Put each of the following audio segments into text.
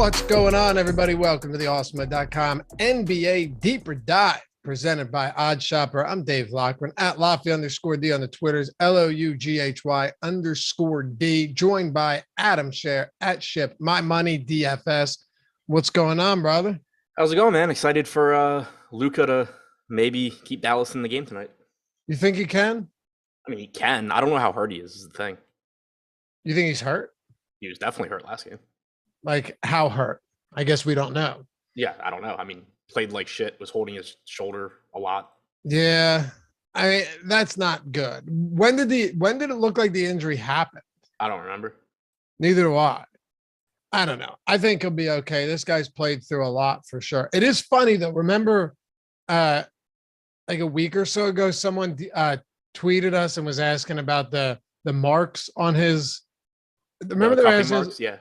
What's going on, everybody? Welcome to the Awesemo.com NBA Deeper Dive presented by Odd Shopper. I'm Dave Lochran at Lofty_D on the Twitters, LOUGHY_D, joined by Adam Scher at Ship My Money DFS. What's going on, brother? How's it going, man? Excited for Luka to maybe keep Dallas in the game tonight. You think he can? I mean, he can. I don't know how hurt he is the thing. You think he's hurt? He was definitely hurt last game. Like, how hurt? I guess we don't know. Yeah, I don't know. I mean, played like shit, was holding his shoulder a lot. Yeah. I mean, that's not good. When did it look like the injury happened? I don't remember. Neither do I. I don't know. I think he'll be okay. This guy's played through a lot for sure. It is funny though. Remember, like a week or so ago, someone tweeted us and was asking about the marks on his. Remember the marks? Yeah.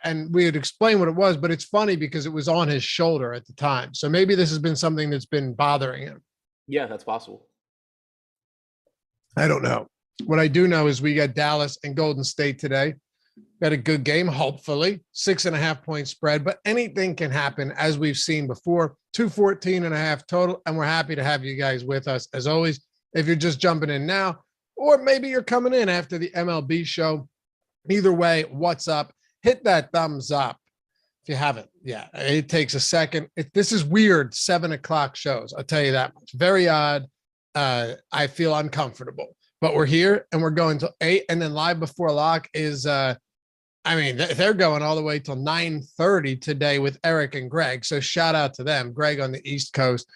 And we had explained what it was, but it's funny because it was on his shoulder at the time. So maybe this has been something that's been bothering him. Yeah, that's possible. I don't know. What I do know is we got Dallas and Golden State today. Got a good game, hopefully. 6.5 point spread, but anything can happen as we've seen before. 214.5 total, and we're happy to have you guys with us as always. If you're just jumping in now, or maybe you're coming in after the MLB show, either way, what's up? Hit that thumbs up if you haven't. Yeah, it takes a second. This is weird, 7 o'clock shows. I'll tell you that much. Very odd. I feel uncomfortable, but we're here and we're going till 8. And then live before lock is, they're going all the way till 9:30 today with Eric and Greg. So shout out to them. Greg on the East Coast.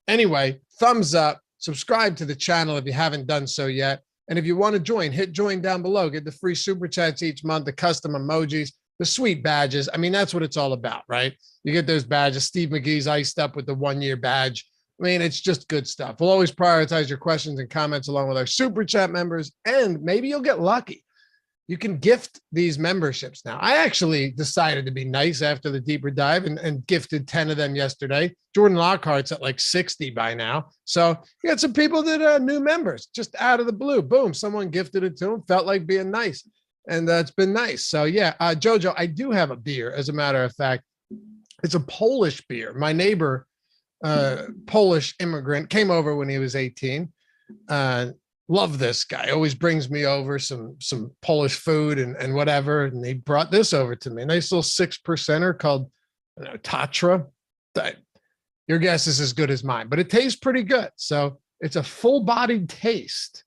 Anyway, thumbs up. Subscribe to the channel if you haven't done so yet. And if you want to join, hit join down below. Get the free super chats each month, the custom emojis, the sweet badges. I mean, that's what it's all about, right? You get those badges. Steve McGee's iced up with the 1-year badge. I mean, it's just good stuff. We'll always prioritize your questions and comments along with our super chat members, and maybe you'll get lucky. You can gift these memberships now. I actually decided to be nice after the deeper dive and gifted 10 of them yesterday. Jordan Lockhart's at like 60 by now. So you got some people that are new members just out of the blue. Boom, someone gifted it to them, felt like being nice. And it's been nice. So yeah, Jojo, I do have a beer, as a matter of fact. It's a Polish beer. My neighbor, Polish immigrant, came over when he was 18. Love this guy. Always brings me over some Polish food and whatever. And he brought this over to me. Nice little 6%er called Tatra. Your guess is as good as mine, but it tastes pretty good. So it's a full-bodied taste.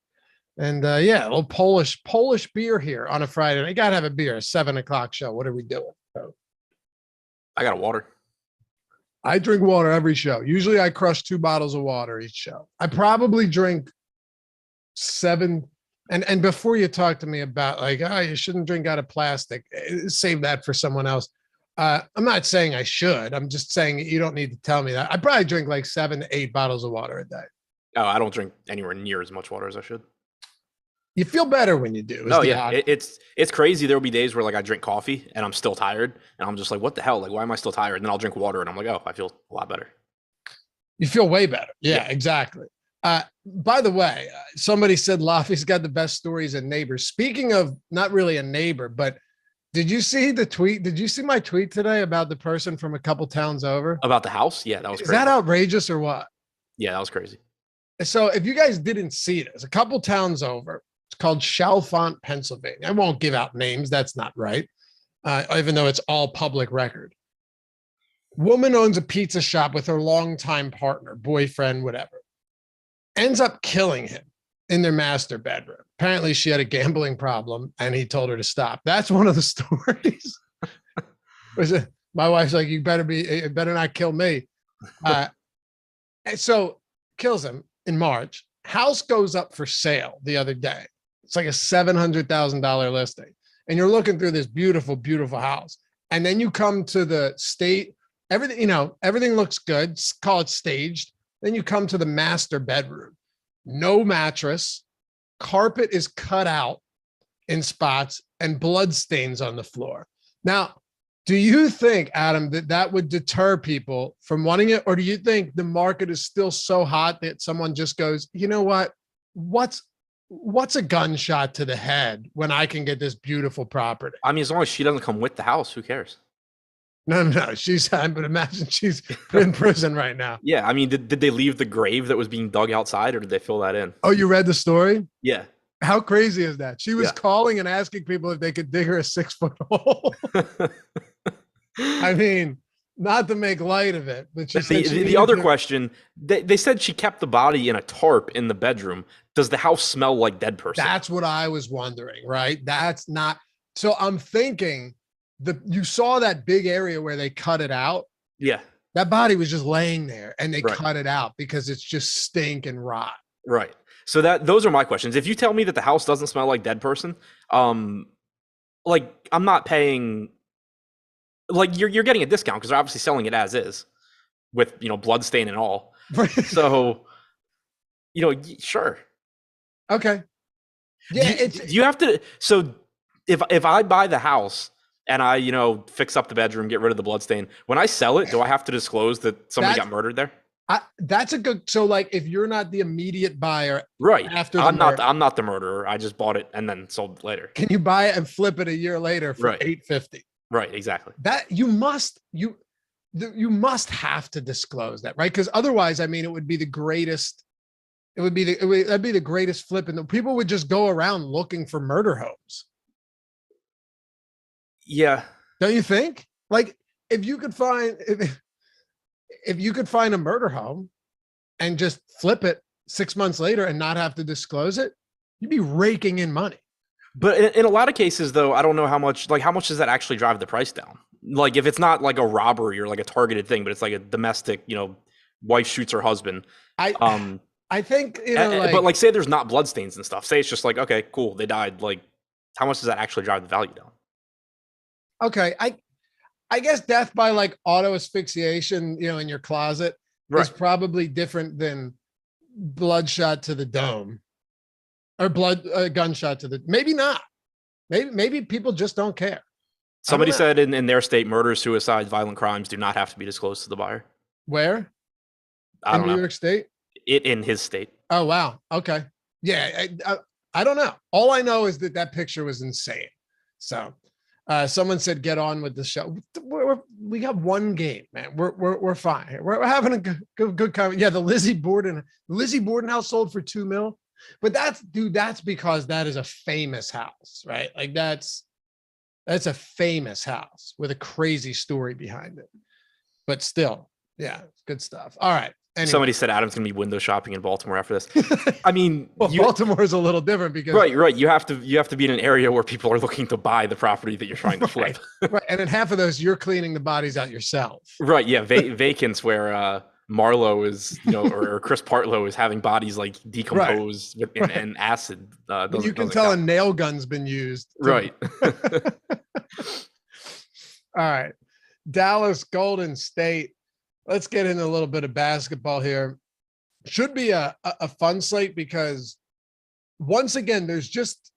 And yeah, a little Polish beer here on a Friday. I gotta have a beer. A 7 o'clock show. What are we doing? I got a water. I drink water every show. Usually I crush 2 bottles of water each show. I probably drink 7. And before you talk to me about like, you shouldn't drink out of plastic, save that for someone else. I'm not saying I should. I'm just saying you don't need to tell me that. I probably drink like 7 to 8 bottles of water a day. Oh, I don't drink anywhere near as much water as I should. You feel better when you do. Oh yeah, it's crazy. There'll be days where like I drink coffee and I'm still tired, and I'm just like, what the hell? Like, why am I still tired? And then I'll drink water, and I'm like, oh, I feel a lot better. You feel way better. Yeah. Exactly. By the way, somebody said Lofty's got the best stories in Neighbors. Speaking of not really a neighbor, but did you see the tweet? Did you see my tweet today about the person from a couple towns over? About the house? Yeah, that was crazy. Is that outrageous or what? Yeah, that was crazy. So if you guys didn't see it, it's a couple towns over. It's called Chalfont, Pennsylvania. I won't give out names. That's not right. Even though it's all public record. Woman owns a pizza shop with her longtime partner, boyfriend, whatever. Ends up killing him in their master bedroom. Apparently she had a gambling problem and he told her to stop. That's one of the stories. My wife's like, you better not kill me. And so kills him in March. House goes up for sale the other day. It's like a $700,000 listing. And you're looking through this beautiful, beautiful house. And then you come to the state, everything looks good. Call it staged. Then you come to the master bedroom. No mattress. Carpet is cut out in spots and blood stains on the floor. Now, do you think, Adam, that would deter people from wanting it? Or do you think the market is still so hot that someone just goes, you know what? what's a gunshot to the head when I can get this beautiful property? I mean, as long as she doesn't come with the house, who cares? No. I would imagine she's in prison right now. Yeah, I mean, did they leave the grave that was being dug outside, or did they fill that in? Oh, you read the story? Yeah. How crazy is that? She was calling and asking people if they could dig her a 6-foot hole. I mean, not to make light of it, but the other question, they said she kept the body in a tarp in the bedroom. Does the house smell like dead person? That's what I was wondering, right? That's not. So I'm thinking you saw that big area where they cut it out. Yeah. That body was just laying there and they cut it out because it's just stink and rot. Right. So those are my questions. If you tell me that the house doesn't smell like dead person, like I'm not paying, like you're getting a discount because they're obviously selling it as is with, blood stain and all. So, sure. Okay. Yeah. You have to, so if I buy the house and I, fix up the bedroom, get rid of the blood stain, when I sell it, do I have to disclose that somebody got murdered there? That's a good. So, like, if you're not the immediate buyer, right? After I'm not the murderer. I just bought it and then sold it later. Can you buy it and flip it a year later for $850? Right. Exactly. That you must have to disclose that, right? Because otherwise, I mean, it would be the greatest. That'd be the greatest flip, and people would just go around looking for murder homes. Yeah. Don't you think? Like, if you could find a murder home and just flip it 6 months later and not have to disclose it, you'd be raking in money. But in a lot of cases, though, I don't know how much does that actually drive the price down? Like, if it's not like a robbery or like a targeted thing, but it's like a domestic, wife shoots her husband. I think, but like, say there's not bloodstains and stuff. Say it's just like, okay, cool, they died. Like, how much does that actually drive the value down? Okay, I guess death by like auto asphyxiation, in your closet is probably different than bloodshot to the dome or gunshot to the, maybe not. Maybe people just don't care. Somebody said in their state, murder, suicide, violent crimes do not have to be disclosed to the buyer. Where? I don't know. New York State? In his state. Oh, wow. Okay. Yeah. I don't know. All I know is that picture was insane. So someone said, get on with the show. We got one game, man. We're fine. We're having a good conversation. Yeah. The Lizzie Borden house sold for $2 million. But that's because that is a famous house, right? Like that's a famous house with a crazy story behind it. But still, yeah, it's good stuff. All right. Anyway. Somebody said Adam's gonna be window shopping in Baltimore after this. I mean, Baltimore is a little different because right. You have to be in an area where people are looking to buy the property that you're trying to flip. Right, and in half of those, you're cleaning the bodies out yourself. Right. Yeah. Vacants where Marlowe is, or Chris Partlow is having bodies like decompose and acid. You can tell a nail gun's been used. Right. All right. Dallas, Golden State. Let's get into a little bit of basketball here. Should be a fun slate because once again, there's just,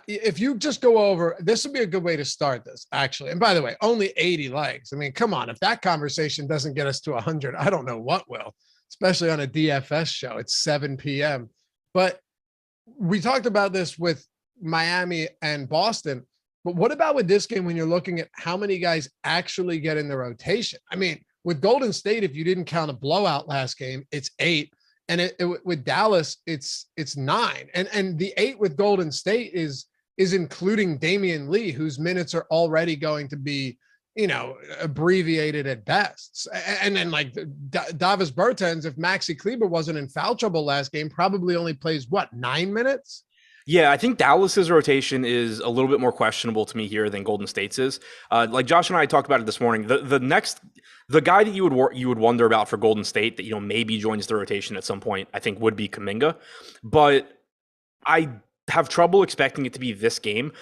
if you just go over, this would be a good way to start this actually. And by the way, only 80 legs. I mean, come on, if that conversation doesn't get us to 100, I don't know what will, especially on a DFS show. It's 7 p.m. But we talked about this with Miami and Boston. But what about with this game when you're looking at how many guys actually get in the rotation? I mean, with Golden State, if you didn't count a blowout last game, it's 8. And with Dallas, it's 9. And the 8 with Golden State is including Damien Lee, whose minutes are already going to be, abbreviated at best. And then like Davis Bertans, if Maxi Kleber wasn't in foul trouble last game, probably only plays 9 minutes? Yeah, I think Dallas's rotation is a little bit more questionable to me here than Golden State's is. Like Josh and I talked about it this morning. The guy that you would wonder about for Golden State that maybe joins the rotation at some point, I think would be Kuminga, but I have trouble expecting it to be this game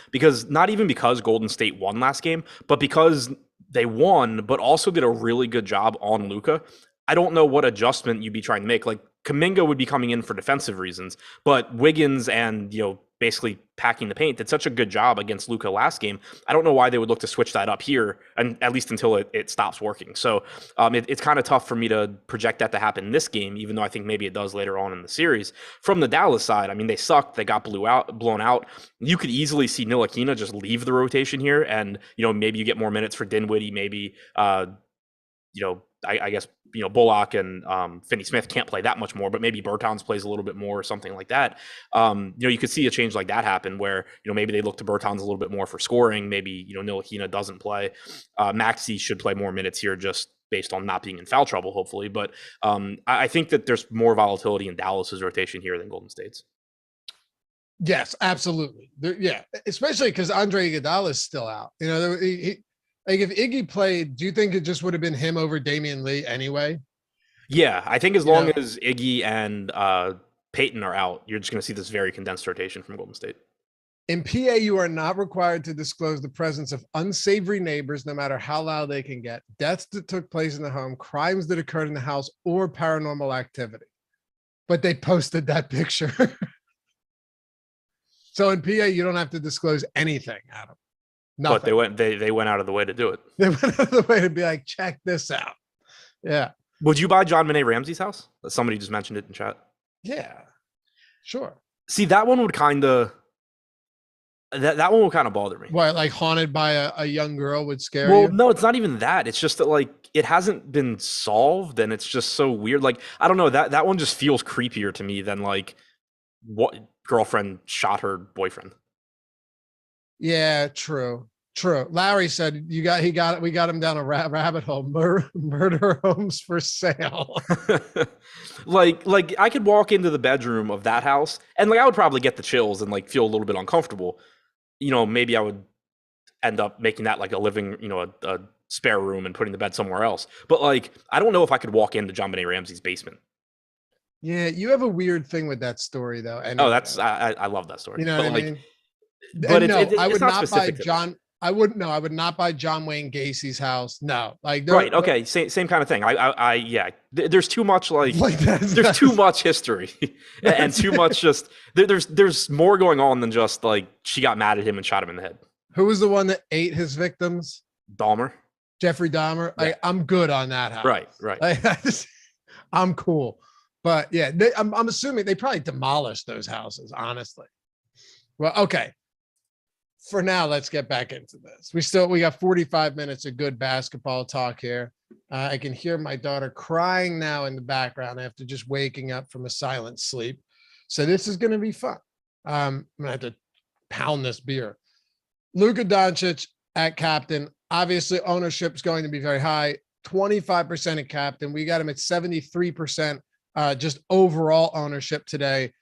not even because Golden State won last game, but because they won, but also did a really good job on Luka. I don't know what adjustment you'd be trying to make. Like Kuminga would be coming in for defensive reasons, but Wiggins and, basically packing the paint did such a good job against Luka last game. I don't know why they would look to switch that up here, and at least until it stops working. So it's kind of tough for me to project that to happen in this game, even though I think maybe it does later on in the series. From the Dallas side, I mean, they sucked. They got blown out. You could easily see Ntilikina just leave the rotation here, and maybe you get more minutes for Dinwiddie. Maybe I guess Bullock and Finney-Smith can't play that much more, but maybe Bertans plays a little bit more or something like that. You could see a change like that happen where maybe they look to Bertans a little bit more for scoring. Maybe Ntilikina doesn't play. Maxey should play more minutes here just based on not being in foul trouble, hopefully. But I think that there's more volatility in Dallas's rotation here than Golden State's. Yes, absolutely. Yeah, especially because Andre Iguodala is still out. Like if Iggy played, do you think it just would have been him over Damien Lee anyway? Yeah, I think as long as Iggy and Peyton are out, you're just going to see this very condensed rotation from Golden State. In PA, you are not required to disclose the presence of unsavory neighbors, no matter how loud they can get, deaths that took place in the home, crimes that occurred in the house, or paranormal activity. But they posted that picture. So in PA, you don't have to disclose anything, Adam. Nothing. But they went out of the way to do it. They went out of the way to be like, check this out. Yeah. Would you buy John Benet Ramsey's house? Somebody just mentioned it in chat. Yeah, sure. See, that one would kind of bother me. What, like haunted by a young girl would scare you? Well, no, it's not even that. It's just that like it hasn't been solved, and it's just so weird. Like I don't know, that one just feels creepier to me than like what girlfriend shot her boyfriend. Yeah, true. Larry said we got him down a rabbit hole. Murder homes for sale. like I could walk into the bedroom of that house and like I would probably get the chills and like feel a little bit uncomfortable. Maybe I would end up making that like a living, a spare room and putting the bed somewhere else. But like I don't know if I could walk into John Benet Ramsey's basement. Yeah, you have a weird thing with that story though. Anyway. Oh, I love that story. What I mean? But I would not buy John. I would not buy John Wayne Gacy's house. No, like right. Okay. Same kind of thing. Yeah. There's too much there's too much history and too much just there's more going on than just like she got mad at him and shot him in the head. Who was the one that ate his victims? Dahmer. Jeffrey Dahmer. Yeah. I'm good on that house. Right. I'm cool. But yeah, I'm assuming they probably demolished those houses, honestly. Well, okay. For now, let's get back into this. We got 45 minutes of good basketball talk here. I can hear my daughter crying now in the background after just waking up from a silent sleep. So this is going to be fun. I'm going to have to pound this beer. Luka Doncic at captain. Obviously, ownership is going to be very high. 25% at captain. We got him at 73% just overall ownership today.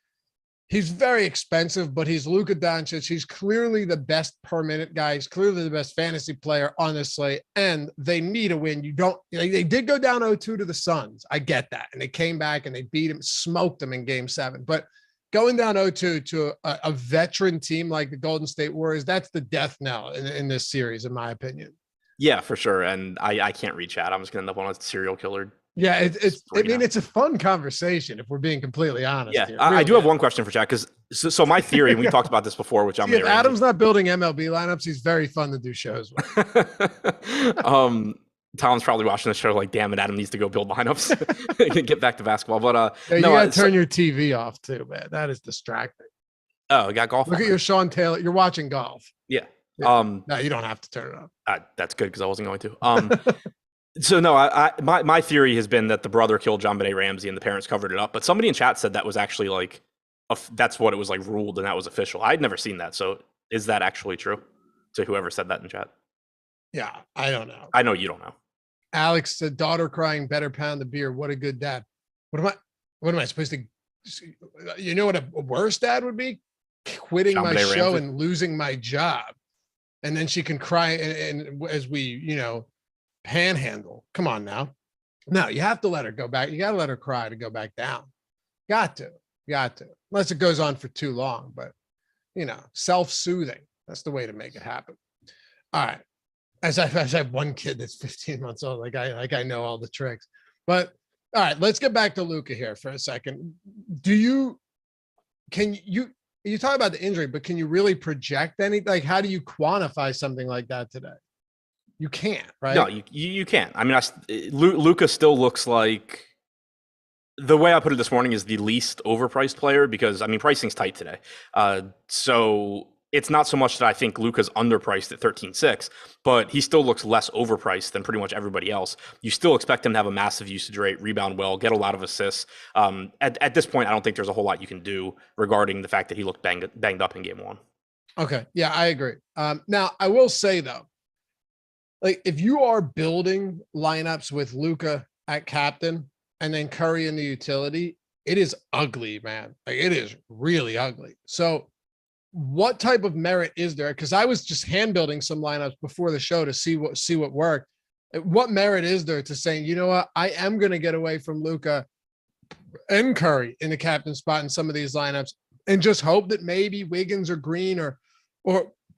He's very expensive, but he's Luka Doncic. He's clearly the best per minute guy. He's clearly the best fantasy player on this slate, and they need a win. They did go down 0-2 to the Suns. I get that. And they came back and they beat him, smoked them in game 7. But going down 0-2 to a veteran team like the Golden State Warriors, that's the death knell in this series, in my opinion. Yeah, for sure. And I can't reach out. I'm just going to end up on a serial killer. Yeah, it's a fun conversation if we're being completely honest. Yeah, here. I do have one question for Chat because so my theory, and we talked about this before, which if Adam's not building MLB lineups, he's very fun to do shows with. Tom's probably watching the show like, damn it, Adam needs to go build lineups. Get back to basketball. But you gotta turn your TV off too, man. That is distracting. Oh, you got golf. Look at your Sean Taylor. You're watching golf. Yeah. No, you don't have to turn it off. That's good because I wasn't going to. So no, my theory has been that the brother killed John Benet Ramsey and the parents covered it up. But somebody in chat said that was actually like, that's what it was like ruled and that was official. I'd never seen that. So is that actually true? To whoever said that in chat. Yeah, I don't know. I know you don't know. Alex said, daughter crying, better pound the beer. What a good dad. What am I supposed to? You know what a worse dad would be? Quitting my show and losing my job, and then she can cry and as we panhandle. Come on now. No, you have to let her go back. You got to let her cry to go back down. Got to. Unless it goes on for too long, but self-soothing. That's the way to make it happen. All right. As I have one kid that's 15 months old, like I know all the tricks, but All right, let's get back to Luka here for a second. You talk about the injury, but can you really project anything? Like, how do you quantify something like that today? You can't, right? No, you can't. I mean, Luka still looks like, the way I put it this morning, is the least overpriced player, because I mean, pricing's tight today. So it's not so much that I think Luka's underpriced at 13.6, but he still looks less overpriced than pretty much everybody else. You still expect him to have a massive usage rate, rebound well, get a lot of assists. At this point, I don't think there's a whole lot you can do regarding the fact that he looked banged up in game one. Okay. Yeah, I agree. Now, I will say, though, like, if you are building lineups with Luka at captain and then Curry in the utility, it is ugly, man. Like, it is really ugly. So what type of merit is there? Because I was just hand building some lineups before the show to see what worked. What merit is there to saying, you know what, I am going to get away from Luka and Curry in the captain spot in some of these lineups and just hope that maybe Wiggins or Green or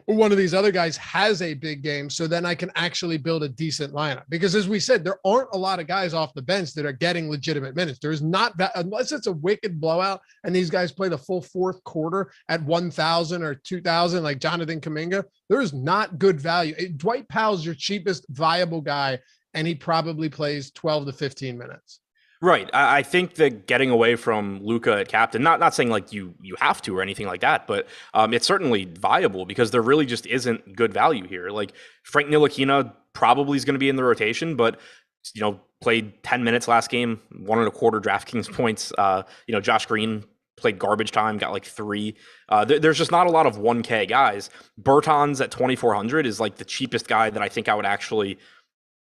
one of these other guys has a big game, so then I can actually build a decent lineup. Because as we said, there aren't a lot of guys off the bench that are getting legitimate minutes. There is not that, unless it's a wicked blowout and these guys play the full fourth quarter at 1,000 or 2,000, like Jonathan Kuminga, there is not good value. Dwight Powell's your cheapest viable guy, and he probably plays 12 to 15 minutes. Right. I think that getting away from Luka at captain, not saying like you have to or anything like that, but it's certainly viable because there really just isn't good value here. Like Frank Ntilikina probably is going to be in the rotation, but played 10 minutes last game, 1.25 DraftKings points. Josh Green played garbage time, got like 3. There's just not a lot of 1K guys. Bertans at 2,400 is like the cheapest guy that I think I would actually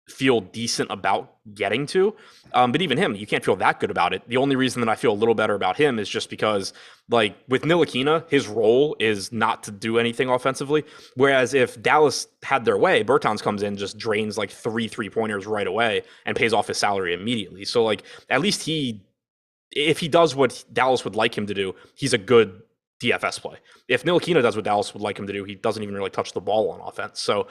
feel decent about getting to. But even him, you can't feel that good about it. The only reason that I feel a little better about him is just because, like, with Ntilikina, his role is not to do anything offensively. Whereas if Dallas had their way, Bertans comes in, just drains like 3 3-pointers right away and pays off his salary immediately. So like, at least if he does what Dallas would like him to do, he's a good DFS play. If Ntilikina does what Dallas would like him to do, he doesn't even really touch the ball on offense. So,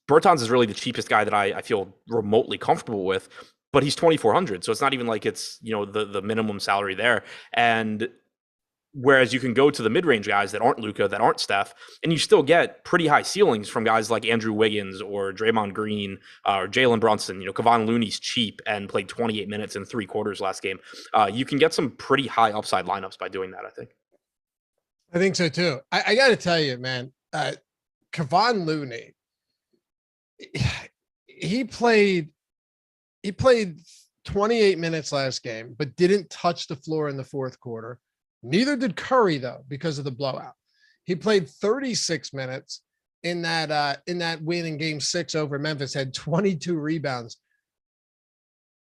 Bertans is really the cheapest guy that I feel remotely comfortable with, but he's 2,400. So it's not even like it's, the minimum salary there. And whereas you can go to the mid-range guys that aren't Luka, that aren't Steph, and you still get pretty high ceilings from guys like Andrew Wiggins or Draymond Green or Jalen Brunson. Kevon Looney's cheap and played 28 minutes in 3 quarters last game. You can get some pretty high upside lineups by doing that, I think. I think so too. I got to tell you, man, Kevon Looney, he played 28 minutes last game, but didn't touch the floor in the fourth quarter. Neither did Curry, though, because of the blowout. He played 36 minutes in that win in game 6 over Memphis, had 22 rebounds.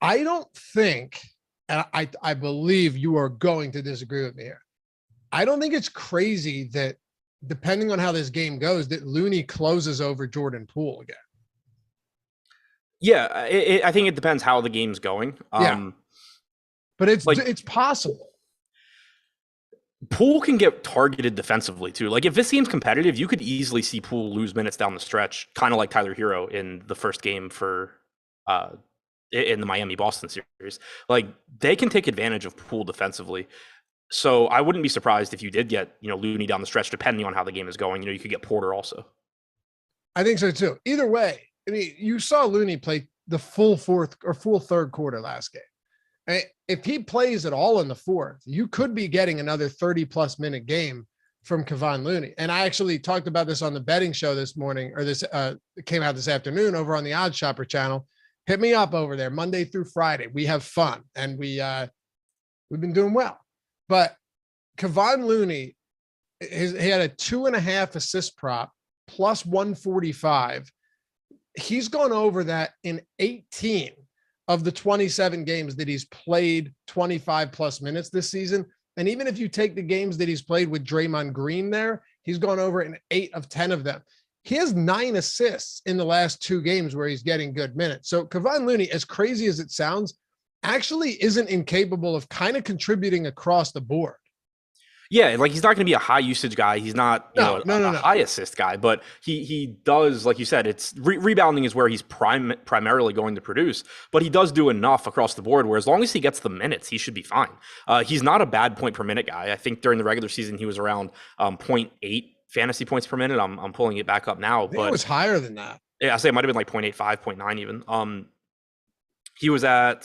I don't think, and I believe you are going to disagree with me here, I don't think it's crazy that, depending on how this game goes, that Looney closes over Jordan Poole again. Yeah, I think it depends how the game's going. But it's possible. Poole can get targeted defensively too. Like if this game's competitive, you could easily see Poole lose minutes down the stretch, kind of like Tyler Hero in the first game for in the Miami-Boston series. Like they can take advantage of Poole defensively. So I wouldn't be surprised if you did get Looney down the stretch, depending on how the game is going. You could get Porter also. I think so too. Either way. I mean, you saw Looney play the full fourth or full third quarter last game. If he plays at all in the fourth, you could be getting another 30-plus minute game from Kevon Looney. And I actually talked about this on the betting show this morning, or this came out this afternoon over on the Odd Shopper channel. Hit me up over there Monday through Friday. We have fun, and we've been doing well. But Kevon Looney, he had a 2.5 assist prop plus 145. He's gone over that in 18 of the 27 games that he's played 25 plus minutes this season. And even if you take the games that he's played with Draymond Green there, he's gone over in 8 of 10 of them. He has 9 assists in the last 2 games where he's getting good minutes. So Kevon Looney, as crazy as it sounds, actually isn't incapable of kind of contributing across the board. Yeah, like he's not going to be a high usage guy. He's not, No, no, no, a no. high assist guy, but he does, like you said, it's rebounding is where he's primarily going to produce. But he does do enough across the board where as long as he gets the minutes, he should be fine. He's not a bad point per minute guy. I think during the regular season he was around zero point 0.8 fantasy points per minute. I'm pulling it back up now, I think but it was higher than that. yeah, I say it might have been like 0.85, 0.9 even. He was at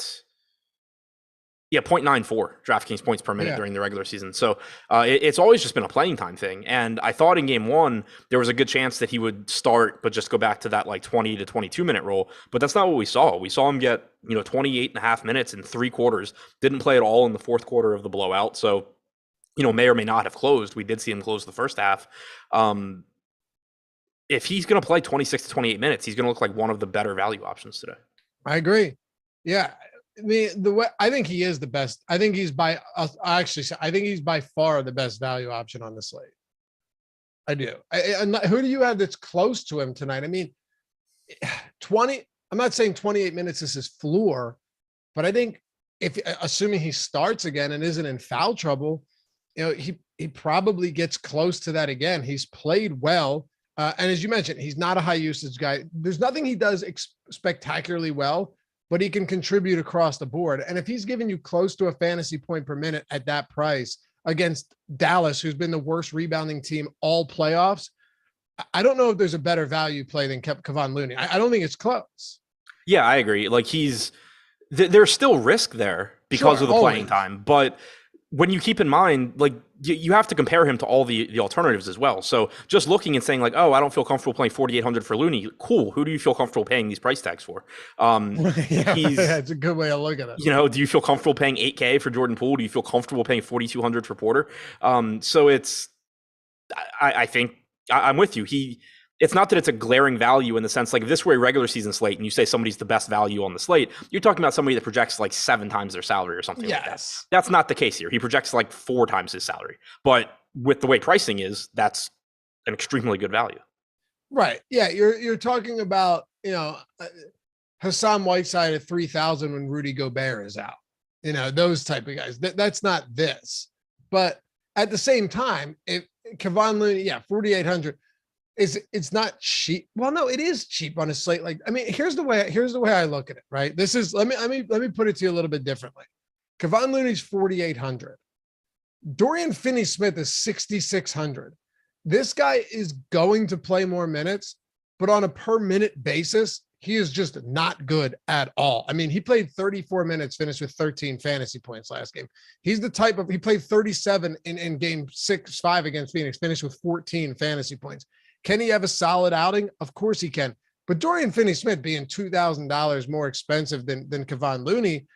0.94 DraftKings points per minute during the regular season. So it's always just been a playing time thing. And I thought in game one, there was a good chance that he would start, but just go back to that like 20 to 22 minute role. But that's not what we saw. We saw him get, 28 and a half minutes in 3 quarters, didn't play at all in the fourth quarter of the blowout. So, may or may not have closed. We did see him close the first half. If he's going to play 26 to 28 minutes, he's going to look like one of the better value options today. I agree. Yeah. I mean, the way I think he is the best. I think he's I think he's by far the best value option on the slate. I do. Who do you have that's close to him tonight? I mean, 20. I'm not saying 28 minutes is his floor, but I think assuming he starts again and isn't in foul trouble, he probably gets close to that again. He's played well, and as you mentioned, he's not a high usage guy. There's nothing he does spectacularly well, but he can contribute across the board. And if he's giving you close to a fantasy point per minute at that price against Dallas, who's been the worst rebounding team all playoffs, I don't know if there's a better value play than Kevon Looney. I don't think it's close. Yeah, I agree. Like there's still risk there because of the playing time. But when you keep in mind, like you have to compare him to all the alternatives as well. So just looking and saying like, oh, I don't feel comfortable playing 4,800 for Looney. Cool. Who do you feel comfortable paying these price tags for? That's a good way of looking at it. Do you feel comfortable paying 8K for Jordan Poole? Do you feel comfortable paying 4,200 for Porter? So I think I'm with you. It's not that it's a glaring value in the sense like if this were a regular season slate and you say somebody's the best value on the slate, you're talking about somebody that projects like 7 times their salary or something like that. That's not the case here. He projects like 4 times his salary. But with the way pricing is, that's an extremely good value. Right. Yeah. You're talking about, Hassan Whiteside at 3,000 when Rudy Gobert is out, those type of guys. That's not this. But at the same time, if Kevon Looney, 4,800, it's not cheap. Well, no, it is cheap on a slate. Like, I mean, here's the way I look at it, right? This is, let me put it to you a little bit differently. Kevon Looney's 4,800. Dorian Finney-Smith is 6,600. This guy is going to play more minutes, but on a per minute basis, he is just not good at all. I mean, he played 34 minutes, finished with 13 fantasy points last game. He's the type of, he played 37 in game 6-5 against Phoenix, finished with 14 fantasy points. Can he have a solid outing? Of course he can. But Dorian Finney-Smith being $2,000 more expensive than Kevon Looney,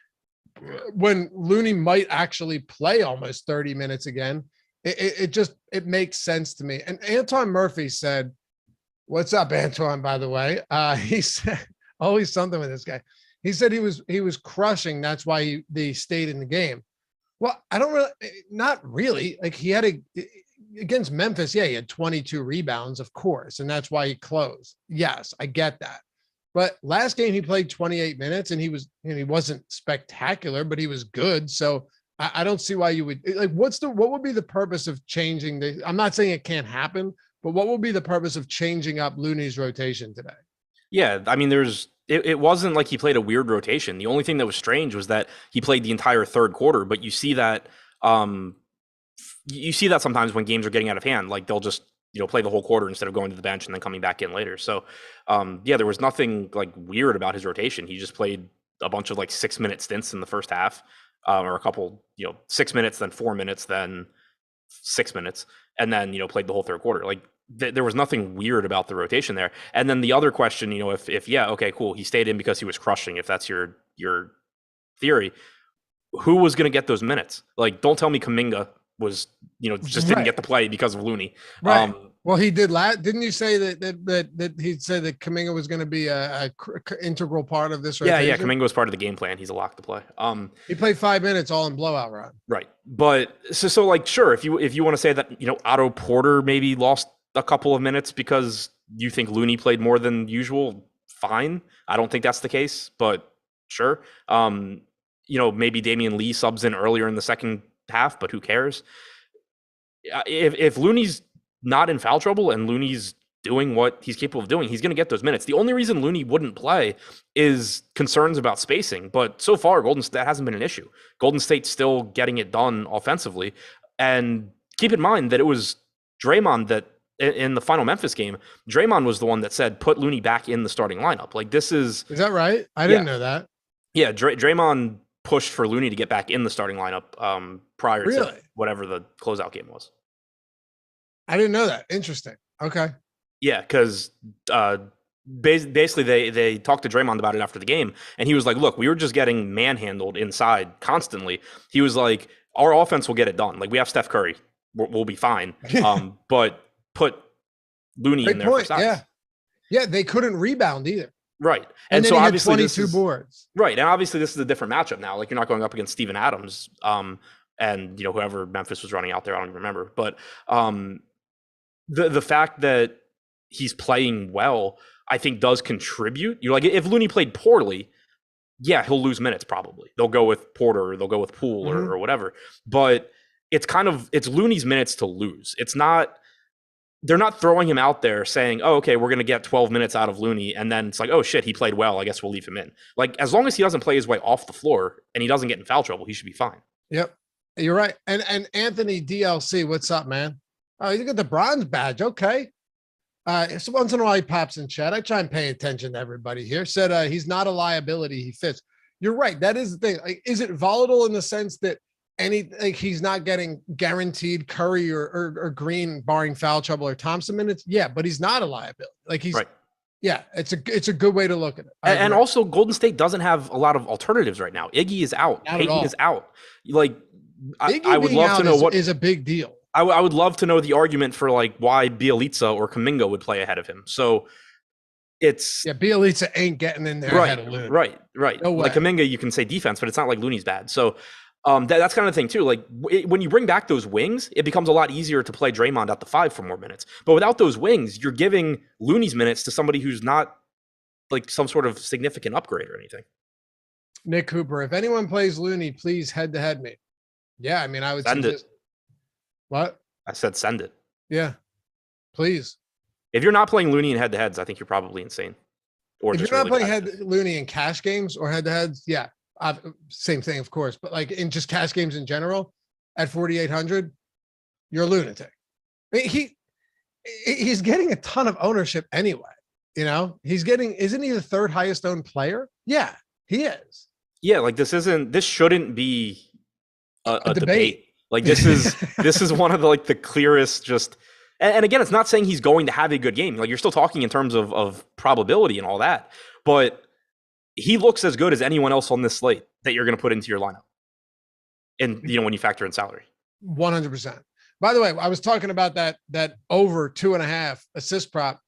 when Looney might actually play almost 30 minutes again, it makes sense to me. And Anton Murphy said, what's up, Antoine, by the way? He said, always something with this guy. He said he was crushing. That's why they stayed in the game. Well, not really. Like he had against Memphis, he had 22 rebounds, of course, and that's why he closed. Yes, I get that. But last game he played 28 minutes and he wasn't spectacular, but he was good. So I don't see why you would like, what would be the purpose of changing I'm not saying it can't happen, but what would be the purpose of changing up Looney's rotation today? Yeah. I mean, it wasn't like he played a weird rotation. The only thing that was strange was that he played the entire third quarter, but you see that, sometimes when games are getting out of hand, like they'll just, play the whole quarter instead of going to the bench and then coming back in later. So, there was nothing like weird about his rotation. He just played a bunch of like 6-minute stints in the first half, or a couple, 6 minutes, then 4 minutes, then 6 minutes, and then, played the whole third quarter. Like there was nothing weird about the rotation there. And then the other question, if okay, cool, he stayed in because he was crushing, if that's your theory, who was going to get those minutes? Like, don't tell me Kuminga was, just didn't get the play because of Looney. Right. Well, he did didn't you say that he said that Kuminga was going to be a integral part of this rotation? Yeah, Kuminga was part of the game plan. He's a lock to play. He played 5 minutes all in blowout run. Right. But so like, sure, if you want to say that, Otto Porter maybe lost a couple of minutes because you think Looney played more than usual, fine. I don't think that's the case, but sure. Maybe Damien Lee subs in earlier in the second half, but who cares? if Looney's not in foul trouble and Looney's doing what he's capable of doing, he's going to get those minutes. The only reason Looney wouldn't play is concerns about spacing. But so far, that hasn't been an issue. Golden State's still getting it done offensively. And keep in mind that it was Draymond that in the final Memphis game, Draymond was the one that said, put Looney back in the starting lineup. Like, this is that right? I didn't know that. Yeah. Draymond pushed for Looney to get back in the starting lineup prior to whatever the closeout game was. I didn't know that. Interesting. Okay. Yeah, because basically they talked to Draymond about it after the game, and he was like, look, we were just getting manhandled inside constantly. He was like, our offense will get it done. Like, we have Steph Curry. We'll be fine. But put Looney in there for size. Yeah, they couldn't rebound either. Right. And so obviously 22 boards. Right. And obviously this is a different matchup now. Like, you're not going up against Steven Adams and whoever Memphis was running out there. I don't even remember. But the fact that he's playing well, I think, does contribute. You're like, if Looney played poorly, yeah, he'll lose minutes probably. They'll go with Porter, or they'll go with Poole or whatever. But it's Looney's minutes to lose. They're not throwing him out there saying, oh, okay, we're going to get 12 minutes out of Looney. And then it's like, oh shit, he played well. I guess we'll leave him in. Like, as long as he doesn't play his way off the floor and he doesn't get in foul trouble, he should be fine. Yep. You're right. And Anthony DLC, what's up, man? Oh, you got the bronze badge. Okay. So once in a while he pops in chat. I try and pay attention to everybody here. Said he's not a liability. He fits. You're right. That is the thing. Like, is it volatile in the sense that he's not getting guaranteed Curry or Green, barring foul trouble, or Thompson minutes? Yeah, but he's not a liability. Like, he's right. Yeah, it's a good way to look at it. And also, Golden State doesn't have a lot of alternatives right now. Iggy is out. Peyton is out. Like, I would love to know what is a big deal. I would love to know the argument for, like, why Bielitsa or Kuminga would play ahead of him. So it's Bielitsa ain't getting in there ahead of Looney. Right. No way. Like, Kuminga, you can say defense, but it's not like Looney's bad. So that's kind of the thing too. Like, when you bring back those wings, it becomes a lot easier to play Draymond at the 5 for more minutes. But without those wings, you're giving Looney's minutes to somebody who's not like some sort of significant upgrade or anything. Nick Cooper, if anyone plays Looney, please head-to-head me. Yeah, I mean, I would send it. What? I said send it. Yeah, please. If you're not playing Looney in head-to-heads, I think you're probably insane. Or if just you're not really playing Looney in cash games or head-to-heads, yeah, same thing, of course. But like in just cash games in general, at 4,800, you're a lunatic. I mean, he's getting a ton of ownership anyway. Isn't he the third highest owned player? Yeah, he is. Yeah, like this shouldn't be a debate. Like, this is one of the clearest just, and again, it's not saying he's going to have a good game. Like, you're still talking in terms of probability and all that, but he looks as good as anyone else on this slate that you're going to put into your lineup. And when you factor in salary. 100%. By the way, I was talking about that over 2.5 assist prop.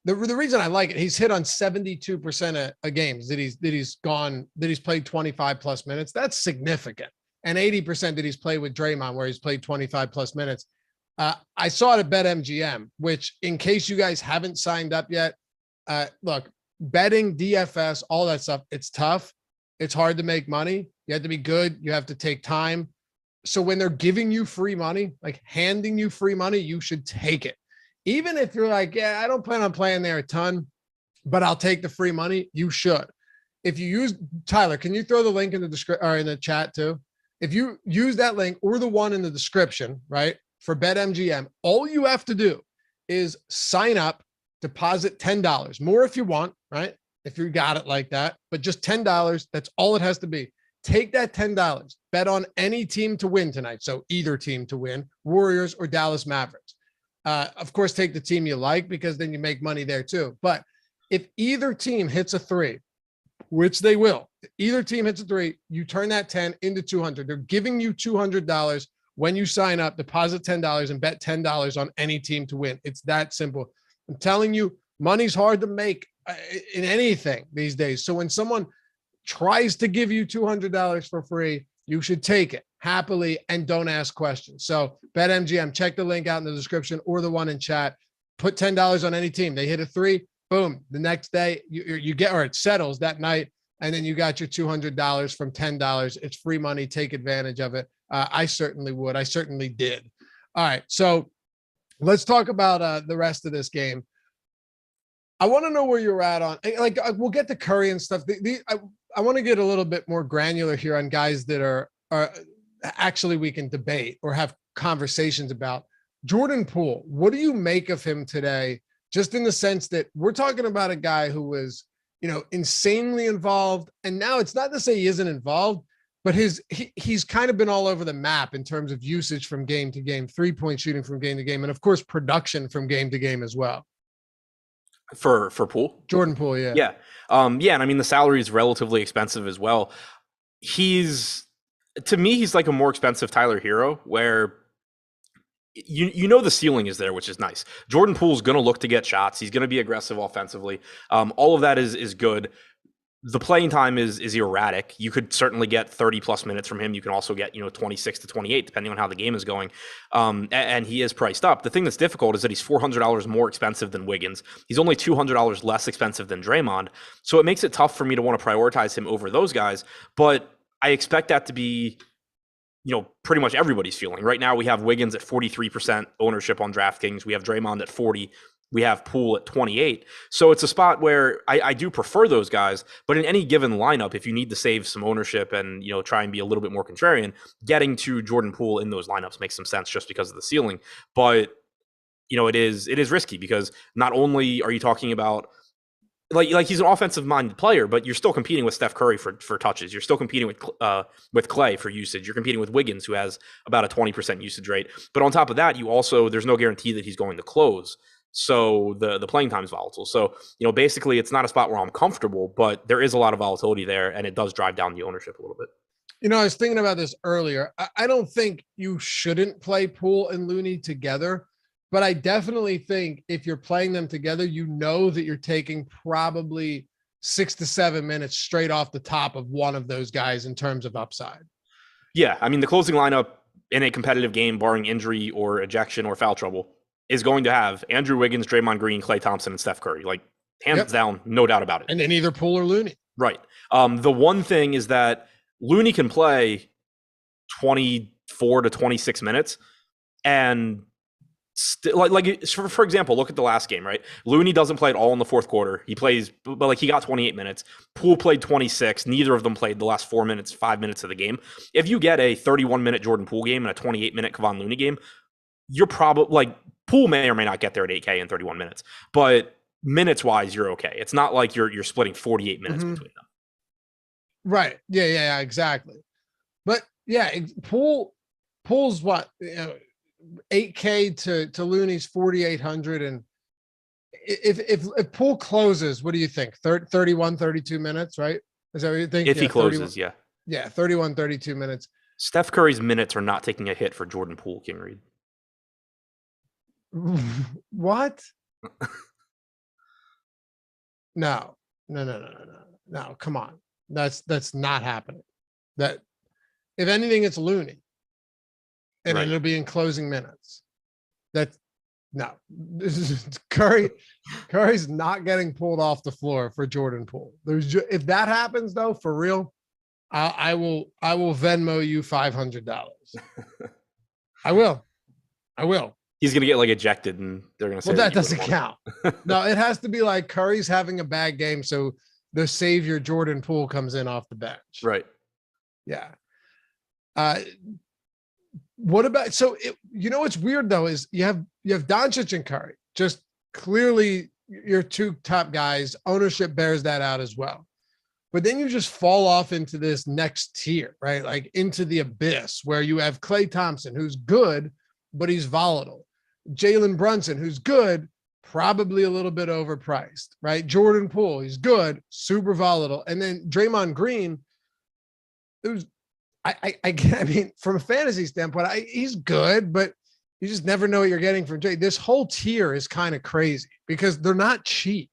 The reason I like it, he's hit on 72% of games that he's played 25 plus minutes. That's significant. And 80% that he's played with Draymond, where he's played 25 plus minutes. I saw it at BetMGM, which, in case you guys haven't signed up yet, look, betting, DFS, all that stuff, it's tough. It's hard to make money. You have to be good. You have to take time. So when they're giving you free money, like handing you free money, you should take it. Even if you're like, yeah, I don't plan on playing there a ton, but I'll take the free money, you should. If you use, Tyler, can you throw the link in the description or in the chat too? If you use that link or the one in the description, right, for BetMGM, all you have to do is sign up, deposit $10, more if you want, right? If you got it like that, but just $10, that's all it has to be. Take that $10, bet on any team to win tonight. So either team to win, Warriors or Dallas Mavericks. Of course, take the team you like, because then you make money there too. But if either team hits a 3, which they will, either team hits a 3, you turn that 10 into 200. They're giving you $200 when you sign up, deposit $10 and bet $10 on any team to win. It's that simple. I'm telling you, money's hard to make in anything these days. So when someone tries to give you $200 for free, you should take it happily and don't ask questions. So BetMGM, check the link out in the description or the one in chat. Put $10 on any team. They hit a 3, boom. The next day you get, or it settles that night, and then you got your $200 from $10. It's free money. Take advantage of it. I certainly would. I certainly did. All right. So let's talk about the rest of this game. I want to know where you're at on, like, we'll get to Curry and stuff. I want to get a little bit more granular here on guys that are actually we can debate or have conversations about. Jordan Poole, what do you make of him today? Just in the sense that we're talking about a guy who was, insanely involved. And now it's not to say he isn't involved, but he's kind of been all over the map in terms of usage from game to game, 3-point shooting from game to game, and of course, production from game to game as well. For Poole? Jordan Poole, yeah. Yeah. And I mean, the salary is relatively expensive as well. To me, he's like a more expensive Tyler Hero, where the ceiling is there, which is nice. Jordan Poole's going to look to get shots. He's going to be aggressive offensively. All of that is good. The playing time is erratic. You could certainly get 30 plus minutes from him. You can also get 26 to 28 depending on how the game is going. And he is priced up. The thing that's difficult is that he's $400 more expensive than Wiggins. He's only $200 less expensive than Draymond. So it makes it tough for me to want to prioritize him over those guys. But I expect that to be pretty much everybody's feeling. Right now we have Wiggins at 43% ownership on DraftKings. We have Draymond at 40. We have Poole at 28. So it's a spot where I do prefer those guys, but in any given lineup, if you need to save some ownership and, try and be a little bit more contrarian, getting to Jordan Poole in those lineups makes some sense just because of the ceiling. But, it is risky because not only are you talking about like he's an offensive minded player, but you're still competing with Steph Curry for touches. You're still competing with Clay for usage. You're competing with Wiggins, who has about a 20% usage rate. But on top of that, there's no guarantee that he's going to close. So the playing time is volatile. So, basically it's not a spot where I'm comfortable, but there is a lot of volatility there, and it does drive down the ownership a little bit. I was thinking about this earlier. I don't think you shouldn't play Poole and Looney together, but I definitely think if you're playing them together, that you're taking probably 6 to 7 minutes straight off the top of one of those guys in terms of upside. Yeah. I mean, the closing lineup in a competitive game, barring injury or ejection or foul trouble, is going to have Andrew Wiggins, Draymond Green, Klay Thompson, and Steph Curry. Like, hands down, no doubt about it. And then either Poole or Looney. Right. The one thing is that Looney can play 24 to 26 minutes. And for example, look at the last game, right? Looney doesn't play at all in the fourth quarter. He plays, but he got 28 minutes. Poole played 26. Neither of them played the last 5 minutes of the game. If you get a 31-minute Jordan Poole game and a 28-minute Kevon Looney game, you're probably Poole may or may not get there at 8K in 31 minutes, but minutes wise, you're okay. It's not like you're splitting 48 minutes between them. Right. Yeah, exactly. But yeah, Poole's what, 8K to Looney's 4,800. And if Poole closes, what do you think? 31, 32 minutes, right? Is that what you think? If he closes, 31, yeah, 31, 32 minutes. Steph Curry's minutes are not taking a hit for Jordan Poole, King Reed. What? No, come on. That's not happening. That if anything, it's Looney. And it'll be in closing minutes. Curry's not getting pulled off the floor for Jordan Poole. If that happens though, for real, I will Venmo you $500. I will. He's going to get ejected and they're going to say, well, that doesn't count. No, it has to be like Curry's having a bad game. So the savior Jordan Poole comes in off the bench. Right. Yeah. What about, what's weird though, is you have Doncic and Curry, just clearly your two top guys. Ownership bears that out as well. But then you just fall off into this next tier, right? Like into the abyss where you have Klay Thompson, who's good, but he's volatile. Jalen Brunson, who's good, probably a little bit overpriced, right? Jordan Poole, he's good, super volatile. And then Draymond Green, I mean, from a fantasy standpoint, he's good, but you just never know what you're getting from Jay. This whole tier is kind of crazy because they're not cheap.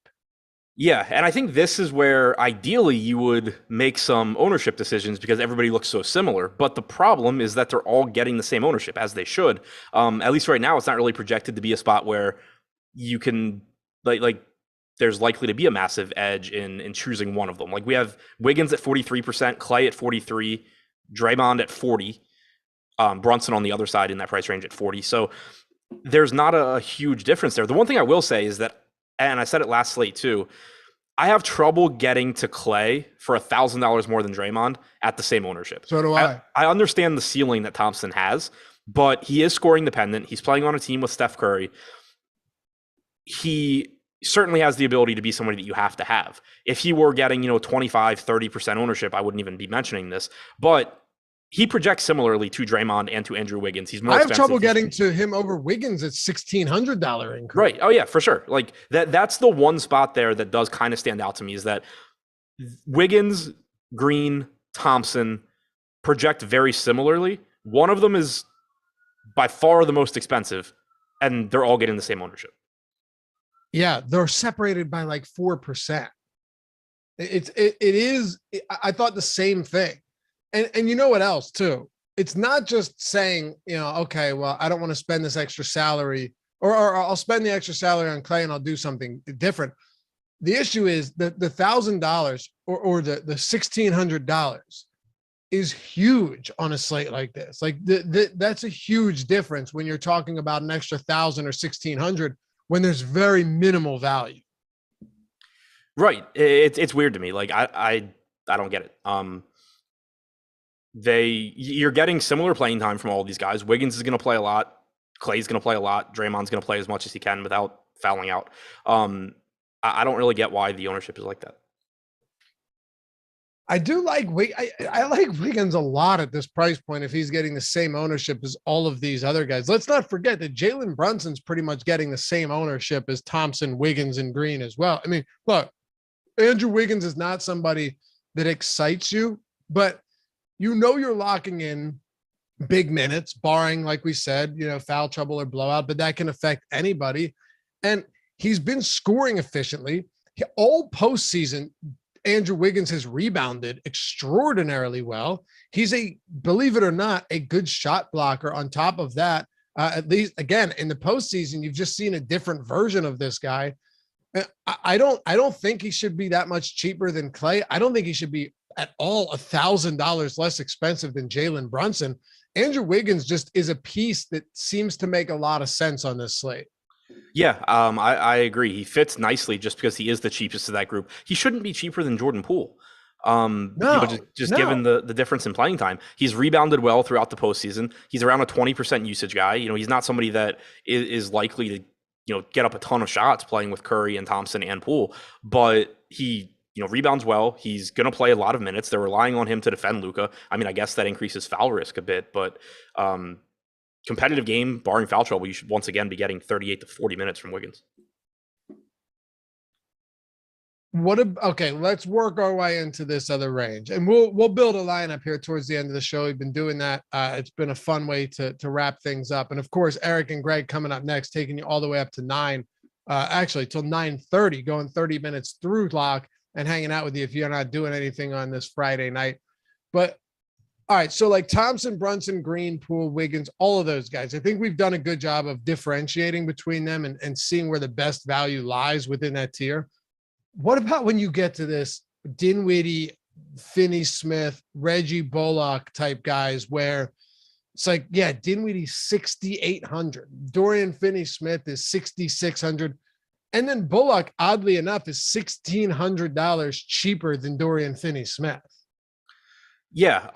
Yeah, and I think this is where ideally you would make some ownership decisions because everybody looks so similar. But the problem is that they're all getting the same ownership as they should. At least right now, it's not really projected to be a spot where you can like there's likely to be a massive edge in choosing one of them. Like we have Wiggins at 43%, Clay at 43%, Draymond at 40%. Brunson on the other side in that price range at 40. So there's not a huge difference there. The one thing I will say is that, and I said it last slate too, I have trouble getting to Clay for $1,000 more than Draymond at the same ownership. So do I. I understand the ceiling that Thompson has, but he is scoring dependent. He's playing on a team with Steph Curry. He certainly has the ability to be somebody that you have to have. If he were getting, 25, 30% ownership, I wouldn't even be mentioning this. But he projects similarly to Draymond and to Andrew Wiggins. He's more I have expensive. trouble getting to him over Wiggins at $1,600 increase. Right. Oh yeah, for sure. Like that's the one spot there that does kind of stand out to me, is that Wiggins, Green, Thompson project very similarly. One of them is by far the most expensive, and they're all getting the same ownership. Yeah, they're separated by like 4%. It is. I thought the same thing. And you know what else too? It's not just saying, okay, well, I don't want to spend this extra salary, or I'll spend the extra salary on Clay and I'll do something different. The issue is the $1,000 or the $1,600 is huge on a slate like this. Like that's a huge difference when you're talking about an extra 1,000 or 1,600 when there's very minimal value. Right. It's weird to me. Like I don't get it. You're getting similar playing time from all of these guys. Wiggins is going to play a lot. Clay's going to play a lot. Draymond's going to play as much as he can without fouling out. I don't really get why the ownership is like that. I do like I like Wiggins a lot at this price point if he's getting the same ownership as all of these other guys. Let's not forget that Jalen Brunson's pretty much getting the same ownership as Thompson, Wiggins, and Green as well. I mean, look, Andrew Wiggins is not somebody that excites you, but you're locking in big minutes, barring, like we said, foul trouble or blowout, but that can affect anybody. And he's been scoring efficiently. All postseason, Andrew Wiggins has rebounded extraordinarily well. He's believe it or not, a good shot blocker on top of that. At least, again, in the postseason, you've just seen a different version of this guy. I don't think he should be that much cheaper than Clay. I don't think he should be at all $1,000 less expensive than Jalen Brunson. Andrew Wiggins just is a piece that seems to make a lot of sense on this slate. Yeah, I agree. He fits nicely just because he is the cheapest of that group. He shouldn't be cheaper than Jordan Poole. Given the difference in playing time. He's rebounded well throughout the postseason. He's around a 20% usage guy. He's not somebody that is likely to get up a ton of shots playing with Curry and Thompson and Poole, but he rebounds well. He's going to play a lot of minutes. They're relying on him to defend Luka. I mean, I guess that increases foul risk a bit, but competitive game, barring foul trouble, you should once again be getting 38 to 40 minutes from Wiggins. Okay, let's work our way into this other range, and we'll build a lineup here towards the end of the show. We've been doing that. It's been a fun way to wrap things up. And of course, Eric and Greg coming up next, taking you all the way up to 9, actually till 9:30, going 30 minutes through lock and hanging out with you if you're not doing anything on this Friday night. But all right, so like Thompson, Brunson, Green, Poole, Wiggins, all of those guys, I think we've done a good job of differentiating between them and seeing where the best value lies within that tier. What about when you get to this Dinwiddie, Finney-Smith, Reggie Bullock type guys where it's like, yeah, Dinwiddie 6,800, Dorian Finney-Smith is 6,600, and then Bullock, oddly enough, is $1,600 cheaper than Dorian Finney-Smith. Yeah,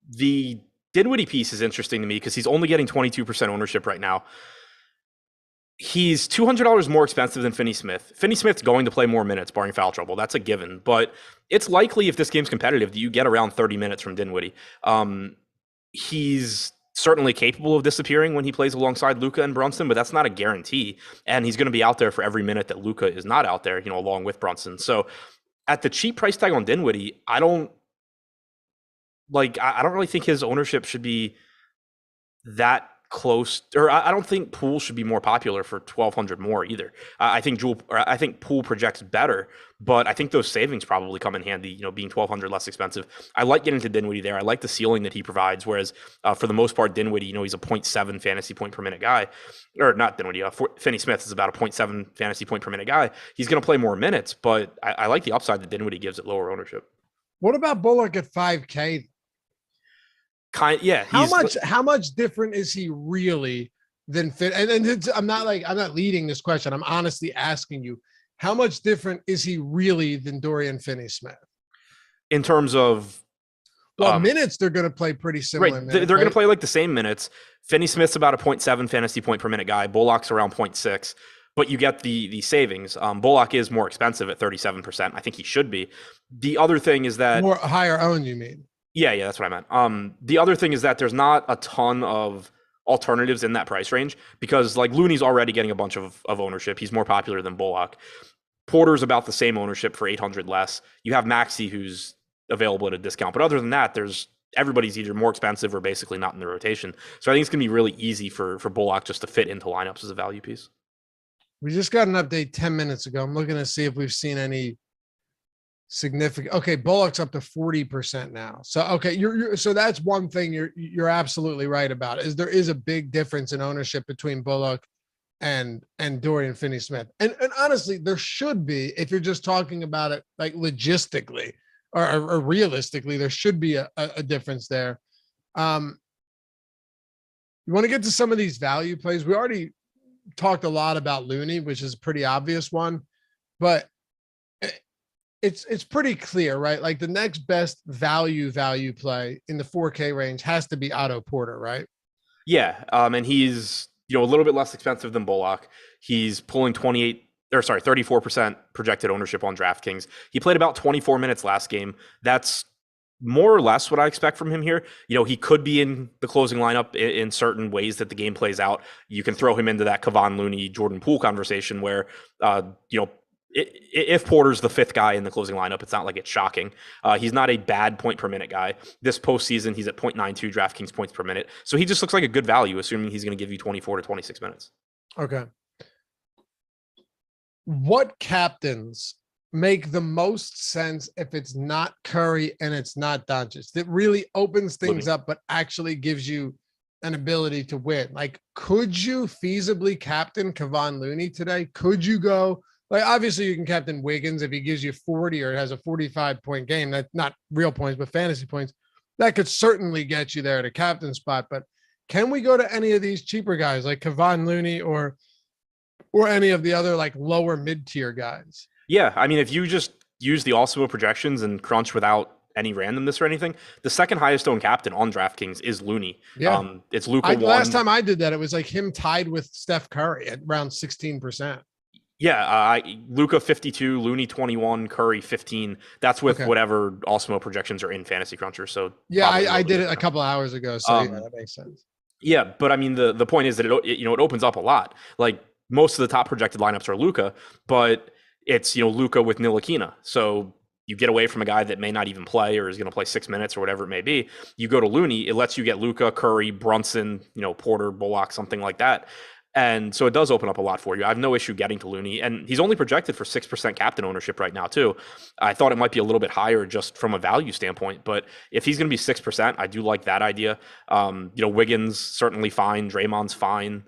the Dinwiddie piece is interesting to me because he's only getting 22% ownership right now. He's $200 more expensive than Finney-Smith. Finney-Smith's going to play more minutes, barring foul trouble. That's a given. But it's likely, if this game's competitive, that you get around 30 minutes from Dinwiddie. He's certainly capable of disappearing when he plays alongside Luka and Brunson, but that's not a guarantee. And he's going to be out there for every minute that Luka is not out there, along with Brunson. So at the cheap price tag on Dinwiddie, I don't really think his ownership should be that close, or I don't think Poole should be more popular for 1,200 more either. I think Poole projects better, but I think those savings probably come in handy, being 1,200 less expensive. I like getting to Dinwiddie there. I like the ceiling that he provides, whereas for the most part, Dinwiddie, he's a 0.7 fantasy point per minute guy, or not Dinwiddie, Finney-Smith is about a 0.7 fantasy point per minute guy. He's going to play more minutes, but I like the upside that Dinwiddie gives at lower ownership. What about Bullock at 5K? Yeah. How much different is he really than Finn? And I'm not leading this question. I'm honestly asking you, how much different is he really than Dorian Finney-Smith? In terms of minutes, they're going to play pretty similar. Right. They're going to play like the same minutes. Finney-Smith's about a 0.7 fantasy point per minute guy. Bullock's around 0.6, but you get the savings. Bullock is more expensive at 37%. I think he should be. The other thing is that more higher owned, you mean? Yeah, that's what I meant. The other thing is that there's not a ton of alternatives in that price range because like Looney's already getting a bunch of ownership. He's more popular than Bullock. Porter's about the same ownership for 800 less. You have Maxey who's available at a discount, but other than that, everybody's either more expensive or basically not in the rotation. So I think it's going to be really easy for Bullock just to fit into lineups as a value piece. We just got an update 10 minutes ago. I'm looking to see if we've seen any significant. Okay, Bullock's up to 40% now. So okay, so that's one thing you're absolutely right about is there is a big difference in ownership between Bullock and Dorian Finney-Smith. And honestly, there should be, if you're just talking about it like logistically or realistically, there should be a difference there. You want to get to some of these value plays. We already talked a lot about Looney, which is a pretty obvious one, but it's pretty clear, right? Like the next best value play in the 4K range has to be Otto Porter, right? Yeah. And he's, a little bit less expensive than Bullock. He's pulling 34% projected ownership on DraftKings. He played about 24 minutes last game. That's more or less what I expect from him here. He could be in the closing lineup in certain ways that the game plays out. You can throw him into that Kevon Looney, Jordan Poole conversation where, if Porter's the fifth guy in the closing lineup, it's not like it's shocking. He's not a bad point per minute guy. This postseason, he's at 0.92 DraftKings points per minute. So he just looks like a good value, assuming he's going to give you 24 to 26 minutes. Okay. What captains make the most sense if it's not Curry and it's not Doncic? That really opens things up, but actually gives you an ability to win. Like, could you feasibly captain Kevon Looney today? Could you go? Like, obviously you can captain Wiggins if he gives you 40 or has a 45-point game. That's not real points, but fantasy points. That could certainly get you there at a captain spot. But can we go to any of these cheaper guys like Kevon Looney or any of the other like lower mid-tier guys? Yeah, I mean, if you just use the Awesemo projections and crunch without any randomness or anything, the second highest owned captain on DraftKings is Looney. Yeah, it's Luka. Last time I did that, it was like him tied with Steph Curry at around 16%. Yeah, Luka 52, Looney 21, Curry 15. That's with whatever Awesemo projections are in Fantasy Cruncher. So yeah, I did it a couple hours ago. So yeah, that makes sense. Yeah, but I mean the point is that it opens up a lot. Like most of the top projected lineups are Luka, but it's Luka with Ntilikina. So you get away from a guy that may not even play or is going to play 6 minutes or whatever it may be. You go to Looney, it lets you get Luka, Curry, Brunson, Porter, Bullock, something like that. And so it does open up a lot for you. I have no issue getting to Looney. And he's only projected for 6% captain ownership right now, too. I thought it might be a little bit higher just from a value standpoint. But if he's going to be 6%, I do like that idea. Wiggins, certainly fine. Draymond's fine.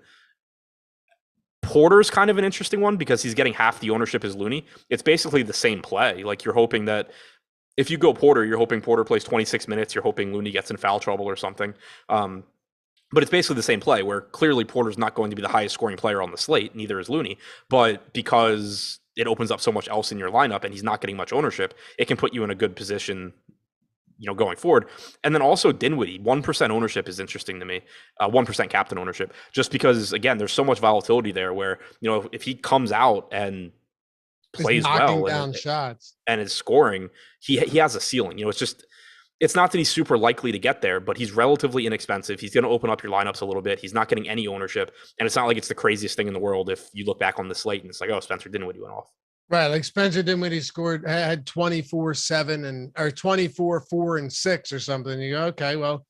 Porter's kind of an interesting one because he's getting half the ownership as Looney. It's basically the same play. Like you're hoping that if you go Porter, you're hoping Porter plays 26 minutes. You're hoping Looney gets in foul trouble or something. But it's basically the same play where clearly Porter's not going to be the highest scoring player on the slate, neither is Looney. But because it opens up so much else in your lineup and he's not getting much ownership, it can put you in a good position, going forward. And then also Dinwiddie, 1% ownership is interesting to me, 1% captain ownership, just because, again, there's so much volatility there where, if he comes out and plays well down shots and is scoring, he has a ceiling. It's not that he's super likely to get there, but he's relatively inexpensive. He's going to open up your lineups a little bit. He's not getting any ownership. And it's not like it's the craziest thing in the world if you look back on the slate and it's like, oh, Spencer Dinwiddie went off. Right. Like Spencer Dinwiddie had 24-7 or 24-4-6 or something. You go, okay, well,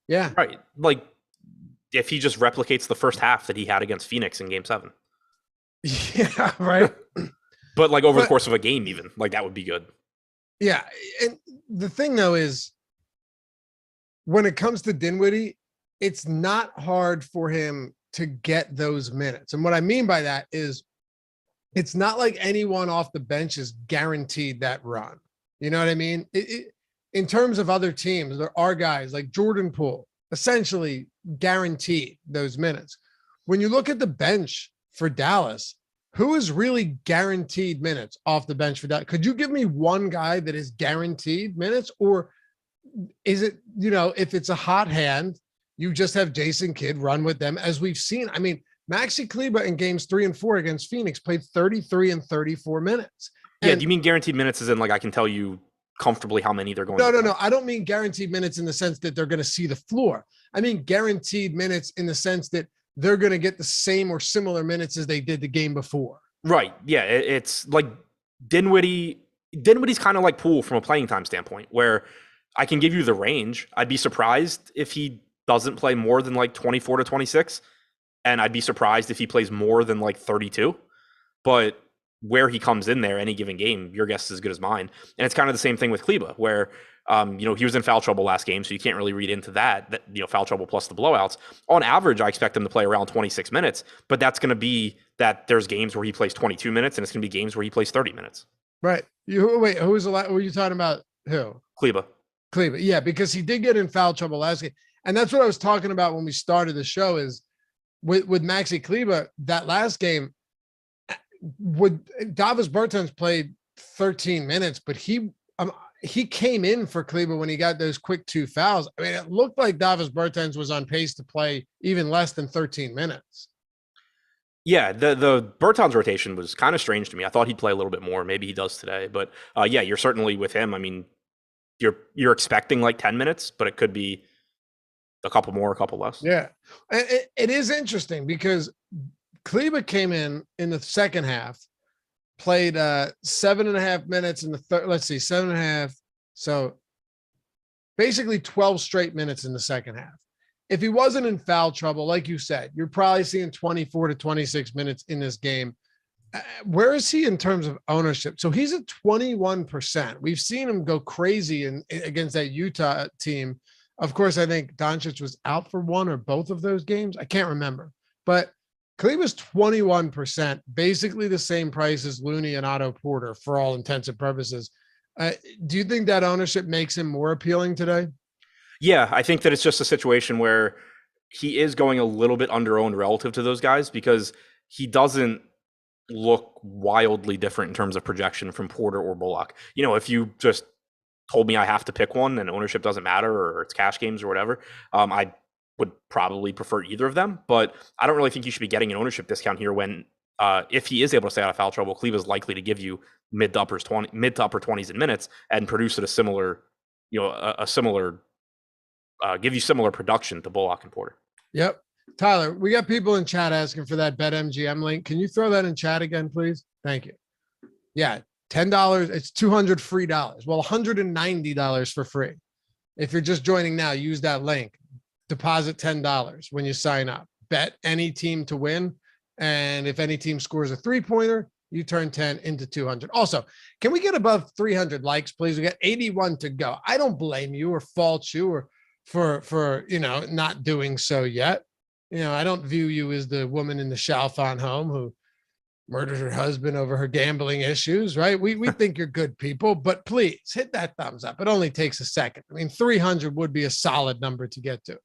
yeah. Right. Like if he just replicates the first half that he had against Phoenix in Game 7. Yeah, right. But like over the course of a game even, like that would be good. Yeah. And the thing though is when it comes to Dinwiddie, it's not hard for him to get those minutes. And what I mean by that is it's not like anyone off the bench is guaranteed that run. You know what I mean? in terms of other teams, there are guys like Jordan Poole, essentially guaranteed those minutes. When you look at the bench for Dallas, who is really guaranteed minutes off the bench for Dallas? Could you give me one guy that is guaranteed minutes? Or is it, if it's a hot hand, you just have Jason Kidd run with them, as we've seen? I mean, Maxi Kleber in games 3 and 4 against Phoenix played 33 and 34 minutes. Yeah, do you mean guaranteed minutes as in like I can tell you comfortably how many they're going to? No. No. I don't mean guaranteed minutes in the sense that they're going to see the floor. I mean guaranteed minutes in the sense that they're going to get the same or similar minutes as they did the game before. Right. Yeah, it's like Dinwiddie's kind of like Poole from a playing time standpoint, where I can give you the range. I'd be surprised if he doesn't play more than like 24 to 26. And I'd be surprised if he plays more than like 32. But where he comes in there any given game, your guess is as good as mine. And it's kind of the same thing with Kleber, where he was in foul trouble last game, so you can't really read into that foul trouble plus the blowouts. On average, I expect him to play around 26 minutes, but that's going to be that there's games where he plays 22 minutes, and it's going to be games where he plays 30 minutes. Right. Wait, who was the last? Were you talking about? Who? Kleber. Yeah, because he did get in foul trouble last game, and that's what I was talking about when we started the show. Is with Maxi Kleber, that last game, Davis Bertans played 13 minutes, but he came in for Kleber when he got those quick 2 fouls. I mean, it looked like Davis Bertans was on pace to play even less than 13 minutes. Yeah, the Bertans rotation was kind of strange to me. I thought he'd play a little bit more. Maybe he does today, but yeah, you're certainly with him. I mean, you're expecting like 10 minutes, but it could be a couple more, a couple less. Yeah, it is interesting because Kleber came in the second half, played 7.5 minutes in the third. Let's see, 7.5. So basically 12 straight minutes in the second half. If he wasn't in foul trouble, like you said, you're probably seeing 24 to 26 minutes in this game. Where is he in terms of ownership? So he's at 21%. We've seen him go crazy against that Utah team. Of course, I think Doncic was out for one or both of those games. I can't remember, but Kleber's 21%, basically the same price as Looney and Otto Porter for all intents and purposes. Do you think that ownership makes him more appealing today? Yeah, I think that it's just a situation where he is going a little bit under-owned relative to those guys because he doesn't look wildly different in terms of projection from Porter or Bullock. If you just told me I have to pick one and ownership doesn't matter or it's cash games or whatever, I would probably prefer either of them. But I don't really think you should be getting an ownership discount here when if he is able to stay out of foul trouble, Cleveland's likely to give you mid to upper 20s in minutes and produce at a similar, give you similar production to Bullock and Porter. Yep. Tyler, we got people in chat asking for that BetMGM link. Can you throw that in chat again, please? Thank you. Yeah. $10. It's $200 free dollars. Well, $190 for free. If you're just joining now, use that link. Deposit $10 when you sign up. Bet any team to win. And if any team scores a 3-pointer, you turn 10 into 200. Also, can we get above 300 likes, please? We got 81 to go. I don't blame you or fault you or for not doing so yet. I don't view you as the woman in the Chalfont home who murdered her husband over her gambling issues, right? We think you're good people, but please hit that thumbs up. It only takes a second. I mean, 300 would be a solid number to get to.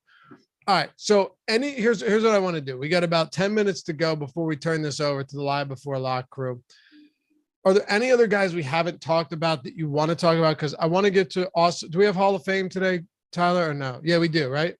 All right. So here's what I want to do. We got about 10 minutes to go before we turn this over to the Live Before Lock crew. Are there any other guys we haven't talked about that you want to talk about? Because I want to get to Awesemo. Do we have Hall of Fame today, Tyler, or no? Yeah, we do, right?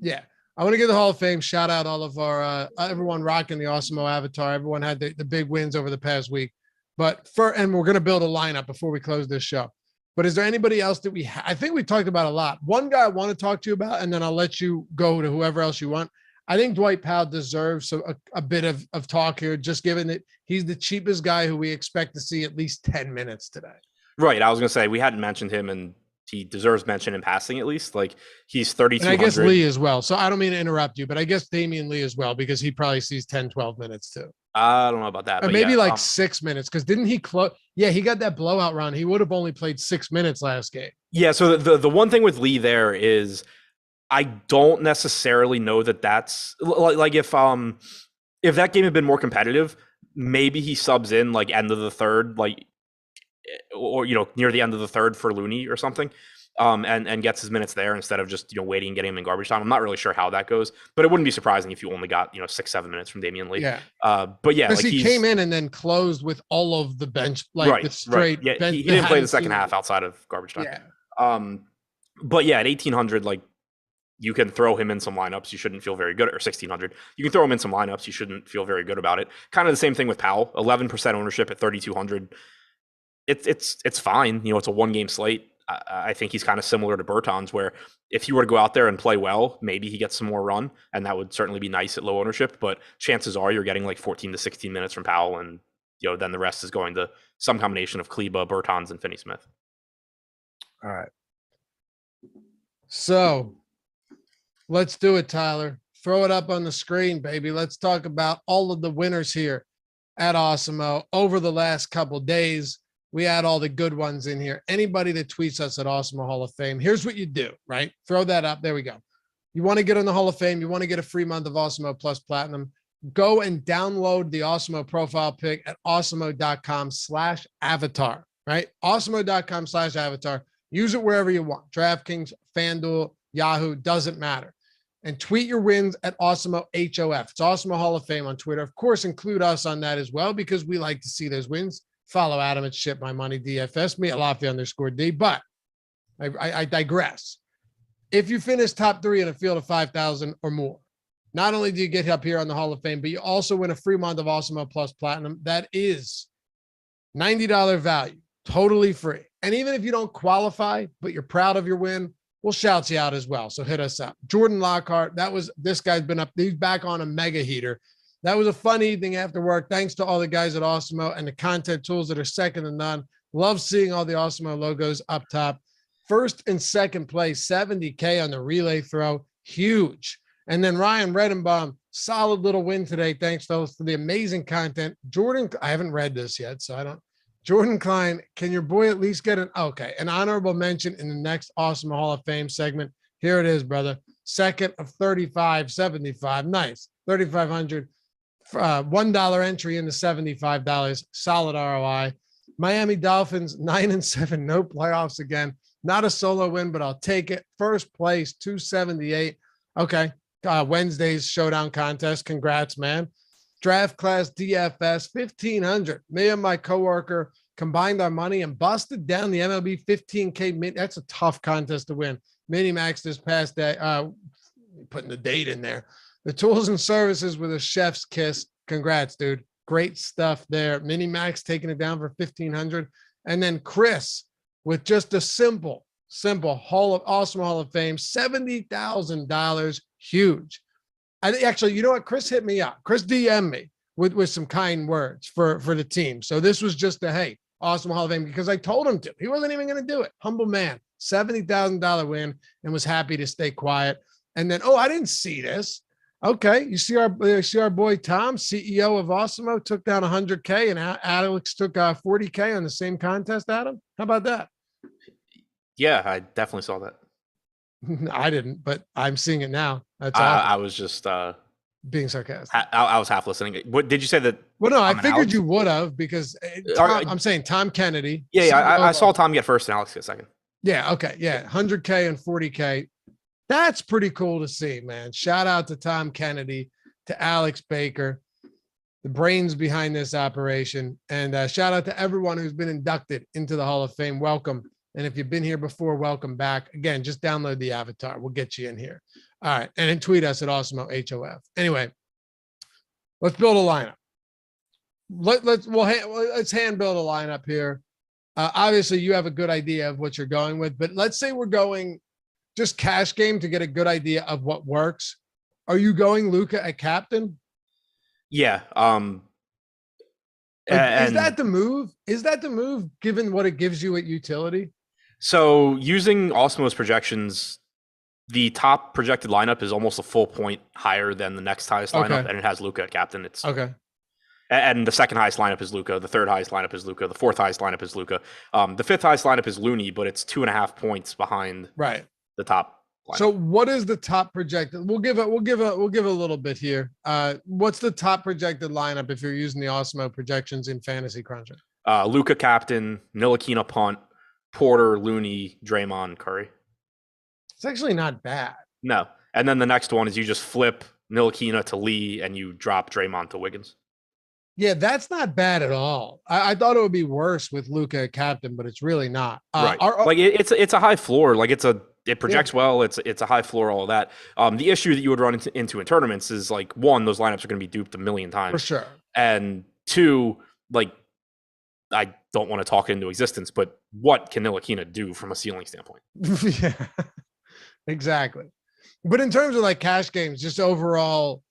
Yeah. I want to give the Hall of Fame shout out all of our everyone rocking the Awesemo avatar. Everyone had the big wins over the past week. And we're going to build a lineup before we close this show. But is there anybody else that I think we talked about a lot. One guy I want to talk to you about, and then I'll let you go to whoever else you want. I think Dwight Powell deserves a bit of talk here, just given that he's the cheapest guy who we expect to see at least 10 minutes today. Right. I was going to say, we hadn't mentioned him, and he deserves mention in passing at least. Like, he's 3,200. And I guess Lee as well. So I don't mean to interrupt you, but I guess Damien Lee as well, because he probably sees 10, 12 minutes too. I don't know about that. Or maybe 6 minutes, because didn't he close? Yeah, he got that blowout run. He would have only played 6 minutes last game. Yeah, so the one thing with Lee there is I don't necessarily know that's like if that game had been more competitive, maybe he subs in like end of the third, like, or near the end of the third for Looney or something. and gets his minutes there instead of just waiting and getting him in garbage time. I'm not really sure how that goes, but it wouldn't be surprising if you only got 6-7 minutes from Damien Lee. Yeah. But yeah, because he came in and then closed with all of the bench, like the straight. Right. Yeah, bench, he didn't play the second half outside of garbage time. Yeah. But yeah, at 1,800, like you can throw him in some lineups. You shouldn't feel very good. Or 1,600, you can throw him in some lineups. You shouldn't feel very good about it. Kind of the same thing with Powell. 11% ownership at 3,200. It's fine. It's a 1-game slate. I think he's kind of similar to Bertans, where if he were to go out there and play well, maybe he gets some more run, and that would certainly be nice at low ownership. But chances are you're getting like 14 to 16 minutes from Powell, and then the rest is going to some combination of Kleba, Bertans, and Finney-Smith. All right. So let's do it, Tyler. Throw it up on the screen, baby. Let's talk about all of the winners here at Awesemo over the last couple days. We had all the good ones in here. Anybody that tweets us at Awesemo Hall of Fame, here's what you do, right? Throw that up. There we go. You want to get on the Hall of Fame. You want to get a free month of Awesemo Plus Platinum. Go and download the Awesemo profile pic at awesemo.com/avatar, right? Awesemo.com/avatar. Use it wherever you want. DraftKings, FanDuel, Yahoo, doesn't matter. And tweet your wins at Awesemo HOF. It's Awesemo Hall of Fame on Twitter. Of course, include us on that as well, because we like to see those wins. Follow Adam at Ship My Money DFS, me at Lafayette_D. But I digress. If you finish top 3 in a field of 5,000 or more, not only do you get up here on the Hall of Fame, but you also win a free month of Awesemo Plus Platinum. That is $90 value, totally free. And even if you don't qualify, but you're proud of your win, we'll shout you out as well. So hit us up. Jordan Lockhart, this guy's been up. He's back on a mega heater. That was a fun evening after work. Thanks to all the guys at Awesemo and the content tools that are second to none. Love seeing all the Awesemo logos up top. First and second place, 70K on the relay throw. Huge. And then Ryan Redenbaum, solid little win today. Thanks to the amazing content. Jordan, I haven't read this yet, so I don't. Jordan Klein, can your boy at least get an honorable mention in the next Awesemo Hall of Fame segment? Here it is, brother. Second of 35.75. Nice. 3,500. $1 entry into $75. Solid ROI. Miami Dolphins 9-7. No playoffs again. Not a solo win, but I'll take it. First place 278. Okay. Wednesday's showdown contest. Congrats, man. Draft class DFS 1,500. Me and my coworker combined our money and busted down the MLB 15K. That's a tough contest to win. Mini max this past day. Putting the date in there. The tools and services with a chef's kiss. Congrats, dude. Great stuff there. Mini Max taking it down for 1,500. And then Chris with just a simple Awesemo Hall of Fame, $70,000. Huge. Actually, you know what? Chris hit me up. Chris DM'd me with some kind words for the team. So this was just hey, Awesemo Hall of Fame, because I told him to. He wasn't even going to do it. Humble man. $70,000 win, and was happy to stay quiet. And then, I didn't see this. Okay, you see our boy Tom, CEO of Awesemo, took down 100K, and Alex took 40K on the same contest. Adam, how about that? Yeah, I definitely saw that. I didn't, but I'm seeing it now. That's awesome. I was just being sarcastic. I was half listening. What did you say that? Well, no, I figured you would have, because I'm saying Tom Kennedy. Yeah, I saw Tom get first and Alex get second. Yeah, okay, yeah, 100K and 40K. That's pretty cool to see, man. Shout out to Tom Kennedy, to Alex Baker, the brains behind this operation. And shout out to everyone who's been inducted into the Hall of Fame. Welcome. And if you've been here before, welcome back. Again, just download the avatar. We'll get you in here. All right. And then tweet us at Awesemo HOF. Anyway, let's build a lineup. Let's hand build a lineup here. Obviously, you have a good idea of what you're going with, but let's say we're going just cash game to get a good idea of what works. Are you going Luka at captain? Yeah. Is that the move? Is that the move given what it gives you at utility? So using Awesemo's projections, the top projected lineup is almost a full point higher than the next highest lineup, and it has Luka at captain. It's okay. And the second highest lineup is Luka. The third highest lineup is Luka. The fourth highest lineup is Luka. The fifth highest lineup is Looney, but it's 2.5 points behind the top lineup. So what is the top projected? We'll give a little bit here. What's the top projected lineup if you're using the Awesemo projections in Fantasy Cruncher? Luka captain, Ntilikina punt, Porter, Looney, Draymond, Curry. It's actually not bad. No. And then the next one is you just flip Ntilikina to Lee and you drop Draymond to Wiggins. Yeah, that's not bad at all. I thought it would be worse with Luka captain, but it's really not. Right. It's a high floor. Like it projects well. It's a high floor, all of that. The issue that you would run into in tournaments is like, one, those lineups are going to be duped a million times. For sure. And two, like, I don't want to talk into existence, but what can Ntilikina do from a ceiling standpoint? Yeah, exactly. But in terms of like cash games, just overall,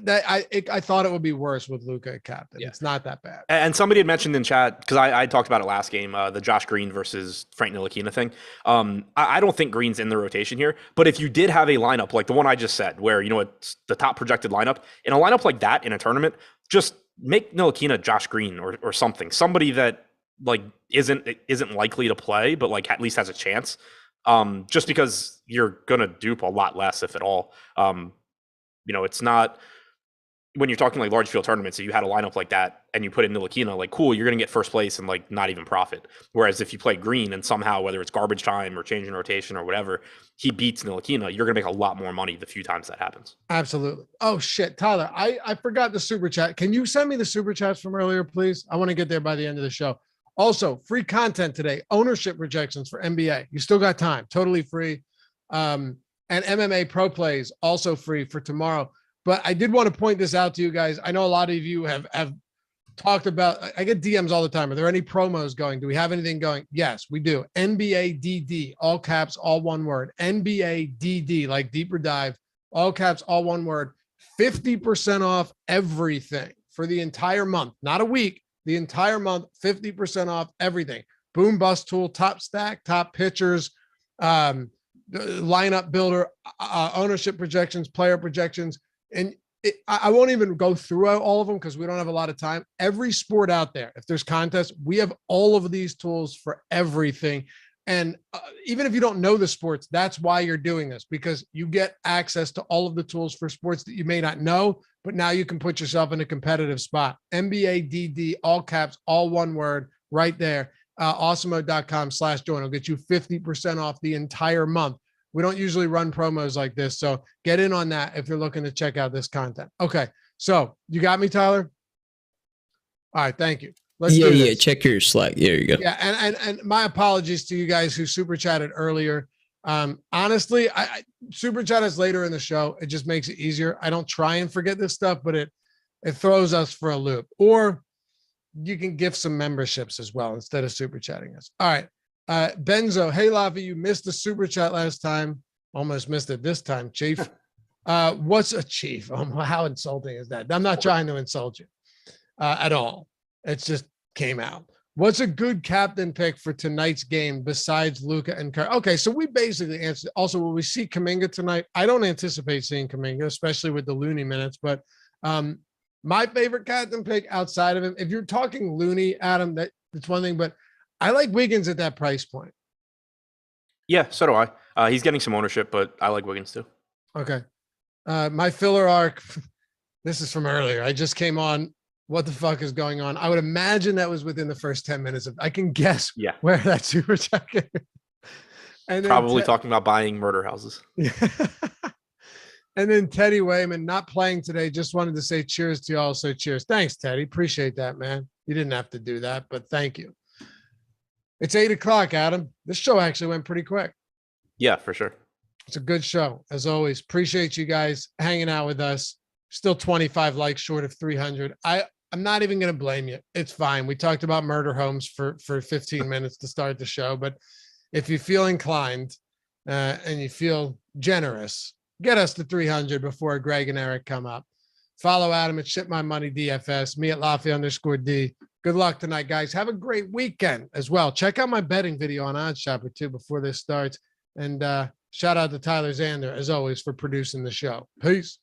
that I thought it would be worse with Luka at captain. Yeah. It's not that bad. And somebody had mentioned in chat, because I talked about it last game, the Josh Green versus Frank Ntilikina thing. I don't think Green's in the rotation here, but if you did have a lineup like the one I just said, where it's the top projected lineup, in a lineup like that in a tournament, just make Ntilikina Josh Green or something, somebody that like isn't likely to play, but like at least has a chance. Just because you're gonna dupe a lot less, if at all. It's not. When you're talking like large field tournaments, if you had a lineup like that and you put in Ntilikina, like cool, you're going to get first place and like not even profit. Whereas if you play Green and somehow, whether it's garbage time or changing rotation or whatever, he beats Ntilikina, you're going to make a lot more money the few times that happens. Absolutely. Oh shit, Tyler, I forgot the super chat. Can you send me the super chats from earlier, please? I want to get there by the end of the show. Also, free content today, ownership projections for NBA. You still got time, totally free. And MMA pro plays also free for tomorrow. But I did want to point this out to you guys. I know a lot of you have talked about, I get DMs all the time. Are there any promos going? Do we have anything going? Yes, we do. NBA DD, all caps, all one word. NBA DD, like deeper dive, all caps, all one word. 50% off everything for the entire month, not a week, the entire month, 50% off everything. Boom bust tool, top stack, top pitchers, lineup builder, ownership projections, player projections. And I won't even go through all of them because we don't have a lot of time. Every sport out there, if there's contests, we have all of these tools for everything. And even if you don't know the sports, that's why you're doing this, because you get access to all of the tools for sports that you may not know, but now you can put yourself in a competitive spot. NBA DD, all caps, all one word, right there. Awesemo.com/join will get you 50% off the entire month. We don't usually run promos like this, so get in on that if you're looking to check out this content. Okay, so you got me, Tyler? All right, thank you. Let's do this. Check your Slack. There you go. Yeah, and my apologies to you guys who super chatted earlier. Honestly, I super chat us later in the show. It just makes it easier. I don't try and forget this stuff, but it throws us for a loop. Or you can gift some memberships as well instead of super chatting us. All right. Benzo, hey Lavi, you missed the super chat last time. Almost missed it this time, Chief. What's a chief? How insulting is that? I'm not trying to insult you at all. It's just came out. What's a good captain pick for tonight's game besides Luka and Curry? Okay, so we basically answered. Also, will we see Kuminga tonight? I don't anticipate seeing Kuminga, especially with the Looney minutes. But my favorite captain pick outside of him, if you're talking Looney, Adam, that's one thing. But I like Wiggins at that price point. Yeah, so do I. He's getting some ownership, but I like Wiggins too. Okay. My filler arc, this is from earlier. I just came on. What the fuck is going on? I would imagine that was within the first 10 minutes. I can guess where that super chat is. And probably talking about buying murder houses. Yeah. And then Teddy Wayman not playing today. Just wanted to say cheers to y'all. So cheers. Thanks, Teddy. Appreciate that, man. You didn't have to do that, but thank you. It's 8:00, Adam. This show actually went pretty quick. Yeah, for sure. It's a good show. As always, appreciate you guys hanging out with us. Still 25 likes short of 300. I'm not even going to blame you. It's fine. We talked about murder homes for 15 minutes to start the show. But if you feel inclined and you feel generous, get us to 300 before Greg and Eric come up. Follow Adam at Ship My Money DFS, me at Laffy_D. Good luck tonight, guys. Have a great weekend as well. Check out my betting video on OddsShopper too before this starts. And shout out to Tyler Zander, as always, for producing the show. Peace.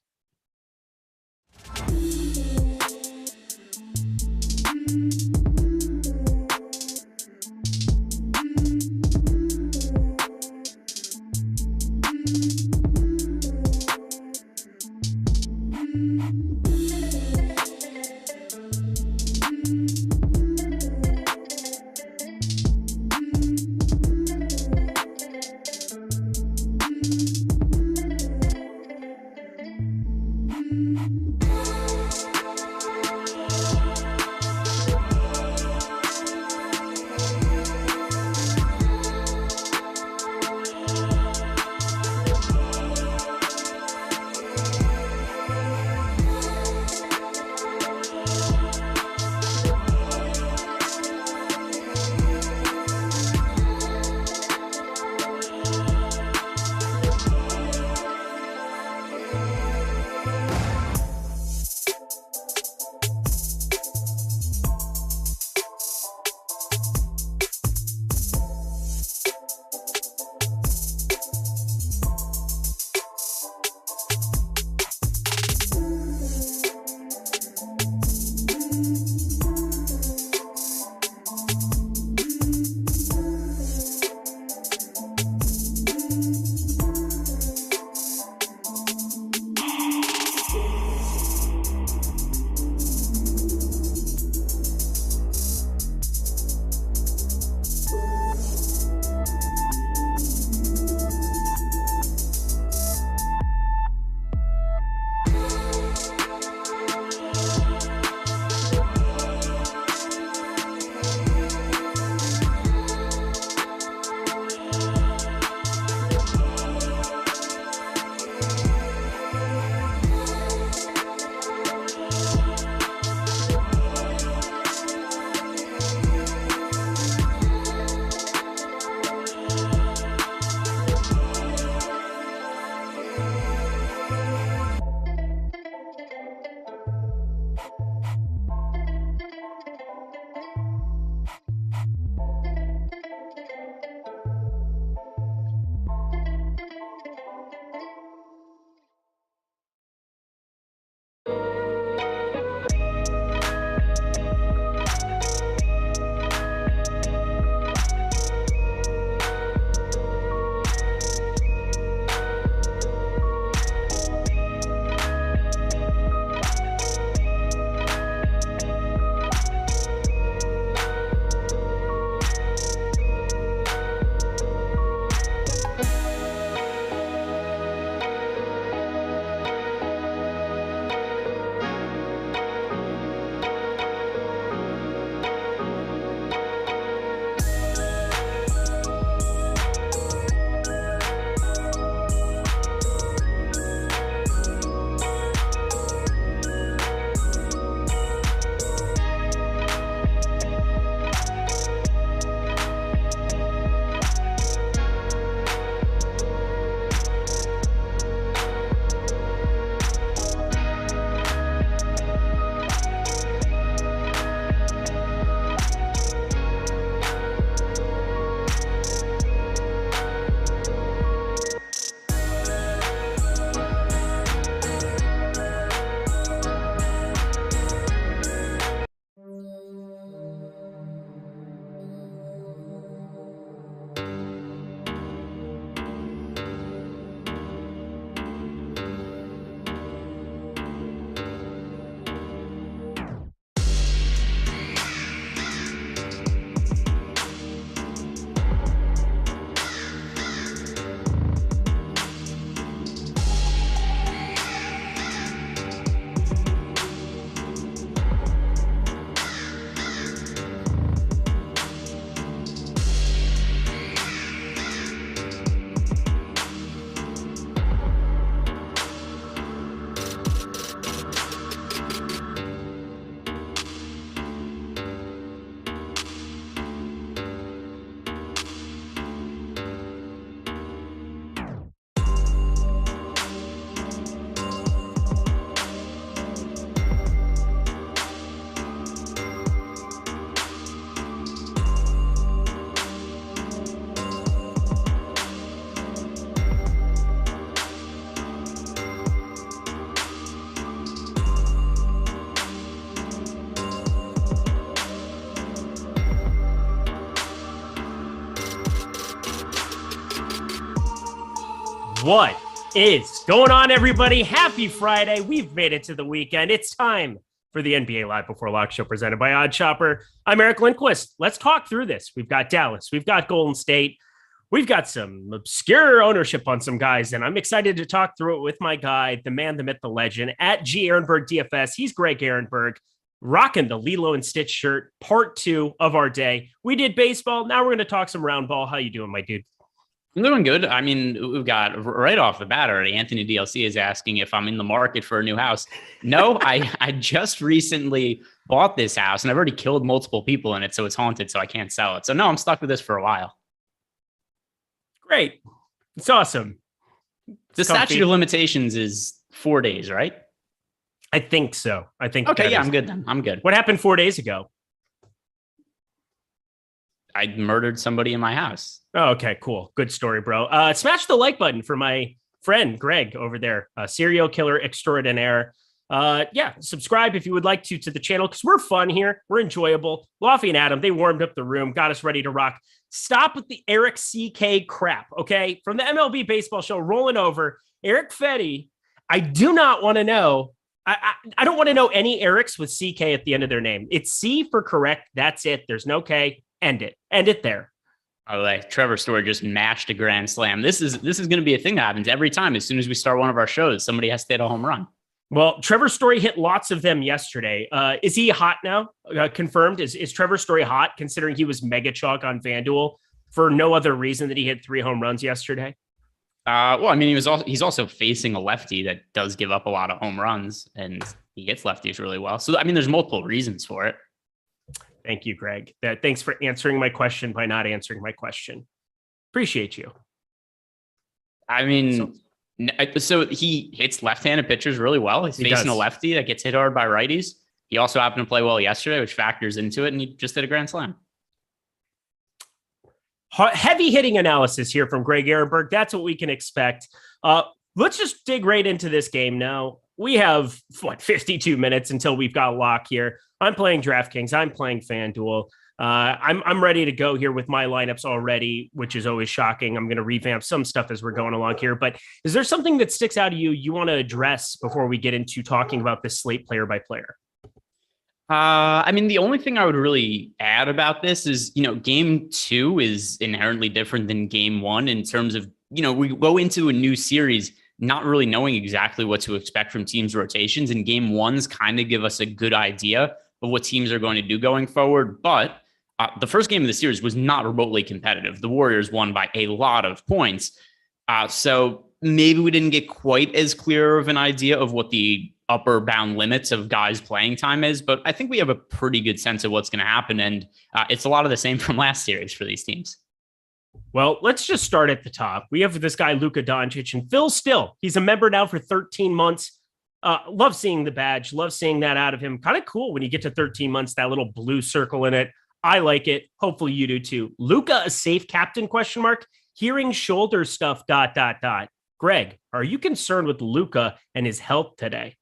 What is going on, everybody? Happy Friday. We've made it to the weekend. It's time for the NBA Live Before Lock show presented by Odd Shopper. I'm Eric Lindquist. Let's talk through this. We've got Dallas. We've got Golden State. We've got some obscure ownership on some guys, and I'm excited to talk through it with my guy, the man, the myth, the legend, at Ehrenberg DFS. He's Greg Ehrenberg, rocking the Lilo and Stitch shirt, part 2 of our day. We did baseball. Now we're going to talk some round ball. How you doing, my dude? I'm doing good. I mean, we've got right off the bat already. Anthony DLC is asking if I'm in the market for a new house. No, I just recently bought this house and I've already killed multiple people in it. So it's haunted. So I can't sell it. So no, I'm stuck with this for a while. Great. It's awesome. The statute of limitations is 4 days, right? I think so. I think. Okay. Yeah, I'm good then. I'm good. What happened 4 days ago? I murdered somebody in my house. Oh, okay, cool. Good story, bro. Smash the like button for my friend Greg over there, serial killer extraordinaire. Subscribe if you would like to the channel because we're fun here. We're enjoyable. Lofty and Adam, they warmed up the room, got us ready to rock. Stop with the Eric CK crap, okay? From the MLB baseball show rolling over, Eric Fetty. I do not want to know. I don't want to know any Erics with CK at the end of their name. It's C for correct. That's it. There's no K. End it. End it there. Oh, like Trevor Story just mashed a grand slam. This is going to be a thing that happens every time. As soon as we start one of our shows, somebody has to hit a home run. Well, Trevor Story hit lots of them yesterday. Is he hot now? Confirmed? Is Trevor Story hot, considering he was mega chalk on FanDuel for no other reason that he hit 3 home runs yesterday? Well, I mean, he's also facing a lefty that does give up a lot of home runs, and he hits lefties really well. So, I mean, there's multiple reasons for it. Thank you, Greg. Thanks for answering my question by not answering my question. Appreciate you. I mean, so he hits left-handed pitchers really well. He's facing a lefty that gets hit hard by righties. He also happened to play well yesterday, which factors into it, and he just hit a grand slam. Heavy hitting analysis here from Greg Ehrenberg. That's what we can expect. Let's just dig right into this game now. We have 52 minutes until we've got a lock here. I'm playing DraftKings. I'm playing FanDuel. I'm ready to go here with my lineups already, which is always shocking. I'm going to revamp some stuff as we're going along here. But is there something that sticks out to you want to address before we get into talking about this slate player by player? I mean, the only thing I would really add about this is, game 2 is inherently different than game 1 in terms of, we go into a new series not really knowing exactly what to expect from teams' rotations. And game 1s kind of give us a good idea of what teams are going to do going forward. But the first game of the series was not remotely competitive. The Warriors won by a lot of points. So maybe we didn't get quite as clear of an idea of what the upper bound limits of guys' playing time is. But I think we have a pretty good sense of what's going to happen. And it's a lot of the same from last series for these teams. Well, let's just start at the top. We have this guy, Luka Doncic, and Phil Still. He's a member now for 13 months. Love seeing the badge. Love seeing that out of him. Kind of cool when you get to 13 months, that little blue circle in it. I like it. Hopefully you do too. Luka, a safe captain, ? Hearing shoulder stuff, ... Greg, are you concerned with Luka and his health today?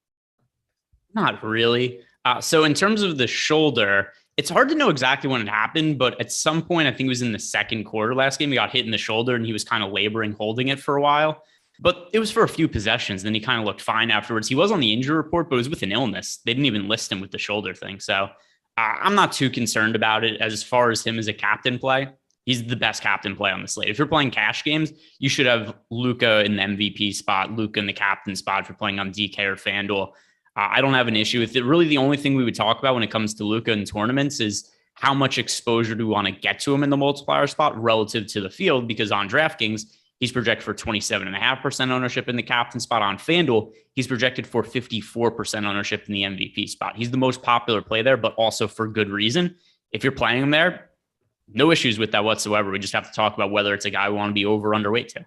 Not really. So in terms of the shoulder, it's hard to know exactly when it happened, but at some point, I think it was in the second quarter last game, he got hit in the shoulder and he was kind of laboring, holding it for a while. But it was for a few possessions. Then he kind of looked fine afterwards. He was on the injury report, but it was with an illness. They didn't even list him with the shoulder thing. So I'm not too concerned about it as far as him as a captain play. He's the best captain play on the slate. If you're playing cash games, you should have Luka in the MVP spot, Luka in the captain spot if you're playing on DK or FanDuel. I don't have an issue with it. Really, the only thing we would talk about when it comes to Luka in tournaments is how much exposure do we want to get to him in the multiplier spot relative to the field, because on DraftKings, he's projected for 27.5% ownership in the captain spot. On FanDuel, he's projected for 54% ownership in the MVP spot. He's the most popular play there, but also for good reason. If you're playing him there, no issues with that whatsoever. We just have to talk about whether it's a guy we want to be over or underweight to.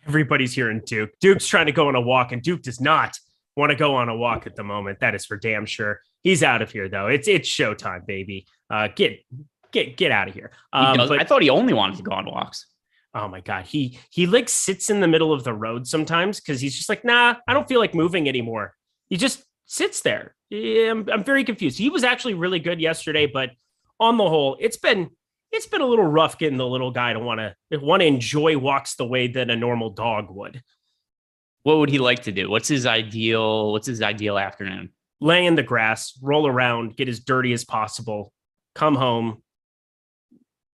Everybody's hearing Duke. Duke's trying to go on a walk, and Duke does not want to go on a walk at the moment. That is for damn sure. He's out of here, though. It's showtime, baby. Get out of here. But I thought he only wanted to go on walks. Oh my God. He like sits in the middle of the road sometimes because he's just like, nah, I don't feel like moving anymore. He just sits there. Yeah, I'm very confused. He was actually really good yesterday, but on the whole, it's been it's been a little rough getting the little guy to want to enjoy walks the way that a normal dog would. What would he like to do? What's his ideal afternoon? Lay in the grass, roll around, get as dirty as possible, come home,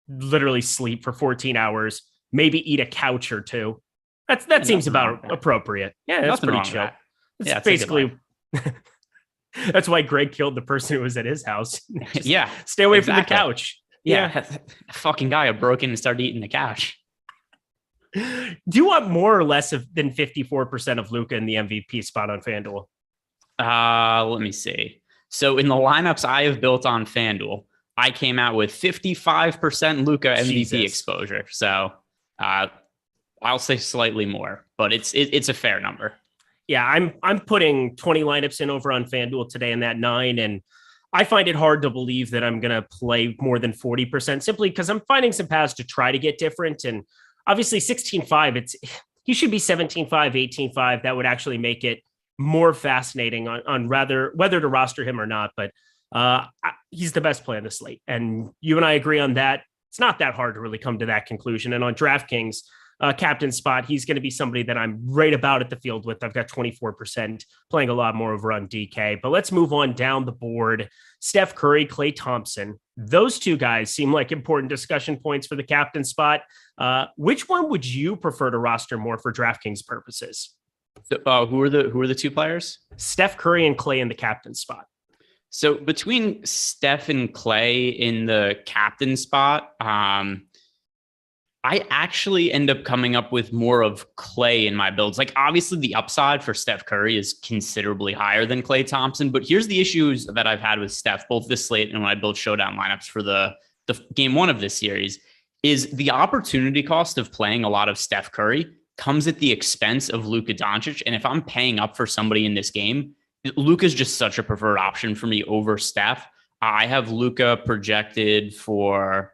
literally sleep for 14 hours, maybe eat a couch or two. That seems about appropriate. Yeah, that's pretty chill. It's basically that's why Greg killed the person who was at his house. Yeah. Stay away from the couch. Yeah. Fucking guy broke in and started eating the couch. Do you want more or less than 54% of Luka in the MVP spot on FanDuel? Let me see. So in the lineups I have built on FanDuel, I came out with 55% Luka MVP exposure. So I'll say slightly more, but it's a fair number. Yeah, I'm putting 20 lineups in over on FanDuel today in that 9, and I find it hard to believe that I'm going to play more than 40% simply because I'm finding some paths to try to get different. And obviously 16-5, he should be 17-5, 18-5. That would actually make it more fascinating on whether to roster him or not. But he's the best play on the slate. And you and I agree on that. It's not that hard to really come to that conclusion. And on DraftKings, captain spot, he's going to be somebody that I'm right about at the field with. I've got 24%, playing a lot more over on DK. But let's move on down the board. Steph Curry, Klay Thompson. Those two guys seem like important discussion points for the captain spot. Which one would you prefer to roster more for DraftKings purposes? Who are the two players? Steph Curry and Klay in the captain spot. So between Steph and Klay in the captain spot, I actually end up coming up with more of Klay in my builds. Like, obviously the upside for Steph Curry is considerably higher than Klay Thompson, but here's the issues that I've had with Steph, both this slate and when I build showdown lineups for the game 1 of this series, is the opportunity cost of playing a lot of Steph Curry comes at the expense of Luka Doncic. And if I'm paying up for somebody in this game, Luka's just such a preferred option for me over Steph. I have Luka projected for,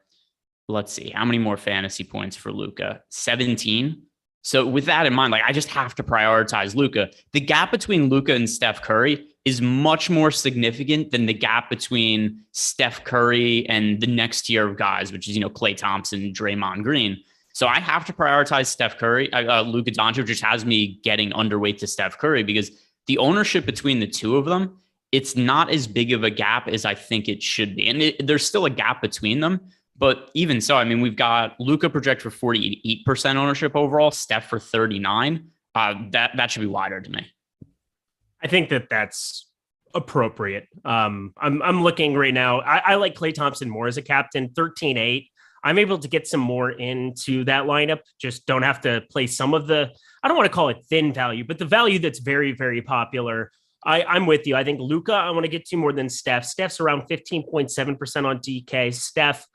let's see, how many more fantasy points for Luka? 17. So with that in mind, like, I just have to prioritize Luka. The gap between Luka and Steph Curry is much more significant than the gap between Steph Curry and the next tier of guys, which is, Klay Thompson, Draymond Green. So I have to prioritize Steph Curry. Luka Doncic just has me getting underweight to Steph Curry because the ownership between the two of them, it's not as big of a gap as I think it should be. And there's still a gap between them. But even so, I mean, we've got Luka projected for 48% ownership overall, Steph for 39. That should be wider to me. I think that's appropriate. I'm looking right now. I like Klay Thompson more as a captain, 13-8. I'm able to get some more into that lineup. Just don't have to play some of the, I don't want to call it thin value, but the value that's very, very popular. I'm with you. I think Luka, I want to get to more than Steph. Steph's around 15.7% on DK. Steph,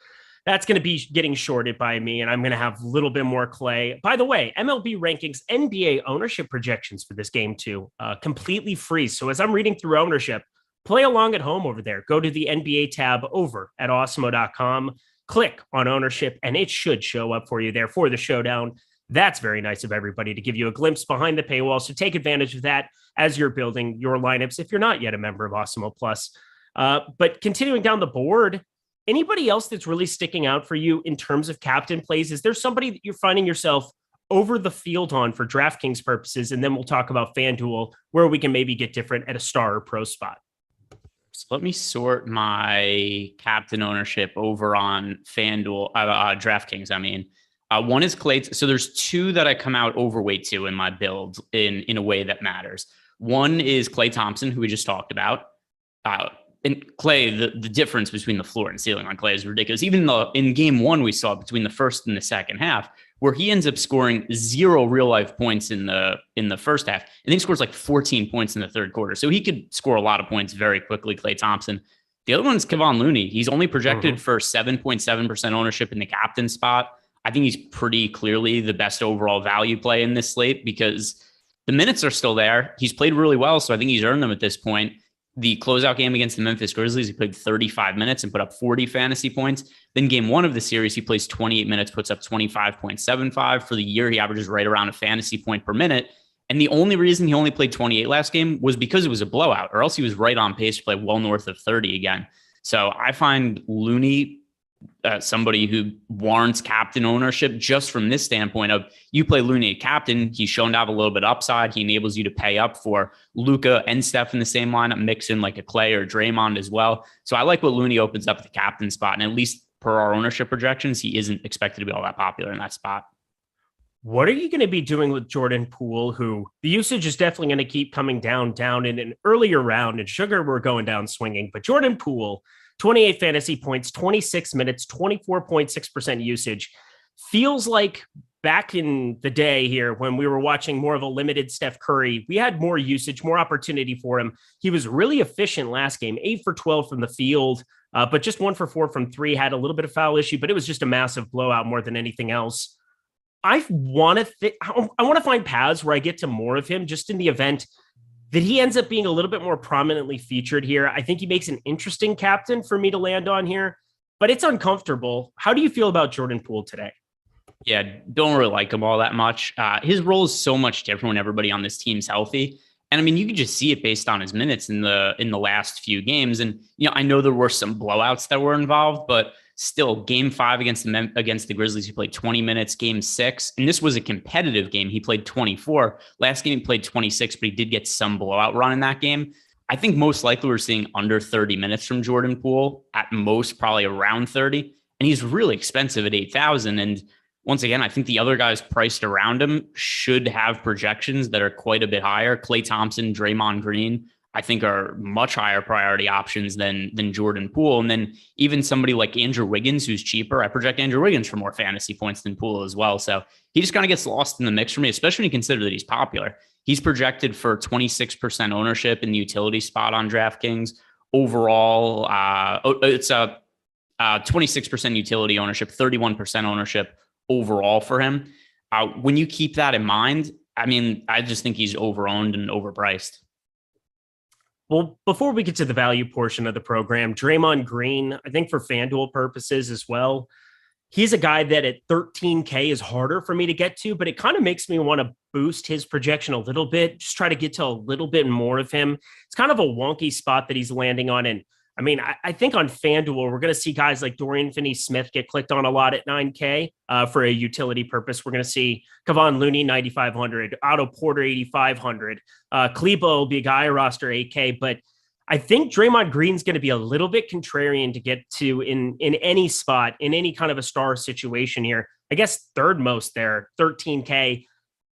that's going to be getting shorted by me, and I'm going to have a little bit more Klay. By the way, MLB rankings, NBA ownership projections for this game too, completely free. So as I'm reading through ownership, play along at home over there. Go to the NBA tab over at Awesemo.com. Click on ownership, and it should show up for you there for the showdown. That's very nice of everybody to give you a glimpse behind the paywall. So take advantage of that as you're building your lineups if you're not yet a member of Awesemo Plus. But continuing down the board, anybody else that's really sticking out for you in terms of captain plays? Is there somebody that you're finding yourself over the field on for DraftKings purposes? And then we'll talk about FanDuel, where we can maybe get different at a star or pro spot. So let me sort my captain ownership over on FanDuel, DraftKings. I mean, one is Klay. So there's two that I come out overweight to in my build in a way that matters. One is Klay Thompson, who we just talked about. And Klay, the difference between the floor and ceiling on Klay is ridiculous. Even in game 1, we saw between the first and the second half, where he ends up scoring 0 real life points in the first half, and then he scores like 14 points in the third quarter. So he could score a lot of points very quickly, Klay Thompson. The other one is Kevon Looney. He's only projected for 7.7% ownership in the captain spot. I think he's pretty clearly the best overall value play in this slate because the minutes are still there. He's played really well, so I think he's earned them at this point. The closeout game against the Memphis Grizzlies, he played 35 minutes and put up 40 fantasy points. Then game 1 of the series, he plays 28 minutes, puts up 25.75. For the year, he averages right around a fantasy point per minute. And the only reason he only played 28 last game was because it was a blowout, or else he was right on pace to play well north of 30 again. So I find Looney somebody who warrants captain ownership just from this standpoint of you play Looney at captain. He's shown to have a little bit of upside. He enables you to pay up for Luka and Steph in the same lineup, mix in like a Clay or Draymond as well. So I like what Looney opens up at the captain spot. And at least per our ownership projections, he isn't expected to be all that popular in that spot. What are you going to be doing with Jordan Poole, who the usage is definitely going to keep coming down in an earlier round, and Sugar, we're going down swinging, but Jordan Poole, 28 fantasy points, 26 minutes, 24.6% usage. Feels like back in the day here when we were watching more of a limited Steph Curry, we had more usage, more opportunity for him. He was really efficient last game, 8 for 12 from the field, but just 1 for 4 from 3, had a little bit of foul issue, but it was just a massive blowout more than anything else. I want to find paths where I get to more of him just in the event that he ends up being a little bit more prominently featured here. I think he makes an interesting captain for me to land on here, but it's uncomfortable. How do you feel about Jordan Poole today? Yeah, don't really like him all that much. His role is so much different when everybody on this team's healthy. And I mean, you can just see it based on his minutes in the last few games. And, I know there were some blowouts that were involved, but still, game 5 against the Grizzlies, he played 20 minutes. Game 6, and this was a competitive game, he played 24. Last game, he played 26, but he did get some blowout run in that game. I think most likely we're seeing under 30 minutes from Jordan Poole, at most probably around 30. And he's really expensive at 8,000. And once again, I think the other guys priced around him should have projections that are quite a bit higher. Klay Thompson, Draymond Green, I think are much higher priority options than Jordan Poole. And then even somebody like Andrew Wiggins, who's cheaper, I project Andrew Wiggins for more fantasy points than Poole as well. So he just kind of gets lost in the mix for me, especially when you consider that he's popular. He's projected for 26% ownership in the utility spot on DraftKings. Overall, it's a 26% utility ownership, 31% ownership overall for him. When you keep that in mind, I mean, I just think he's overowned and overpriced. Well, before we get to the value portion of the program, Draymond Green, I think for FanDuel purposes as well, he's a guy that at 13K is harder for me to get to, but it kind of makes me want to boost his projection a little bit, just try to get to a little bit more of him. It's kind of a wonky spot that he's landing on. And I mean, I think on FanDuel, we're going to see guys like Dorian Finney-Smith get clicked on a lot at 9K for a utility purpose. We're going to see Kevon Looney, 9,500, Otto Porter, 8,500. Kleba will be a guy roster 8K, but I think Draymond Green's going to be a little bit contrarian to get to in any spot, in any kind of a star situation here. I guess third most there, 13K.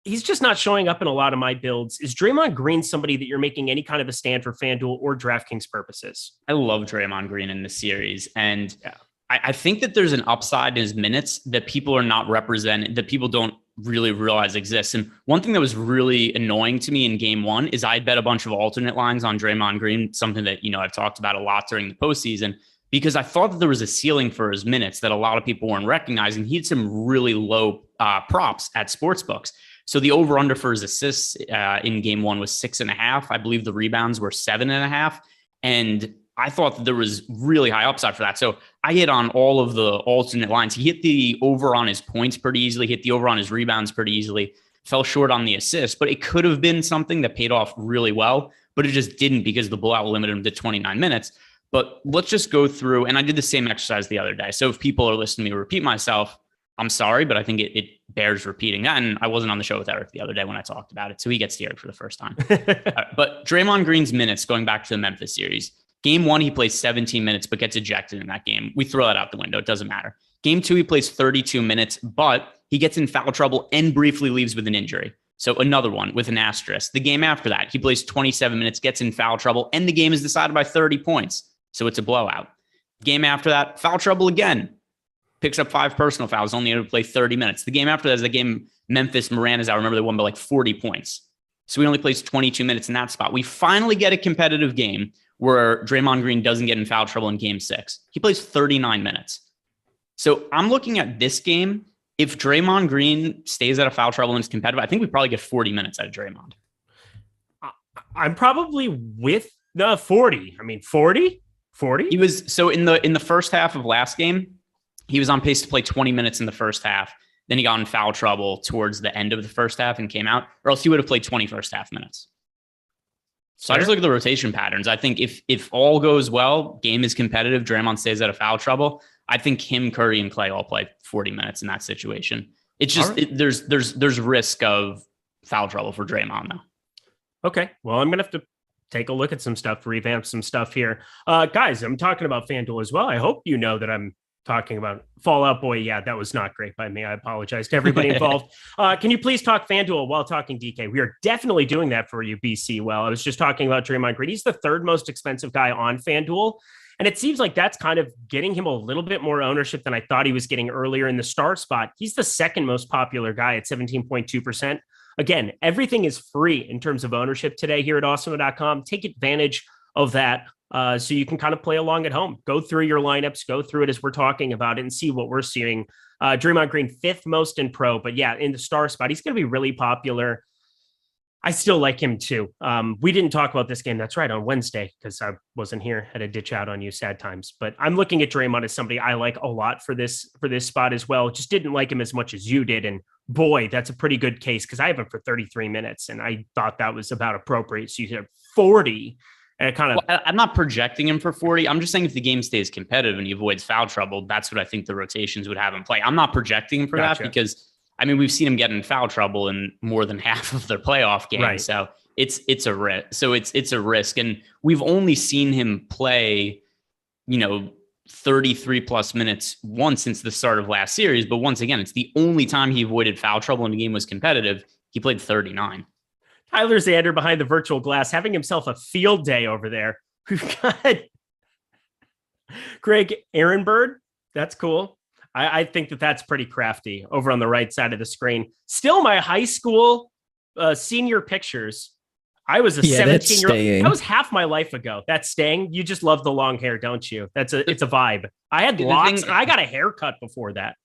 He's just not showing up in a lot of my builds. Is Draymond Green somebody that you're making any kind of a stand for FanDuel or DraftKings purposes? I love Draymond Green in this series. And I think that there's an upside in his minutes that people are not representing, that people don't really realize exists. And one thing that was really annoying to me in game 1 is I bet a bunch of alternate lines on Draymond Green, something that, I've talked about a lot during the postseason, because I thought that there was a ceiling for his minutes that a lot of people weren't recognizing. He had some really low props at sportsbooks. So the over-under for his assists in game 1 was 6.5. I believe the rebounds were 7.5. And I thought that there was really high upside for that. So I hit on all of the alternate lines. He hit the over on his points pretty easily, hit the over on his rebounds pretty easily, fell short on the assists, but it could have been something that paid off really well, but it just didn't because the blowout limited him to 29 minutes. But let's just go through, and I did the same exercise the other day. So if people are listening to me repeat myself, I'm sorry, but I think it bears repeating that. And I wasn't on the show with Eric the other day when I talked about it, so he gets to hear it for the first time. But Draymond Green's minutes, going back to the Memphis series, game 1, he plays 17 minutes, but gets ejected in that game. We throw that out the window. It doesn't matter. Game 2, he plays 32 minutes, but he gets in foul trouble and briefly leaves with an injury. So another one with an asterisk. The game after that, he plays 27 minutes, gets in foul trouble, and the game is decided by 30 points. So it's a blowout. Game after that, foul trouble again. Picks up 5 personal fouls, only able to play 30 minutes. The game after that is the game Memphis Moran is out. Remember, they won by like 40 points. So he only plays 22 minutes in that spot. We finally get a competitive game where Draymond Green doesn't get in foul trouble in game 6. He plays 39 minutes. So I'm looking at this game. If Draymond Green stays out of foul trouble and is competitive, I think we probably get 40 minutes out of Draymond. I'm probably with the 40. I mean, 40? He was, so in the first half of last game, he was on pace to play 20 minutes in the first half. Then he got in foul trouble towards the end of the first half and came out, or else he would have played 20 first half minutes. So I just look at the rotation patterns. I think if all goes well, game is competitive, Draymond stays out of foul trouble, I think him, Curry, and Clay all play 40 minutes in that situation. It's just there's risk of foul trouble for Draymond though. Okay, well, I'm gonna have to take a look at some stuff, revamp some stuff here, guys. I'm talking about FanDuel as well. I hope you know that I'm talking about Fallout Boy. Yeah, that was not great by me. I apologize to everybody involved. Can you please talk FanDuel while talking DK? We are definitely doing that for you, BC. Well, I was just talking about Draymond Green. He's the third most expensive guy on FanDuel. And it seems like that's kind of getting him a little bit more ownership than I thought he was getting earlier in the star spot. He's the second most popular guy at 17.2%. Again, everything is free in terms of ownership today here at Awesemo.com. Take advantage of that so you can kind of play along at home. Go through your lineups, go through it as we're talking about it and see what we're seeing. Draymond Green, fifth most in pro, but yeah, in the star spot, he's going to be really popular. I still like him too. We didn't talk about this game. That's right, on Wednesday, because I wasn't here. Had to ditch out on you, sad times. But I'm looking at Draymond as somebody I like a lot for this spot as well. Just didn't like him as much as you did. And boy, that's a pretty good case because I have him for 33 minutes, and I thought that was about appropriate. So you said 40. And it kind of. Well, I'm not projecting him for 40. I'm just saying if the game stays competitive and he avoids foul trouble, that's what I think the rotations would have him play. I'm not projecting him for that because. I mean, we've seen him get in foul trouble in more than half of their playoff games. Right. So it's a risk. So it's a risk. And we've only seen him play, 33 plus minutes once since the start of last series. But once again, it's the only time he avoided foul trouble and the game was competitive. He played 39. Tyler Zander behind the virtual glass, having himself a field day over there. We've got Greg Ehrenberg. That's cool. I think that's pretty crafty over on the right side of the screen. Still my high school senior pictures. I was a 17-year-old. That was half my life ago. That's staying. You just love the long hair, don't you? It's a vibe. I had locks. I got a haircut before that.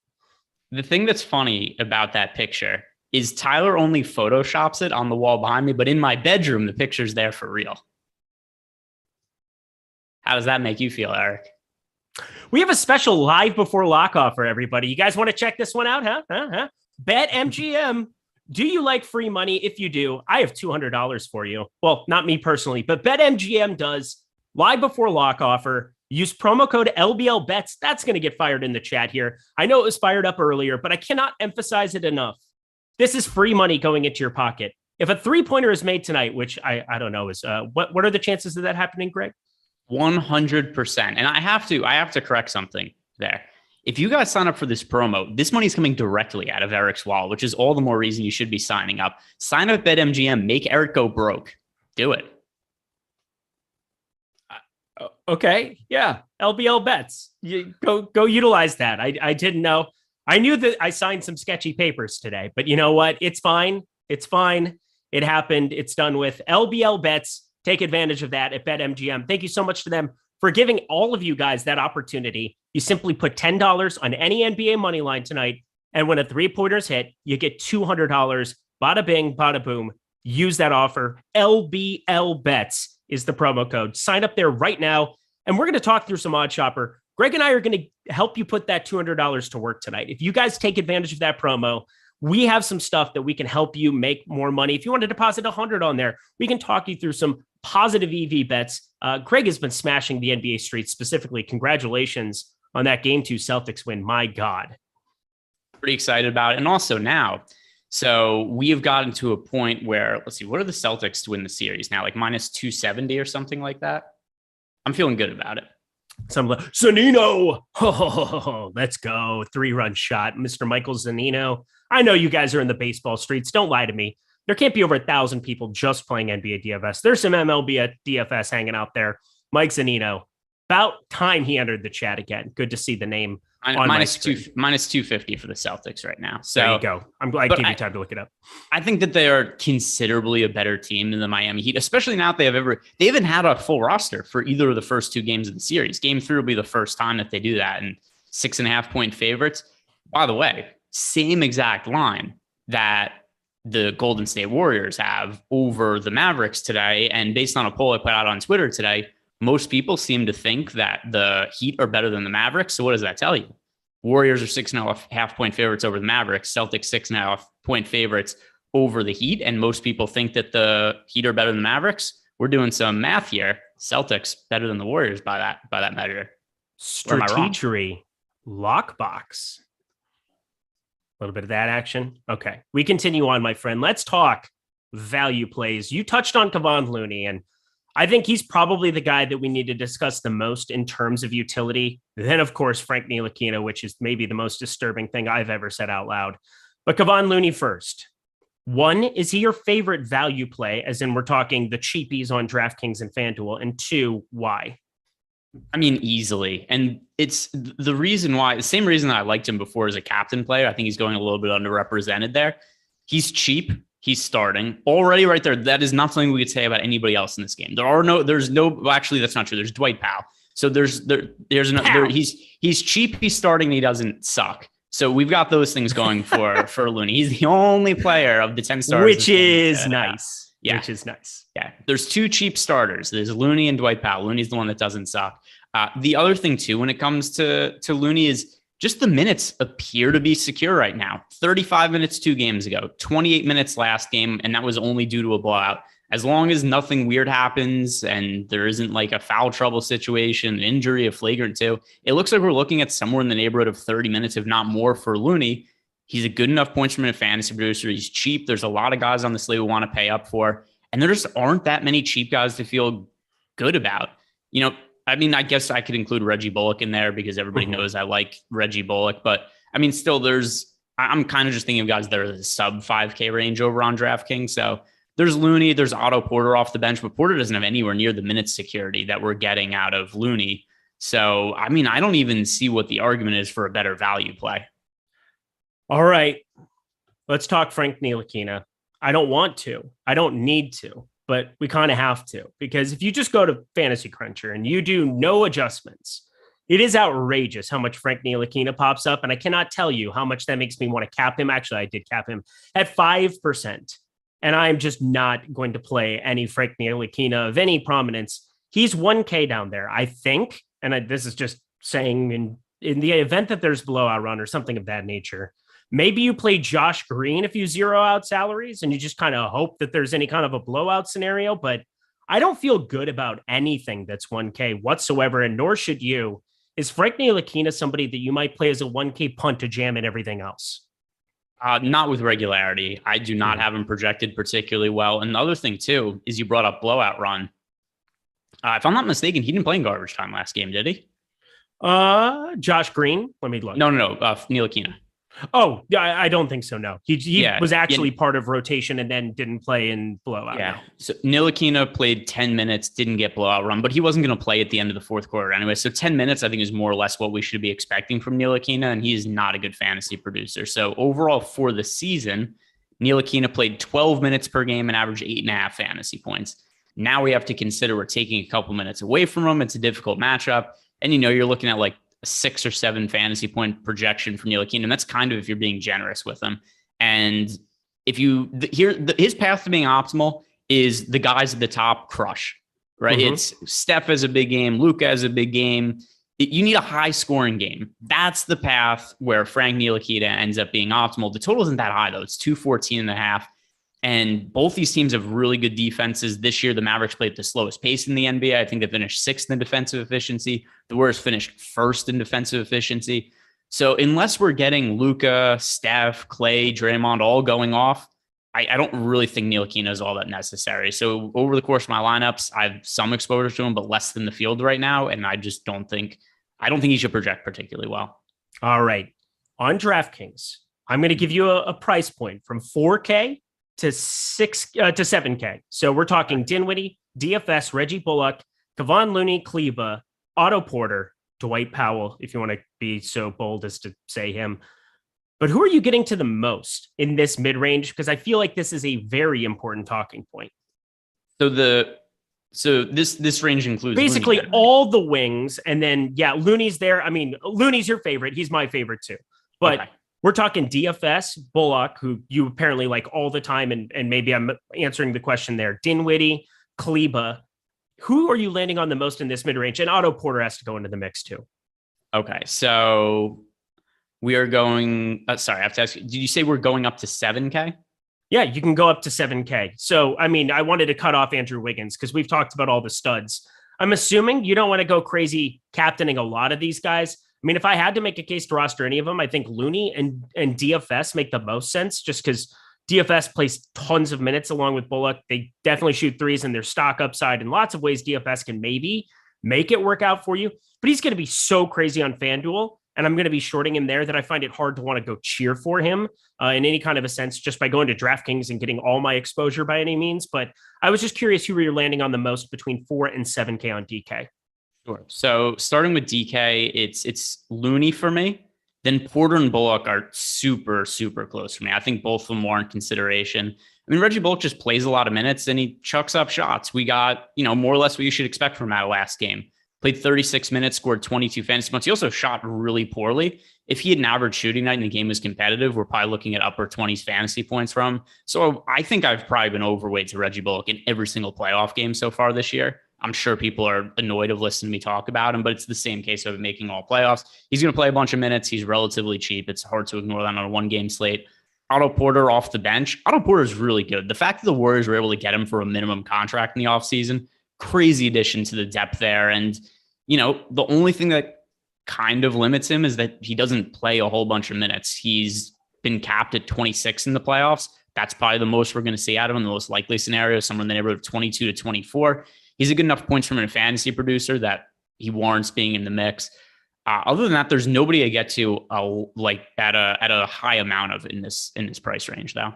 The thing that's funny about that picture is Tyler only photoshops it on the wall behind me, but in my bedroom, the picture's there for real. How does that make you feel, Eric? We have a special live before lock offer, everybody. You guys want to check this one out, huh? Bet MGM. Do you like free money? If you do, I have $200 for you. Well, not me personally, but Bet MGM does. Live before lock offer. Use promo code LBL Bets. That's going to get fired in the chat here. I know it was fired up earlier, but I cannot emphasize it enough. This is free money going into your pocket. If a three-pointer is made tonight, which I don't know is what are the chances of that happening, Greg? 100%. And I have to correct something there. If you guys sign up for this promo, this money is coming directly out of Eric's wallet, which is all the more reason you should be signing up. Sign up at BetMGM. Make Eric go broke. Do it. Okay. Yeah. LBL Bets. You go utilize that. I didn't know. I knew that I signed some sketchy papers today, but you know what? It's fine. It's fine. It happened. It's done with. LBL Bets. Take advantage of that at BetMGM. Thank you so much to them for giving all of you guys that opportunity. You simply put $10 on any NBA money line tonight, and when a three-pointers hit, you get $200. Bada bing, bada boom. Use that offer. LBL Bets is the promo code. Sign up there right now, and we're going to talk through some Odd Shopper. Greg and I are going to help you put that $200 to work tonight. If you guys take advantage of that promo, we have some stuff that we can help you make more money. If you want to deposit 100 on there, we can talk you through some positive EV bets. Greg has been smashing the NBA streets specifically. Congratulations on that Game 2 Celtics win. My God. Pretty excited about it. And also now, so we have gotten to a point where, let's see, what are the Celtics to win the series now? Like minus 270 or something like that? I'm feeling good about it. Zanino. Oh, let's go. 3-run shot. Mr. Michael Zanino. I know you guys are in the baseball streets. Don't lie to me. There can't be over 1,000 people just playing NBA DFS. There's some MLB DFS hanging out there. Mike Zanino. About time he entered the chat again. Good to see the name on minus 250 for the Celtics right now. So there you go. I'm glad I gave you time to look it up. I think that they are considerably a better team than the Miami Heat, especially now that they haven't had a full roster for either of the first two games of the series. Game 3 will be the first time that they do that, and 6.5-point favorites. By the way, same exact line that the Golden State Warriors have over the Mavericks today. And based on a poll I put out on Twitter today, most people seem to think that the Heat are better than the Mavericks. So what does that tell you? Warriors are 6.5-point favorites over the Mavericks. Celtics 6.5-point favorites over the Heat. And most people think that the Heat are better than the Mavericks. We're doing some math here. Celtics better than the Warriors by that measure. Strategery. Lockbox. A little bit of that action. Okay. We continue on, my friend. Let's talk value plays. You touched on Kevon Looney, and I think he's probably the guy that we need to discuss the most in terms of utility. Then, of course, Frank Ntilikina, which is maybe the most disturbing thing I've ever said out loud. But Kevon Looney first. One, is he your favorite value play? As in, we're talking the cheapies on DraftKings and FanDuel. And two, why? I mean, easily. And it's the reason why, the same reason that I liked him before as a captain player. I think he's going a little bit underrepresented there. He's cheap. He's starting already right there. That is not something we could say about anybody else in this game. Actually, that's not true. There's Dwight Powell. So there's he's cheap. He's starting. And he doesn't suck. So we've got those things going for Looney. He's the only player of the 10 stars. Which is nice. Yeah. Which is nice. Yeah. There's two cheap starters. There's Looney and Dwight Powell. Looney's the one that doesn't suck. The other thing too, when it comes to Looney, is just the minutes appear to be secure right now. 35 minutes 2 games ago, 28 minutes last game, and that was only due to a blowout. As long as nothing weird happens and there isn't like a foul trouble situation, an injury, a flagrant 2, it looks like we're looking at somewhere in the neighborhood of 30 minutes, if not more, for Looney. He's a good enough points per minute fantasy producer. He's cheap. There's a lot of guys on the slate who want to pay up for, and there just aren't that many cheap guys to feel good about. You know, I mean, I guess I could include Reggie Bullock in there because everybody knows I like Reggie Bullock, but I mean, still I'm kind of just thinking of guys that are the sub 5K range over on DraftKings. So there's Looney, there's Otto Porter off the bench, but Porter doesn't have anywhere near the minute security that we're getting out of Looney. So, I mean, I don't even see what the argument is for a better value play. All right. Let's talk Frank Ntilikina. I don't want to. I don't need to, but we kind of have to, because if you just go to Fantasy Cruncher and you do no adjustments, it is outrageous how much Frank Ntilikina pops up. And I cannot tell you how much that makes me want to cap him. Actually, I did cap him at 5%. And I'm just not going to play any Frank Ntilikina of any prominence. He's 1K down there, I think. And this is just saying in the event that there's blowout run or something of that nature, maybe you play Josh Green if you zero out salaries and you just kind of hope that there's any kind of a blowout scenario. But I don't feel good about anything that's 1K whatsoever, and nor should you. Is Frank Ntilikina somebody that you might play as a 1K punt to jam in everything else? Not with regularity. I do not have him projected particularly well. And the other thing, too, is you brought up blowout run. If I'm not mistaken, he didn't play in garbage time last game, did he? Josh Green? Let me look. No. Ntilikina. Oh, yeah, I don't think so, no. He was actually part of rotation and then didn't play in blowout. Yeah. No. So Ntilikina played 10 minutes, didn't get blowout run, but he wasn't going to play at the end of the fourth quarter anyway. So 10 minutes, I think, is more or less what we should be expecting from Ntilikina, and he is not a good fantasy producer. So overall for the season, Ntilikina played 12 minutes per game and averaged 8.5 fantasy points. Now we have to consider we're taking a couple minutes away from him. It's a difficult matchup. And, you're looking at like a 6 or 7 fantasy point projection from Ntilikina, and that's kind of if you're being generous with him. And if his path to being optimal is the guys at the top crush, right? It's Steph has a big game, Luka has a big game. You need a high scoring game. That's the path where Frank Ntilikina ends up being optimal. The total isn't that high though. It's 214.5. And both these teams have really good defenses. This year, the Mavericks played at the slowest pace in the NBA. I think they finished 6th in defensive efficiency. The Warriors finished 1st in defensive efficiency. So unless we're getting Luka, Steph, Clay, Draymond all going off, I don't really think Ntilikina is all that necessary. So over the course of my lineups, I have some exposure to him, but less than the field right now. And I don't think he should project particularly well. All right. On DraftKings, I'm going to give you a price point from 4K to 7K. So we're talking Dinwiddie, DFS, Reggie Bullock, Kevon Looney, Kleba, Otto Porter, Dwight Powell, if you want to be so bold as to say him. But who are you getting to the most in this mid-range? Because I feel like this is a very important talking point. So this range includes basically Looney, all the wings, and then Looney's there. I mean, Looney's your favorite. He's my favorite too. But okay. We're talking DFS, Bullock, who you apparently like all the time, and maybe I'm answering the question there. Dinwiddie, Kleba. Who are you landing on the most in this mid-range? And Otto Porter has to go into the mix too. Okay, so we are going... sorry, I have to ask you, did you say we're going up to 7K? Yeah, you can go up to 7K. So, I mean, I wanted to cut off Andrew Wiggins because we've talked about all the studs. I'm assuming you don't want to go crazy captaining a lot of these guys. mean, if I had to make a case to roster any of them, I think Looney and DFS make the most sense just because DFS plays tons of minutes along with Bullock. They definitely shoot threes and their stock upside in lots of ways. DFS can maybe make it work out for you, but he's going to be so crazy on FanDuel. And I'm going to be shorting him there that I find it hard to want to go cheer for him in any kind of a sense, just by going to DraftKings and getting all my exposure by any means. But I was just curious who you're landing on the most between 4 and 7K on DK. Sure. So starting with DK, it's Looney for me. Then Porter and Bullock are super, super close for me. I think both of them warrant consideration. I mean, Reggie Bullock just plays a lot of minutes and he chucks up shots. We got, more or less what you should expect from that last game. Played 36 minutes, scored 22 fantasy points. He also shot really poorly. If he had an average shooting night and the game was competitive, we're probably looking at upper 20s fantasy points from him. So I think I've probably been overweight to Reggie Bullock in every single playoff game so far this year. I'm sure people are annoyed of listening to me talk about him, but it's the same case of making all playoffs. He's going to play a bunch of minutes. He's relatively cheap. It's hard to ignore that on a one-game slate. Otto Porter off the bench. Otto Porter is really good. The fact that the Warriors were able to get him for a minimum contract in the offseason, crazy addition to the depth there. And, the only thing that kind of limits him is that he doesn't play a whole bunch of minutes. He's been capped at 26 in the playoffs. That's probably the most we're going to see out of him. The most likely scenario, somewhere in the neighborhood of 22 to 24. He's a good enough points from a fantasy producer that he warrants being in the mix. Other than that, there's nobody I get to at a high amount of in this price range, though.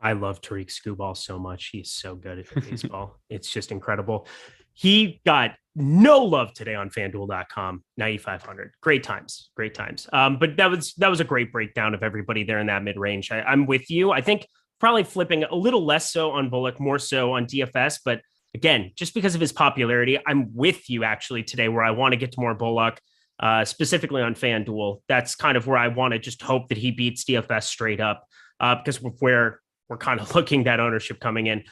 I love Tariq Skubal so much. He's so good at the baseball. It's just incredible. He got no love today on FanDuel.com, 9,500. Great times. But that was a great breakdown of everybody there in that mid range. I'm with you. I think probably flipping a little less so on Bullock, more so on DFS, but again, just because of his popularity, I'm with you actually today where I want to get to more Bullock, specifically on FanDuel. That's kind of where I want to just hope that he beats DFS straight up because of where we're kind of looking at ownership coming in.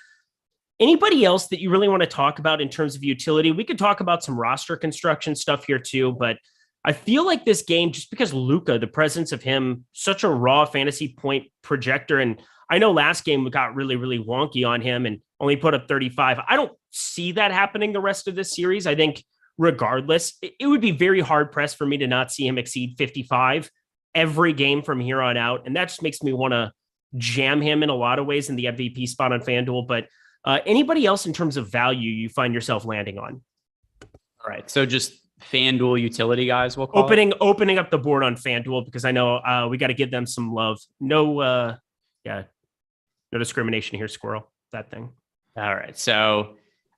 Anybody else that you really want to talk about in terms of utility? We could talk about some roster construction stuff here too, but I feel like this game, just because Luka, the presence of him, such a raw fantasy point projector, and I know last game we got really, really wonky on him and only put up 35. I don't see that happening the rest of this series. I think regardless, it would be very hard pressed for me to not see him exceed 55 every game from here on out. And that just makes me want to jam him in a lot of ways in the MVP spot on FanDuel. But anybody else in terms of value you find yourself landing on? All right. So just FanDuel utility guys, we'll call opening up the board on FanDuel because I know we got to give them some love. No discrimination here, Squirrel. That thing. All right. So,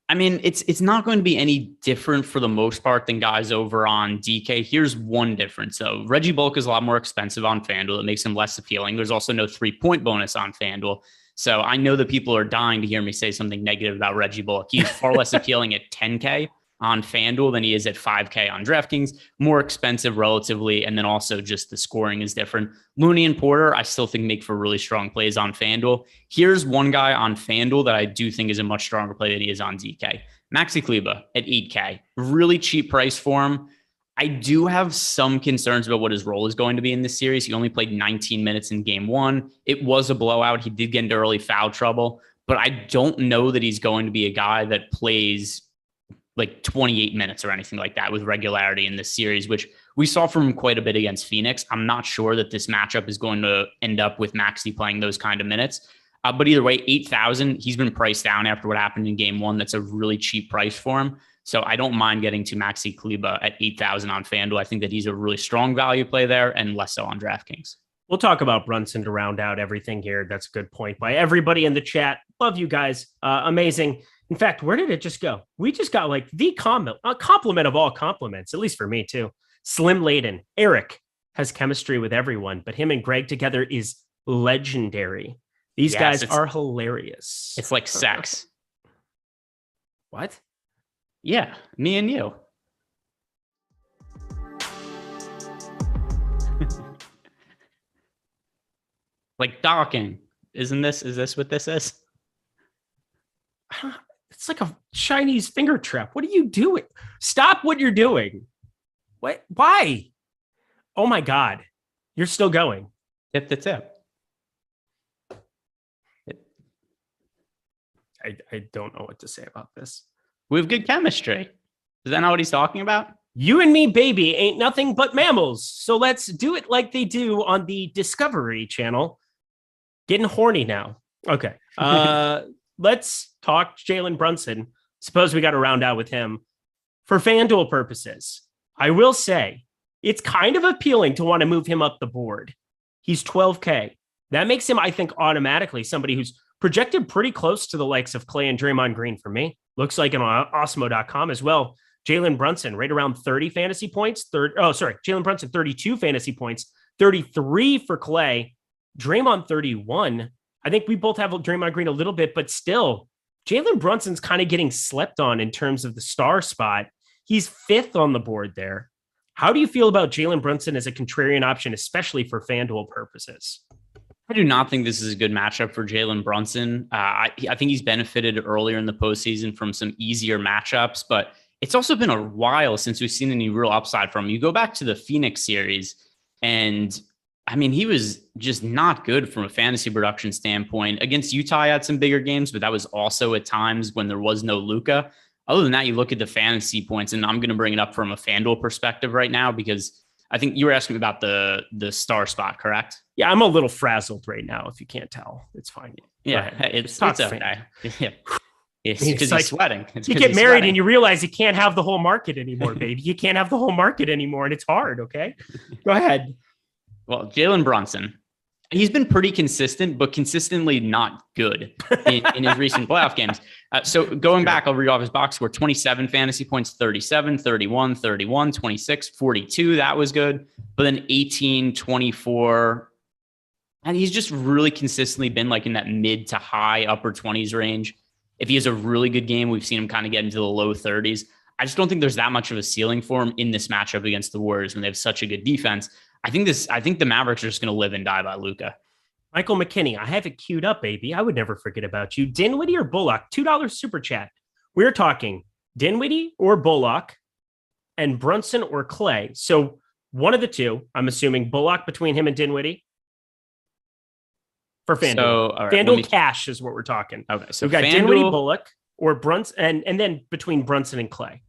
I mean, it's not going to be any different for the most part than guys over on DK. Here's one difference, though. Reggie Bullock is a lot more expensive on FanDuel. It makes him less appealing. There's also no 3-point bonus on FanDuel. So I know that people are dying to hear me say something negative about Reggie Bullock. He's far less appealing at 10K on FanDuel than he is at 5K on DraftKings. More expensive relatively, and then also just the scoring is different. Looney and Porter, I still think make for really strong plays on FanDuel. Here's one guy on FanDuel that I do think is a much stronger play than he is on DK. Maxi Kleber at 8K. Really cheap price for him. I do have some concerns about what his role is going to be in this series. He only played 19 minutes in game one. It was a blowout. He did get into early foul trouble, but I don't know that he's going to be a guy that plays like 28 minutes or anything like that with regularity in this series, which we saw from him quite a bit against Phoenix. I'm not sure that this matchup is going to end up with Maxi playing those kind of minutes. But either way, 8,000, he's been priced down after what happened in game one. That's a really cheap price for him. So I don't mind getting to Maxi Kleber at 8,000 on FanDuel. I think that he's a really strong value play there and less so on DraftKings. We'll talk about Brunson to round out everything here. That's a good point by everybody in the chat. Love you guys. Amazing. In fact, where did it just go? We just got like the compliment of all compliments, at least for me too. Slim Layden. Eric has chemistry with everyone, but him and Greg together is legendary. These guys are hilarious. It's like sex. What? Yeah, me and you. Like docking. Is this what this is? It's like a Chinese finger trap. What are you doing? Stop what you're doing. What? Why? Oh my God. You're still going. Tip the tip. I don't know what to say about this. We have good chemistry. Is that not what he's talking about? You and me, baby, ain't nothing but mammals. So let's do it like they do on the Discovery Channel. Getting horny now. Okay. Let's talk Jalen Brunson. Suppose we got to round out with him. For FanDuel purposes, I will say it's kind of appealing to want to move him up the board. He's 12K. That makes him, I think, automatically somebody who's projected pretty close to the likes of Clay and Draymond Green for me. Looks like on Awesemo.com as well. Jalen Brunson, right around 30 fantasy points. Jalen Brunson, 32 fantasy points, 33 for Clay, Draymond, 31. I think we both have Draymond Green a little bit, but still, Jalen Brunson's kind of getting slept on in terms of the star spot. He's 5th on the board there. How do you feel about Jalen Brunson as a contrarian option, especially for FanDuel purposes? I do not think this is a good matchup for Jalen Brunson. I think he's benefited earlier in the postseason from some easier matchups, but it's also been a while since we've seen any real upside from him. You go back to the Phoenix series, and I mean, he was just not good from a fantasy production standpoint. Against Utah, he had some bigger games, but that was also at times when there was no Luka. Other than that, you look at the fantasy points, and I'm going to bring it up from a FanDuel perspective right now, because I think you were asking me about the star spot, correct? Yeah, I'm a little frazzled right now. If you can't tell, it's fine. Yeah, it's okay. Yeah. It's because he's sweating. You get married and you realize you can't have the whole market anymore, baby. You can't have the whole market anymore, and it's hard. Okay, go ahead. Well, Jalen Brunson, he's been pretty consistent, but consistently not good in his recent playoff games. So going back, I'll read off his box score: 27 fantasy points, 37, 31, 31, 26, 42. That was good. But then 18, 24. And he's just really consistently been like in that mid to high upper 20s range. If he has a really good game, we've seen him kind of get into the low 30s. I just don't think there's that much of a ceiling for him in this matchup against the Warriors when they have such a good defense. I think the Mavericks are just going to live and die by Luka. Michael McKinney, I have it queued up, baby. I would never forget about you. Dinwiddie or Bullock? $2 super chat. We're talking Dinwiddie or Bullock and Brunson or Clay. So one of the two, I'm assuming Bullock between him and Dinwiddie. For FanDuel. So, all right, FanDuel cash is what we're talking. Okay, so we've got FanDuel, Dinwiddie, Bullock, or Brunson, and then between Brunson and Clay.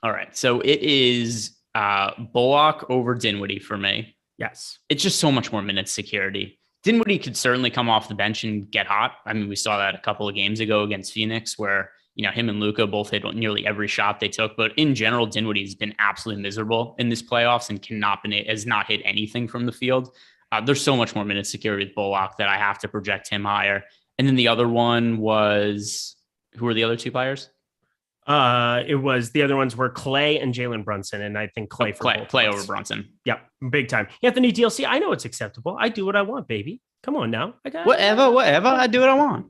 All right, so it is Bullock over Dinwiddie for me. Yes. It's just so much more minutes security. Dinwiddie could certainly come off the bench and get hot. I mean, we saw that a couple of games ago against Phoenix where, you know, him and Luka both hit nearly every shot they took. But in general, Dinwiddie has been absolutely miserable in this playoffs and has not hit anything from the field. There's so much more minutes security with Bullock that I have to project him higher. And then the other one was, who were the other two players? It was, the other ones were Clay and Jalen Brunson, and I think Clay over Brunson. Yep, big time. Anthony DLC, I know it's acceptable. I do what I want, baby. Come on now. I got whatever. I do what I want.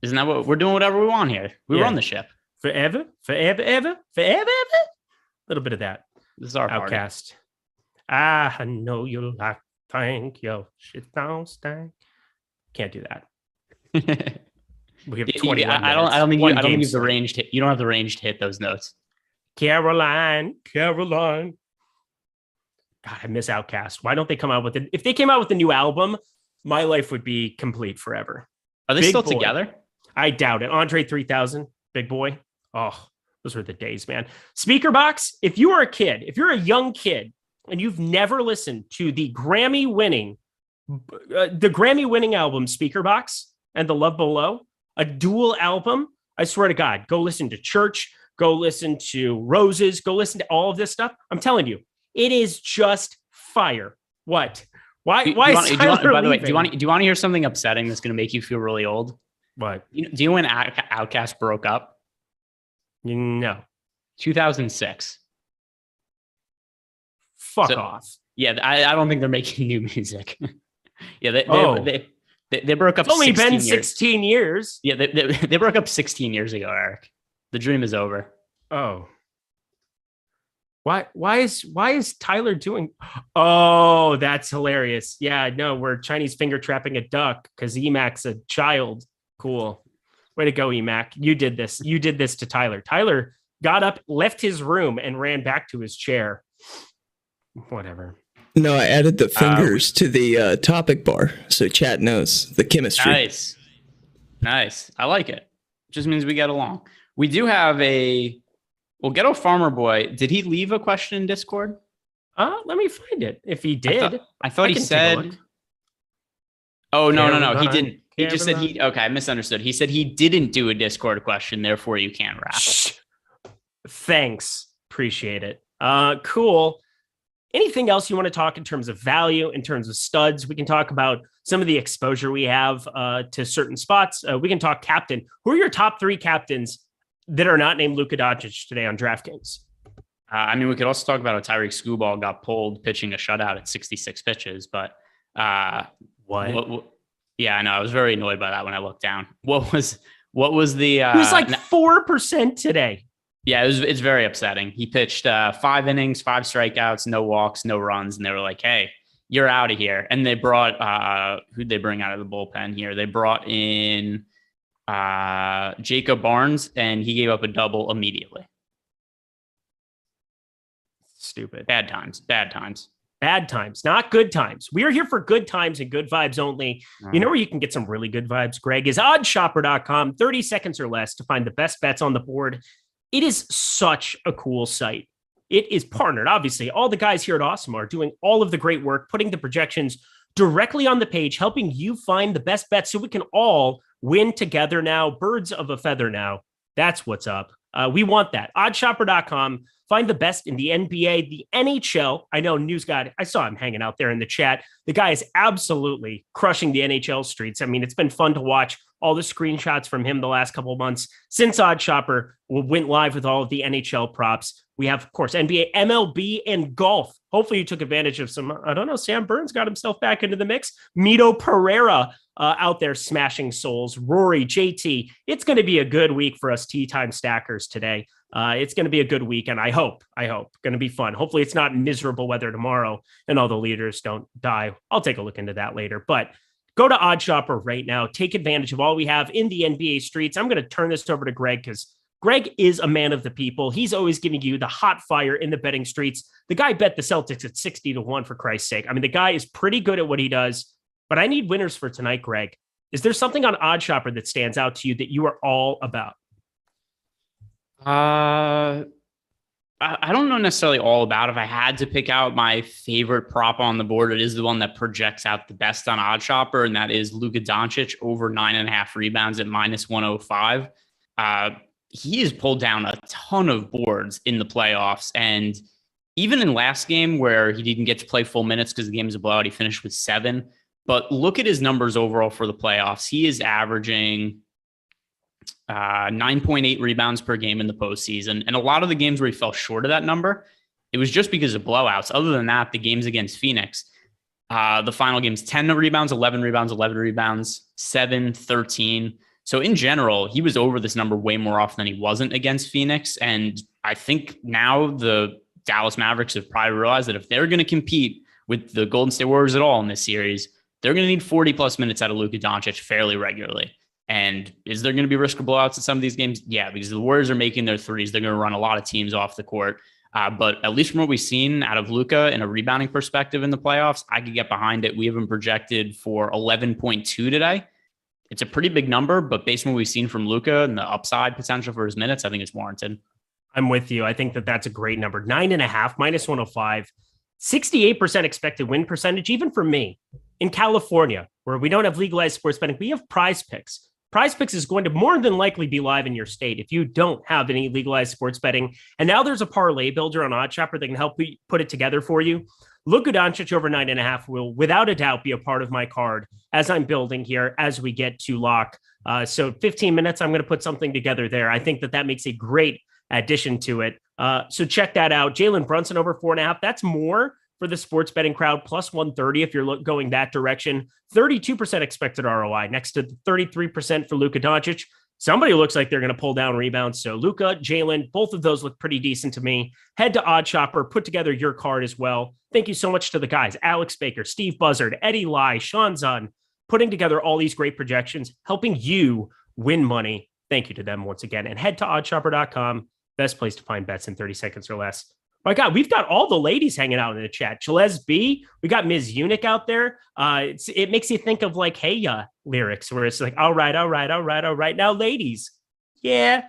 Isn't that what we're doing? Whatever we want here. We run the ship forever. A little bit of that. This is our Outcast. I know you like thank yo shit don't stink. Can't do that. We have 21 I don't think you have the range to, you don't have the range to hit those notes. Caroline. God, I miss Outkast. Why don't they come out with it? If they came out with a new album, my life would be complete forever. Are they Big still boy. together? I doubt it. Andre 3000, big boy. Oh, those were the days, man. Speaker Box, if you are a kid, if you're a young kid and you've never listened to the Grammy winning album Speaker Box and The Love Below, a dual album, I swear to God, go listen to Church, go listen to Roses, go listen to all of this stuff. I'm telling you, it is just fire. What? Why is Tyler by the way, leaving? do you want to hear something upsetting that's going to make you feel really old? What? Do you know when Outkast broke up? No. 2006. Fuck off. Yeah, I don't think they're making new music. Yeah, they broke up. It's only been years. 16 years. Yeah, they broke up 16 years ago, Eric. The dream is over. Oh. Why is Tyler doing? Oh, that's hilarious. Yeah, no, we're Chinese finger trapping a duck because Emac's a child. Cool. Way to go, Emac. You did this. You did this to Tyler. Tyler got up, left his room, and ran back to his chair. Whatever. No, I added the fingers to the topic bar so chat knows the chemistry. Nice. I like it. Just means we get along. We do have a Well, Ghetto Farmer Boy, did he leave a question in Discord? Let me find it. If he did, I thought he said. Oh, no. He didn't. He just said okay, I misunderstood. He said he didn't do a Discord question, therefore you can't wrap it. Thanks. Appreciate it. Cool. Anything else you want to talk in terms of value, in terms of studs? We can talk about some of the exposure we have to certain spots. We can talk captain. Who are your top 3 captains that are not named Luka Doncic today on DraftKings? We could also talk about how Tyreek Skubal got pulled pitching a shutout at 66 pitches, but what? Yeah, I know. I was very annoyed by that when I looked down. What was the? It was like 4% today. Yeah, it's very upsetting. He pitched 5 innings, 5 strikeouts, no walks, no runs, and they were like, "Hey, you're out of here." And they brought who'd they bring out of the bullpen here? They brought in Jacob Barnes, and he gave up a double immediately. Stupid. Bad times. Bad times, not good times. We are here for good times and good vibes only. You know where you can get some really good vibes, Greg, is oddshopper.com. 30 seconds or less to find the best bets on the board. It is such a cool site. It is partnered. Obviously, all the guys here at Awesemo are doing all of the great work, putting the projections directly on the page, helping you find the best bets so we can all win together now. Birds of a feather now. That's what's up. We want that. Oddshopper.com. Find the best in the NBA, the NHL. I know News Guy, I saw him hanging out there in the chat. The guy is absolutely crushing the NHL streets. I mean, it's been fun to watch all the screenshots from him the last couple of months since OddsShopper went live with all of the NHL props. We have, of course, NBA, MLB, and golf. Hopefully you took advantage of some, I don't know, Sam Burns got himself back into the mix. Mito Pereira out there smashing souls. Rory, JT. It's going to be a good week for us tea time stackers today. It's going to be a good week, and I hope, going to be fun. Hopefully it's not miserable weather tomorrow and all the leaders don't die. I'll take a look into that later, but go to OddsShopper right now. Take advantage of all we have in the NBA streets. I'm going to turn this over to Greg because Greg is a man of the people. He's always giving you the hot fire in the betting streets. The guy bet the Celtics at 60-1 for Christ's sake. I mean, the guy is pretty good at what he does, but I need winners for tonight, Greg. Is there something on OddsShopper that stands out to you that you are all about? I don't know necessarily all about. If I had to pick out my favorite prop on the board, it is the one that projects out the best on OddsShopper, and that is Luka Doncic over 9.5 rebounds at -105. He has pulled down a ton of boards in the playoffs, and even in last game where he didn't get to play full minutes because the game was a blowout, he finished with 7. But look at his numbers overall for the playoffs. He is averaging 9.8 rebounds per game in the postseason. And a lot of the games where he fell short of that number, it was just because of blowouts. Other than that, the games against Phoenix, the final games, 10 rebounds, 11 rebounds, 7, 13. So in general, he was over this number way more often than he wasn't against Phoenix. And I think now the Dallas Mavericks have probably realized that if they're going to compete with the Golden State Warriors at all in this series, they're going to need 40 plus minutes out of Luka Doncic fairly regularly. And is there going to be risk of blowouts in some of these games? Yeah, because the Warriors are making their threes. They're going to run a lot of teams off the court. But at least from what we've seen out of Luka in a rebounding perspective in the playoffs, I could get behind it. We have him projected for 11.2 today. It's a pretty big number, but based on what we've seen from Luka and the upside potential for his minutes, I think it's warranted. I'm with you. I think that that's a great number. 9.5, -105, 68% expected win percentage, even for me. In California, where we don't have legalized sports betting, we have Prize Picks. Prize Picks is going to more than likely be live in your state if you don't have any legalized sports betting. And now there's a parlay builder on OddsShopper that can help you put it together for you. Luka Doncic over 9.5 will, without a doubt, be a part of my card as I'm building here as we get to lock. So 15 minutes, I'm going to put something together there. I think that makes a great addition to it. So check that out. Jalen Brunson over 4.5. That's more for the sports betting crowd, plus 130 if you're going that direction. 32% expected ROI next to 33% for Luka Doncic. Somebody looks like they're going to pull down rebounds. So Luka, Jalen, both of those look pretty decent to me. Head to OddsShopper, put together your card as well. Thank you so much to the guys, Alex Baker, Steve Buzzard, Eddie Lai, Sean Zun, putting together all these great projections, helping you win money. Thank you to them once again. And head to oddshopper.com. Best place to find bets in 30 seconds or less. My God, we've got all the ladies hanging out in the chat. Chalez B, we got Ms. Eunuch out there. It makes you think of like, hey, lyrics where it's like, all right. Now, ladies, yeah,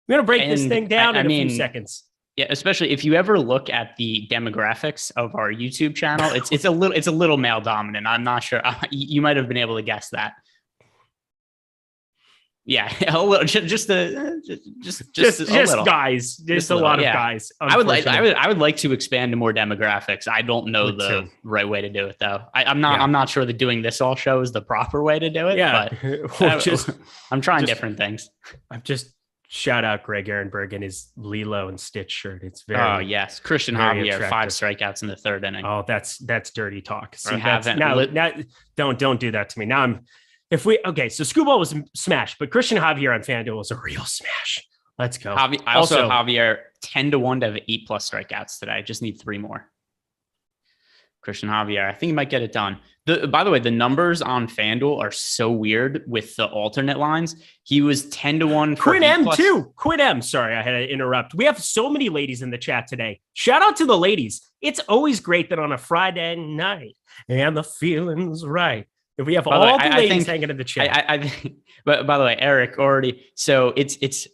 We're going to break this And thing down in a few mean, seconds. Yeah, especially if you ever look at the demographics of our YouTube channel, it's a little male dominant. I'm not sure you might have been able to guess that. Yeah, a little, just a little. Guys, just a lot of guys. I would like to expand to more demographics. I don't know the right way to do it though. I'm not sure that doing this all show is the proper way to do it. Yeah, but I'm trying different things. I'm just shout out Greg Ehrenberg and his Lilo and Stitch shirt. It's very yes, Christian Javier, attractive. 5 strikeouts in the 3rd inning. Oh, that's dirty talk. See, don't do that to me. Now so Scooball was smashed, but Christian Javier on FanDuel was a real smash. Let's go. I also have Javier 10-1 to have 8+ strikeouts today. I just need 3 more. Christian Javier, I think he might get it done. By the way, the numbers on FanDuel are so weird with the alternate lines. He was 10-1 for Quinn M too. Quinn M. Sorry, I had to interrupt. We have so many ladies in the chat today. Shout out to the ladies. It's always great that on a Friday night and the feeling's right. If we have all the ladies hanging in the chat. I think, but by the way, Eric already. So it's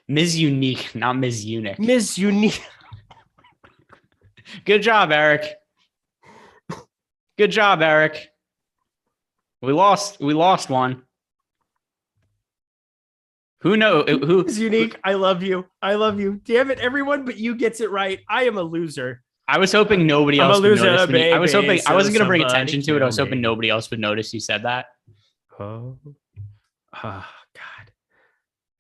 Ms. Unique, not Ms. Unique. Ms. Unique. Good job, Eric. Good job, Eric. We lost one. Who knows? Who is Unique? I love you. Damn it, everyone but you gets it right. I am a loser. I was hoping nobody else would notice me. I was hoping I wasn't going to bring attention to it. I was hoping nobody else would notice you said that. Oh, God.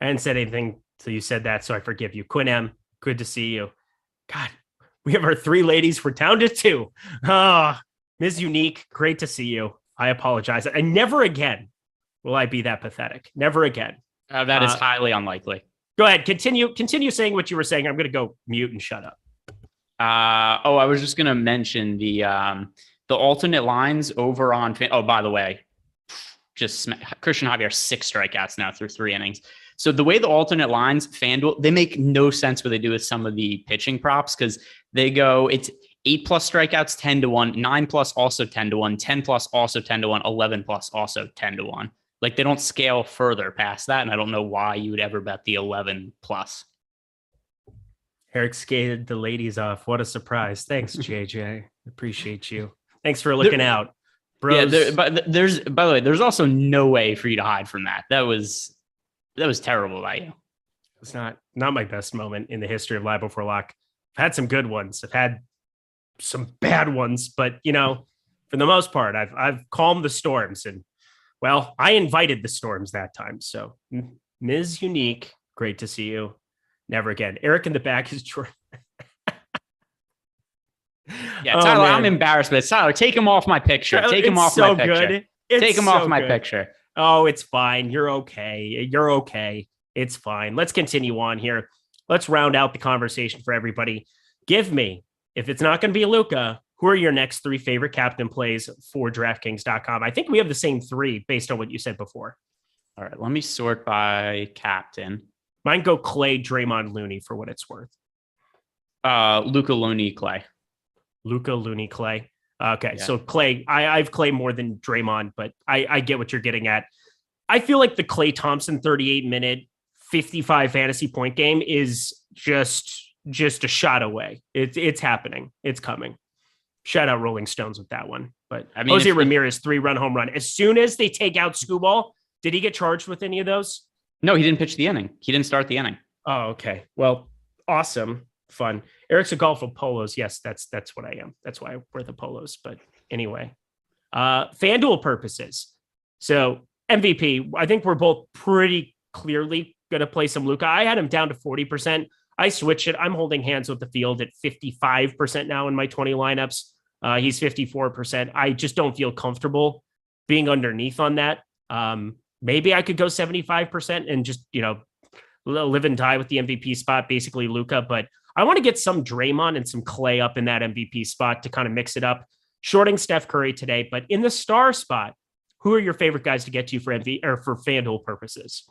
I hadn't said anything till you said that, so I forgive you. Quinn M, good to see you. God, we have our 3 ladies. We're down to 2. Ms. Unique, great to see you. I apologize. And never again will I be that pathetic. Never again. That is highly unlikely. Go ahead. Continue saying what you were saying. I'm going to go mute and shut up. I was just going to mention the alternate lines over on. By the way, Christian Javier 6 strikeouts now through 3 innings. So the way the alternate lines FanDuel, they make no sense what they do with some of the pitching props because they go it's 8+ strikeouts 10-1, 9+ also 10-1, 10+ also 10-1, 11+ also 10-1. Like they don't scale further past that, and I don't know why you would ever bet the 11+. Eric skated the ladies off. What a surprise. Thanks, JJ. Appreciate you. Thanks for looking out. Bros. Yeah, but by the way, there's also no way for you to hide from that. That was terrible by you. It's not my best moment in the history of Live Before Lock. I've had some good ones. I've had some bad ones, but for the most part, I've calmed the storms, and well, I invited the storms that time. So Ms. Unique, great to see you. Never again. Eric in the back is Jordan. Yeah, Tyler, I'm embarrassed, but Tyler, take him off my picture. Take him off my picture. Take him off my picture. Oh, it's fine. You're okay. It's fine. Let's continue on here. Let's round out the conversation for everybody. Give me, if it's not going to be Luka, who are your next 3 favorite captain plays for DraftKings.com? I think we have the same 3 based on what you said before. All right, let me sort by captain. Mine go Clay, Draymond, Looney for what it's worth. Luka, Looney, Clay. Luka, Looney, Clay. Okay, yeah. So Clay, I've Clay more than Draymond, but I get what you're getting at. I feel like the Klay Thompson 38-minute, 55 fantasy point game is just a shot away. It's happening. It's coming. Shout out Rolling Stones with that one. But I mean, Jose Ramirez 3-run home run. As soon as they take out Scooball, did he get charged with any of those? No, he didn't pitch the inning. He didn't start the inning. Oh, okay. Well, awesome. Fun. Eric's a golf with polos. Yes, that's what I am. That's why I wear the polos. But anyway, FanDuel purposes. So MVP, I think we're both pretty clearly going to play some Luka. I had him down to 40%. I switched it. I'm holding hands with the field at 55% now in my 20 lineups. He's 54%. I just don't feel comfortable being underneath on that. Maybe I could go 75% and just, live and die with the MVP spot, basically Luka. But I want to get some Draymond and some Clay up in that MVP spot to kind of mix it up. Shorting Steph Curry today, but in the star spot, who are your favorite guys to get to for for FanDuel purposes?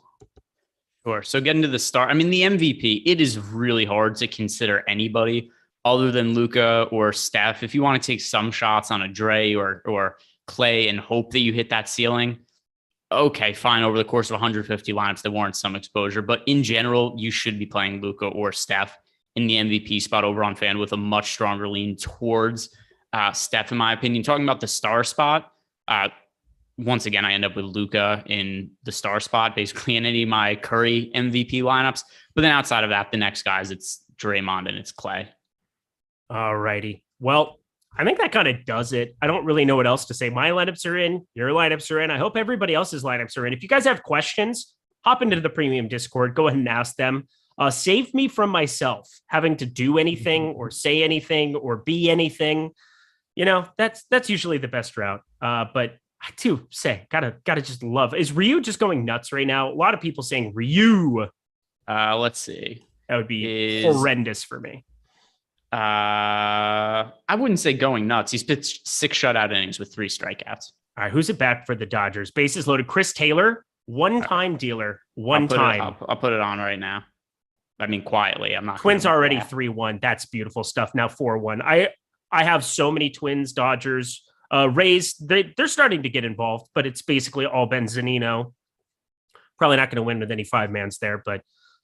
Sure. So getting to the star, the MVP, it is really hard to consider anybody other than Luka or Steph. If you want to take some shots on a Dre or Clay and hope that you hit that ceiling, okay, fine. Over the course of 150 lineups, there warrants some exposure. But in general, you should be playing Luka or Steph in the MVP spot over on FanDuel with a much stronger lean towards Steph, in my opinion. Talking about the star spot, once again, I end up with Luka in the star spot, basically in any of my Curry MVP lineups. But then outside of that, the next guys, it's Draymond and it's Clay. All righty. Well, I think that kind of does it. I don't really know what else to say. My lineups are in. Your lineups are in. I hope everybody else's lineups are in. If you guys have questions, hop into the premium Discord. Go ahead and ask them. Save me from myself having to do anything or say anything or be anything. You know, that's usually the best route. But I do say, gotta just love. Is Ryu just going nuts right now? A lot of people saying Ryu. Let's see. That would be horrendous for me. I wouldn't say going nuts. He's pitched 6 shutout innings with 3 strikeouts. All right, who's it back for the Dodgers? Bases loaded. Chris Taylor, one-time dealer, one time. I'll put it on right now. I mean, quietly. I'm not. Twins already 3-1. That's beautiful stuff. Now 4-1. I have so many Twins, Dodgers, Rays. They're starting to get involved, but it's basically all Benzanino. Probably not going to win with any 5-mans there, but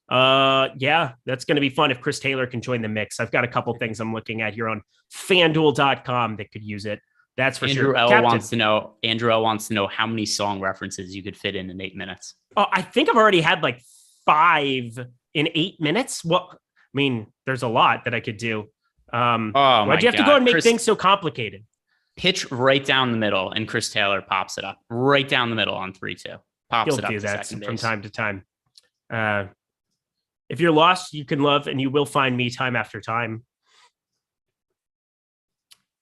yeah, that's going to be fun if Chris Taylor can join the mix. I've got a couple things I'm looking at here on FanDuel.com that could use it. That's for Andrew sure. L wants to know how many song references you could fit in 8 minutes. Oh, I think I've already had like 5 in 8 minutes. Well, I mean, there's a lot that I could do. Why'd you have to go and make things so complicated? Pitch right down the middle, and Chris Taylor pops it up right down the middle on 3-2. Pops He'll it up do to that second from base. time to time. If you're lost, you can love, and you will find me time after time.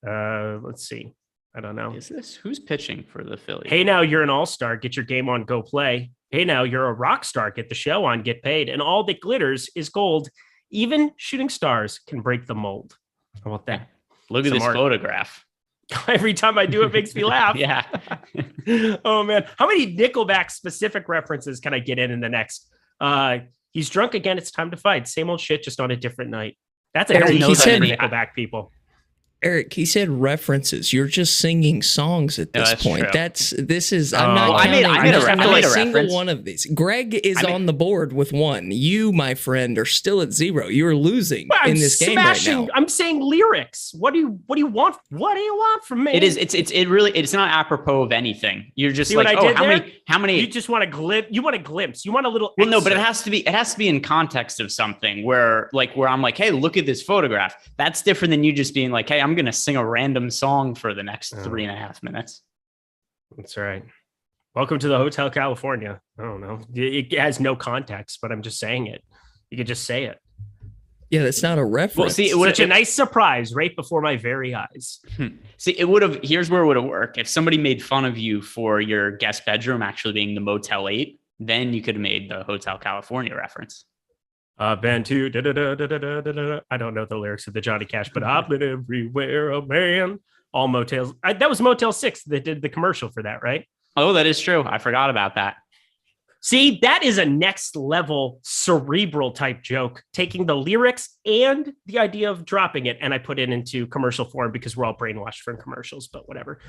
Let's see. I don't know. Who's pitching for the Phillies? Hey, now you're an all-star. Get your game on. Go play. Hey, now you're a rock star. Get the show on. Get paid. And all that glitters is gold. Even shooting stars can break the mold. How about that? Look at this photograph. Every time I do it, makes me laugh. Yeah. Oh, man. How many Nickelback specific references can I get in the next? He's drunk again. It's time to fight. Same old shit, just on a different night. That's a Nickelback people. Eric, he said references. You're just singing songs at this point. True. I'm not counting. I made a single reference. one of these. Greg is on the board with 1. You, my friend, are still at 0. You're losing in this game right now. I'm saying lyrics. What do you want? What do you want from me? It's not apropos of anything. You're just like, how many? You just want a glimpse. You want a glimpse. You want a little. Well, no, but it has to be in context of something where I'm like, hey, look at this photograph. That's different than you just being like, hey, I'm going to sing a random song for the next 3.5 minutes. That's right. Welcome to the Hotel California. I don't know. It has no context, but I'm just saying it. You could just say it. Yeah, that's not a reference. Well, see, such a nice surprise right before my very eyes. See, here's where it would have worked. If somebody made fun of you for your guest bedroom actually being the Motel 8, then you could have made the Hotel California reference. I've been to I don't know the lyrics of the Johnny Cash, but I've been everywhere, a man. All motels. That was Motel 6 that did the commercial for that, right? Oh, that is true. I forgot about that. See, that is a next level cerebral type joke, taking the lyrics and the idea of dropping it. And I put it into commercial form because we're all brainwashed from commercials, but whatever.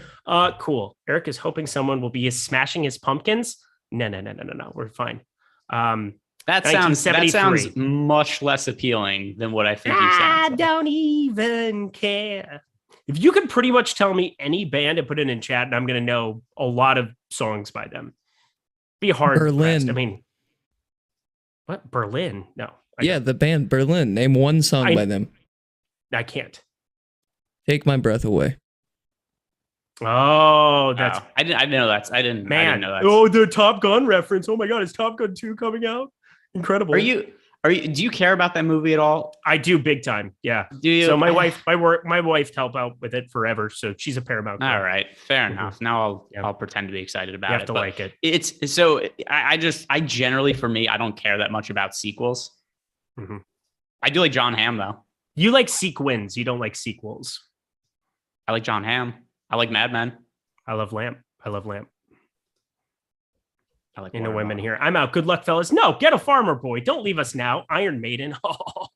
Cool. Eric is hoping someone will be smashing his pumpkins. No. We're fine. That sounds much less appealing than what I think you sound. I don't even care. If you could pretty much tell me any band and put it in chat, and I'm going to know a lot of songs by them. Be hard. Berlin. Pressed. I mean, what? Berlin? No. The band Berlin. Name one song by them. I can't. Take My Breath Away. Oh, that's. Wow. I didn't know that. I didn't know that. Oh, the Top Gun reference. Oh my God, is Top Gun 2 coming out? Incredible. Do you care about that movie at all? I do, big time. Yeah. Do you? So my wife helped out with it forever. So she's a Paramount girl. All right, fair enough. Now I'll pretend to be excited about it. You have to like it. It's so I generally, for me, I don't care that much about sequels. Mm-hmm. I do like John Hamm though. You like sequins. You don't like sequels. I like John Hamm. I like Mad Men. I love Lamp. I like the women here. I'm out. Good luck, fellas. No, get a farmer boy. Don't leave us now. Iron Maiden. Oh,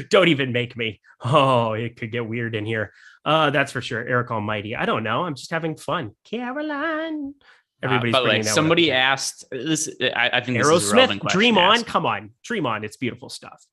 don't even make me. Oh, it could get weird in here. That's for sure. Eric Almighty. I don't know. I'm just having fun. Caroline. Everybody's by the way, bringing that somebody one up. asked this. I think this is a relevant Aerosmith, question. Dream On. Come on, Dream On. It's beautiful stuff.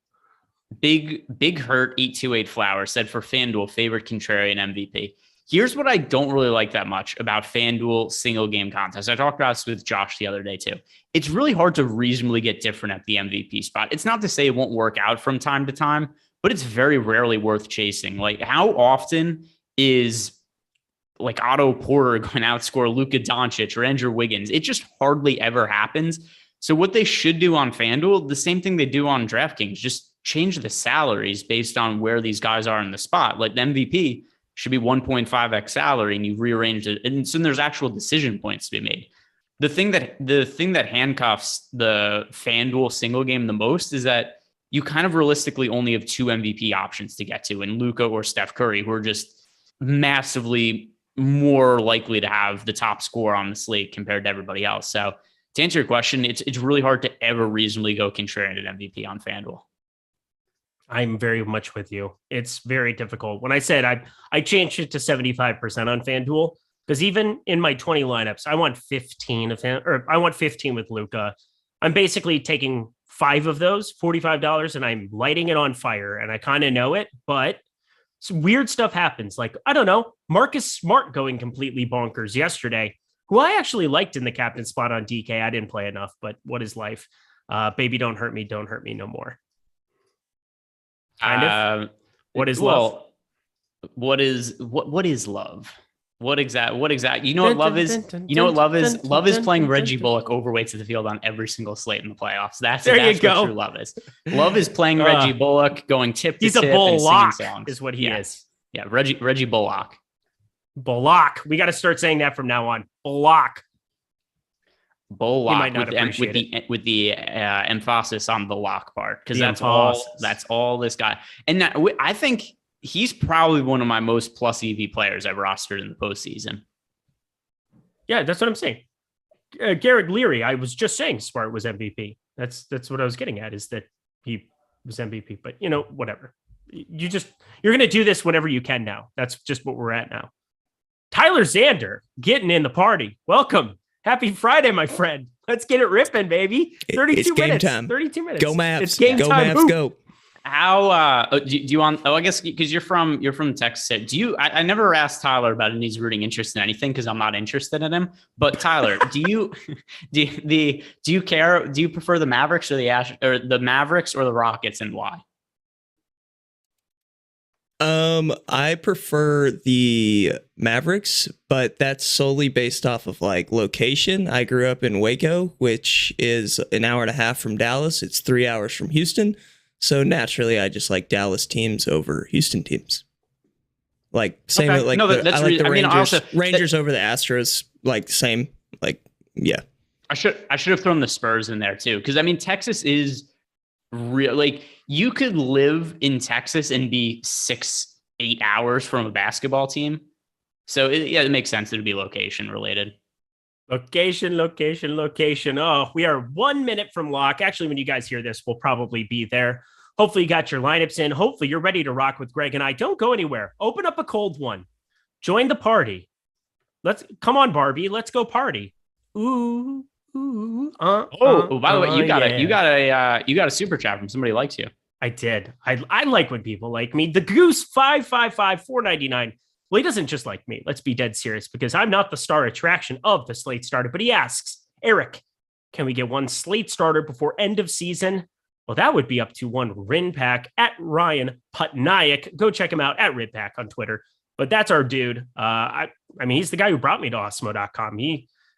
Big Hurt 828 Flower said for FanDuel, favorite contrarian MVP. Here's what I don't really like that much about FanDuel single game contests. I talked about this with Josh the other day too. It's really hard to reasonably get different at the MVP spot. It's not to say it won't work out from time to time, but it's very rarely worth chasing. Like, how often is like Otto Porter going to outscore Luka Doncic or Andrew Wiggins? It just hardly ever happens. So what they should do on FanDuel, the same thing they do on DraftKings, just change the salaries based on where these guys are in the spot. Like the MVP should be 1.5x salary, and you rearrange it, and so there's actual decision points to be made. The thing that handcuffs the FanDuel single game the most is that you kind of realistically only have 2 MVP options to get to, and Luka or Steph Curry, who are just massively more likely to have the top score on the slate compared to everybody else. So to answer your question, it's really hard to ever reasonably go contrarian at MVP on FanDuel. I'm very much with you. It's very difficult. When I said I changed it to 75% on FanDuel, because even in my 20 lineups, I want 15 of him, or I want 15 with Luka. I'm basically taking 5 of those, $45, and I'm lighting it on fire. And I kind of know it, but some weird stuff happens. Like, I don't know, Marcus Smart going completely bonkers yesterday, who I actually liked in the captain spot on DK. I didn't play enough, but what is life? Baby, don't hurt me no more. Kind of. What is love? What is love? What exact? You know what love is? You know what love is? Love is playing Reggie Bullock overweight to the field on every single slate in the playoffs. That's what true love is. Love is playing Reggie Bullock, going tip to tip, and singing songs. Is what he is. Yeah, Reggie Bullock. Bullock. We got to start saying that from now on. Bullock. Bullock with the emphasis on the lock part, because that's all this guy. And I think he's probably one of my most plus EV players I've rostered in the postseason. Yeah, that's what I'm saying. Garrett Leary, I was just saying Smart was MVP. That's what I was getting at, is that he was MVP. But whatever. You're going to do this whenever you can now. That's just what we're at now. Tyler Zander getting in the party. Welcome. Happy Friday, my friend. Let's get it ripping, baby. 32 minutes. Time. 32 minutes. Go Mavs. It's game go time. Mavs, go. How do you want? Oh, I guess because you're from Texas. Do you? I never asked Tyler about his rooting interest in anything because I'm not interested in him. But Tyler, do you care? Do you prefer the Mavericks or the Mavericks or the Rockets, and why? I prefer the Mavericks, but that's solely based off of like location. I grew up in Waco, which is an hour and a half from Dallas. It's 3 hours from Houston. So naturally, I just like Dallas teams over Houston teams. Like same, okay. like no, I like the Rangers. Rangers over the Astros, like same. Like yeah. I should have thrown the Spurs in there too, because I mean Texas is real. Like you could live in Texas and be 6-8 hours from a basketball team. So it makes sense that it'd be location related. Location. Oh, we are 1 minute from lock. Actually, when you guys hear this, we'll probably be there. Hopefully you got your lineups in. Hopefully you're ready to rock with Greg and I. Don't go anywhere. Open up a cold one. Join the party. Come on, Barbie. Let's go party. Ooh. By the way, you got a super chat from somebody who likes you. I did. I like when people like me. The Goose 555 $4.99. Well, he doesn't just like me. Let's be dead serious, because I'm not the star attraction of the Slate Starter. But he asks, Eric, can we get one Slate Starter before end of season? Well, that would be up to one Rinpack at Ryan Putnayak. Go check him out at Rinpack on Twitter. But that's our dude. I mean, he's the guy who brought me to Awesemo.com.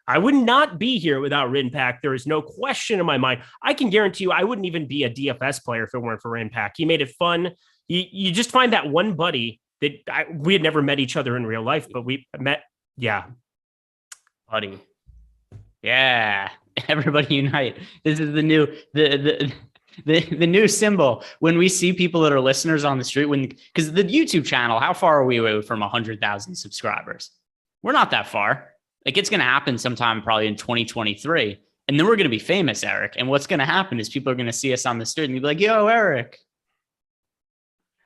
I would not be here without Rinpack. There is no question in my mind. I can guarantee you I wouldn't even be a DFS player if it weren't for Rinpack. He made it fun. You just find that one buddy that we had never met each other in real life, but we met. Yeah. Buddy. Yeah. Everybody unite. This is the new, the new symbol when we see people that are listeners on the street, because the YouTube channel, how far are we away from 100,000 subscribers? We're not that far. Like it's going to happen sometime probably in 2023. And then we're going to be famous, Eric. And what's going to happen is people are going to see us on the street and be like, yo, Eric.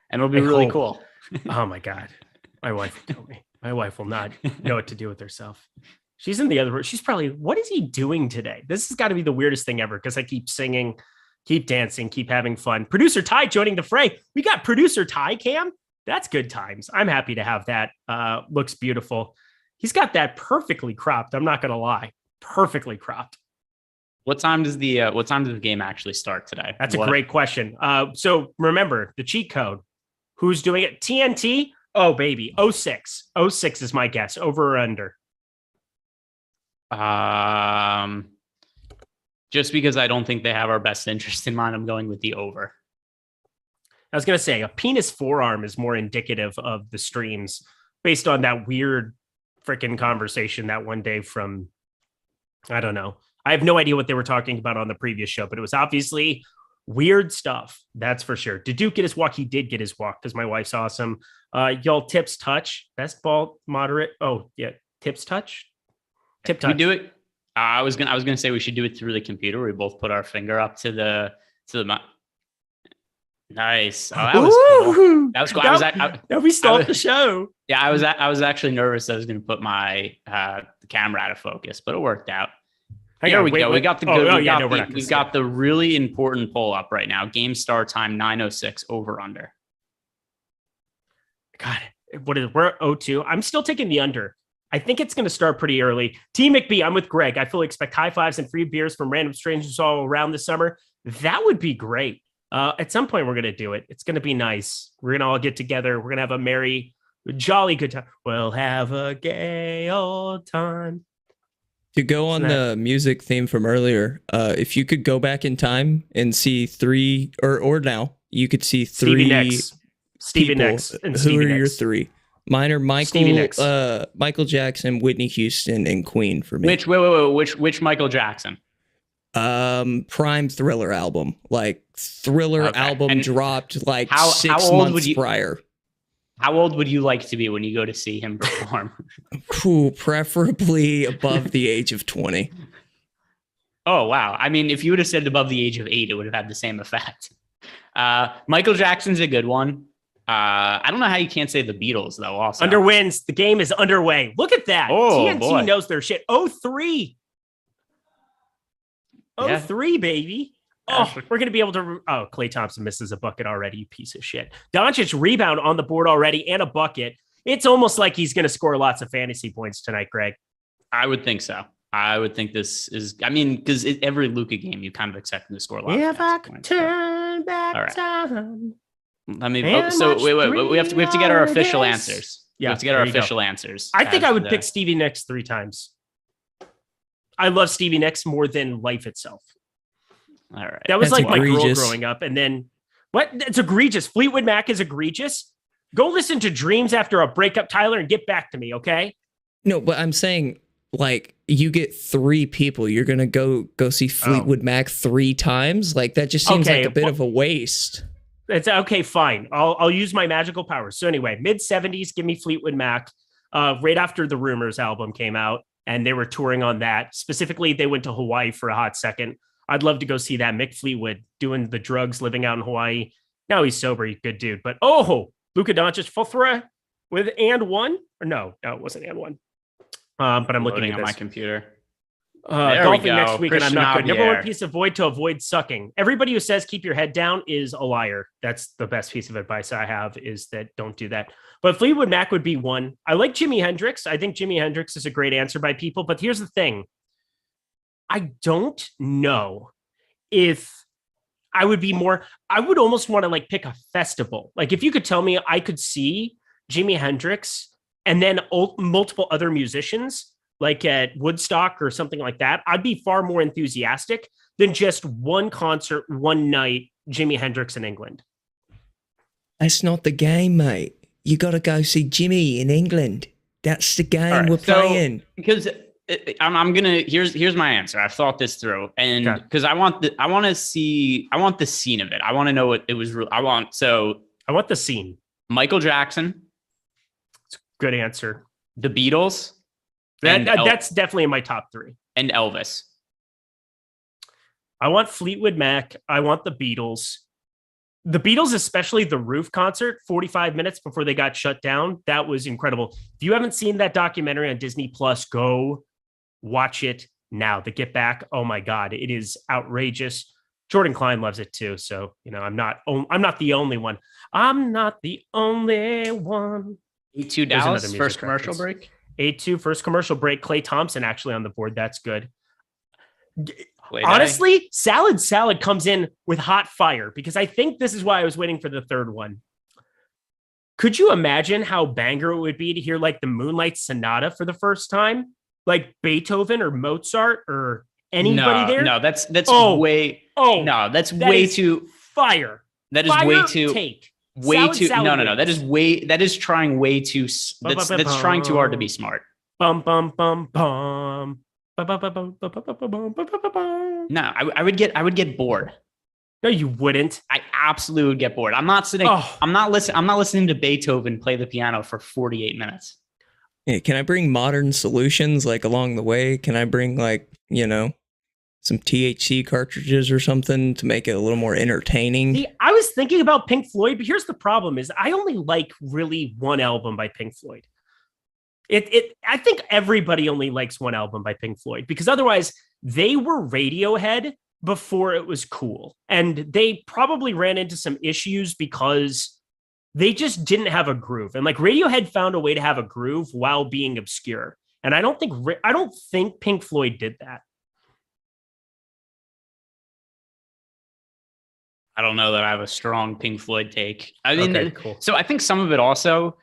And it'll be really cool. Oh my God. My wife will tell me. My wife will not know what to do with herself. She's in the other room. She's probably, what is he doing today? This has got to be the weirdest thing ever because I keep singing, keep dancing, keep having fun. Producer Ty joining the fray. We got producer Ty Cam. That's good times. I'm happy to have that. Looks beautiful. He's got that perfectly cropped. I'm not going to lie. Perfectly cropped. What time does the game actually start today? That's a great question. So remember the cheat code. Who's doing it? TNT? Oh, baby. 06. 06 is my guess. Over or under? Just because I don't think they have our best interest in mind, I'm going with the over. I was going to say a penis forearm is more indicative of the streams based on that weird freaking conversation that one day from, I don't know. I have no idea what they were talking about on the previous show, but it was obviously weird stuff. That's for sure. Did Duke get his walk? He did get his walk because my wife's awesome. Y'all tips touch, best ball moderate. Oh yeah. Tips touch. Tip touch. We do it. I was gonna say we should do it through the computer. We both put our finger up to the. Nice. Oh, that was cool. That was cool. We stopped the show. Yeah, I was actually nervous I was going to put my the camera out of focus, but it worked out. Here we go. We got the good. We got the really important poll up right now. Game start time 9:06 over under. God, what is it? We're at 0-2. I'm still taking the under. I think it's going to start pretty early. T McBee, I'm with Greg. I fully expect high fives and free beers from random strangers all around this summer. That would be great. At some point, we're going to do it. It's going to be nice. We're going to all get together. We're going to have a merry, jolly good time. We'll have a gay old time. To go on the music theme from earlier, if you could go back in time and see three, or now, you could see three Stevie Nicks. Who are your three? Mine are Michael Jackson, Whitney Houston, and Queen for me. Which Michael Jackson? Prime Thriller album. Like Thriller album dropped like 6 months prior. How old would you like to be when you go to see him perform? Preferably above the age of 20. Oh, wow. I mean, if you would have said above the age of 8, it would have had the same effect. Michael Jackson's a good one. I don't know how you can't say the Beatles, though, also. Underwins. The game is underway. Look at that. Oh, TNT boy. knows their shit. 03. Yeah. 03, baby. Oh, we're going to be able to... Oh, Klay Thompson misses a bucket already, you piece of shit. Doncic rebound on the board already and a bucket. It's almost like he's going to score lots of fantasy points tonight, Greg. I would think so. I would think this is... I mean, because every Luka game, you kind of expect him to score a lot of fantasy points. Turn back all right. time. Wait. We have to get our official answers. Yeah, we have to get our official answers. I think I would pick Stevie Nicks 3 times. I love Stevie Nicks more than life itself. All right. That was That's like egregious. My girl growing up. And then what? It's egregious. Fleetwood Mac is egregious. Go listen to Dreams after a breakup, Tyler, and get back to me. Okay. No, but I'm saying like you get 3 people. You're going to go see Fleetwood Mac 3 times. Like that just seems like a bit of a waste. It's okay. Fine. I'll use my magical powers. So anyway, mid 70s, give me Fleetwood Mac. Right after the Rumors album came out and they were touring on that. Specifically, they went to Hawaii for a hot second. I'd love to go see that. Mick Fleetwood doing the drugs, living out in Hawaii. Now he's sober. He's a good dude. But Luka Doncic full threat with and one? Or no, it wasn't and one. But I'm looking at my computer. Golfing next week, and I'm not good. Javier. Number one piece of avoid to avoid sucking. Everybody who says keep your head down is a liar. That's the best piece of advice I have is that don't do that. But Fleetwood Mac would be one. I like Jimi Hendrix. I think Jimi Hendrix is a great answer by people. But here's the thing. I don't know if I would be more, I would almost want to like pick a festival. Like if you could tell me I could see Jimi Hendrix and then multiple other musicians like at Woodstock or something like that, I'd be far more enthusiastic than just one concert, one night, Jimi Hendrix in England. That's not the game, mate. You got to go see Jimmy in England. That's the game we're playing. Because I'm gonna here's my answer. I've thought this through, and because I want the scene of it. I want to know what it was. I want the scene. Michael Jackson. It's a good answer. The Beatles. That's definitely in my top 3. And Elvis. I want Fleetwood Mac. I want the Beatles. The Beatles, especially the Roof concert, 45 minutes before they got shut down. That was incredible. If you haven't seen that documentary on Disney Plus, go Watch it now. The Get Back. Oh my God, it is outrageous. Jordan Klein loves it too. So, I'm not the only one. I'm not the only one. 8-2 Dallas, first commercial break. 8-2, first commercial break. Klay Thompson actually on the board. That's good. Honestly, Salad comes in with hot fire because I think this is why I was waiting for the third one. Could you imagine how banger it would be to hear like the Moonlight Sonata for the first time? Like Beethoven or Mozart or anybody there? No, that's way too fire. That is fire way too take. Way too salad no. That is trying way too that's trying too hard to be smart. Bum bum bum bum. No, I would get bored. No, you wouldn't. I absolutely would get bored. I'm not listening to Beethoven play the piano for 48 minutes. Yeah, can I bring modern solutions like along the way? Can I bring some THC cartridges or something to make it a little more entertaining? See, I was thinking about Pink Floyd, but here's the problem is I only like really one album by Pink Floyd. I think everybody only likes one album by Pink Floyd because otherwise they were Radiohead before it was cool. And they probably ran into some issues because they just didn't have a groove. And like Radiohead found a way to have a groove while being obscure. And I don't think Pink Floyd did that. I don't know that I have a strong Pink Floyd take. I mean, okay, cool. So I think some of it also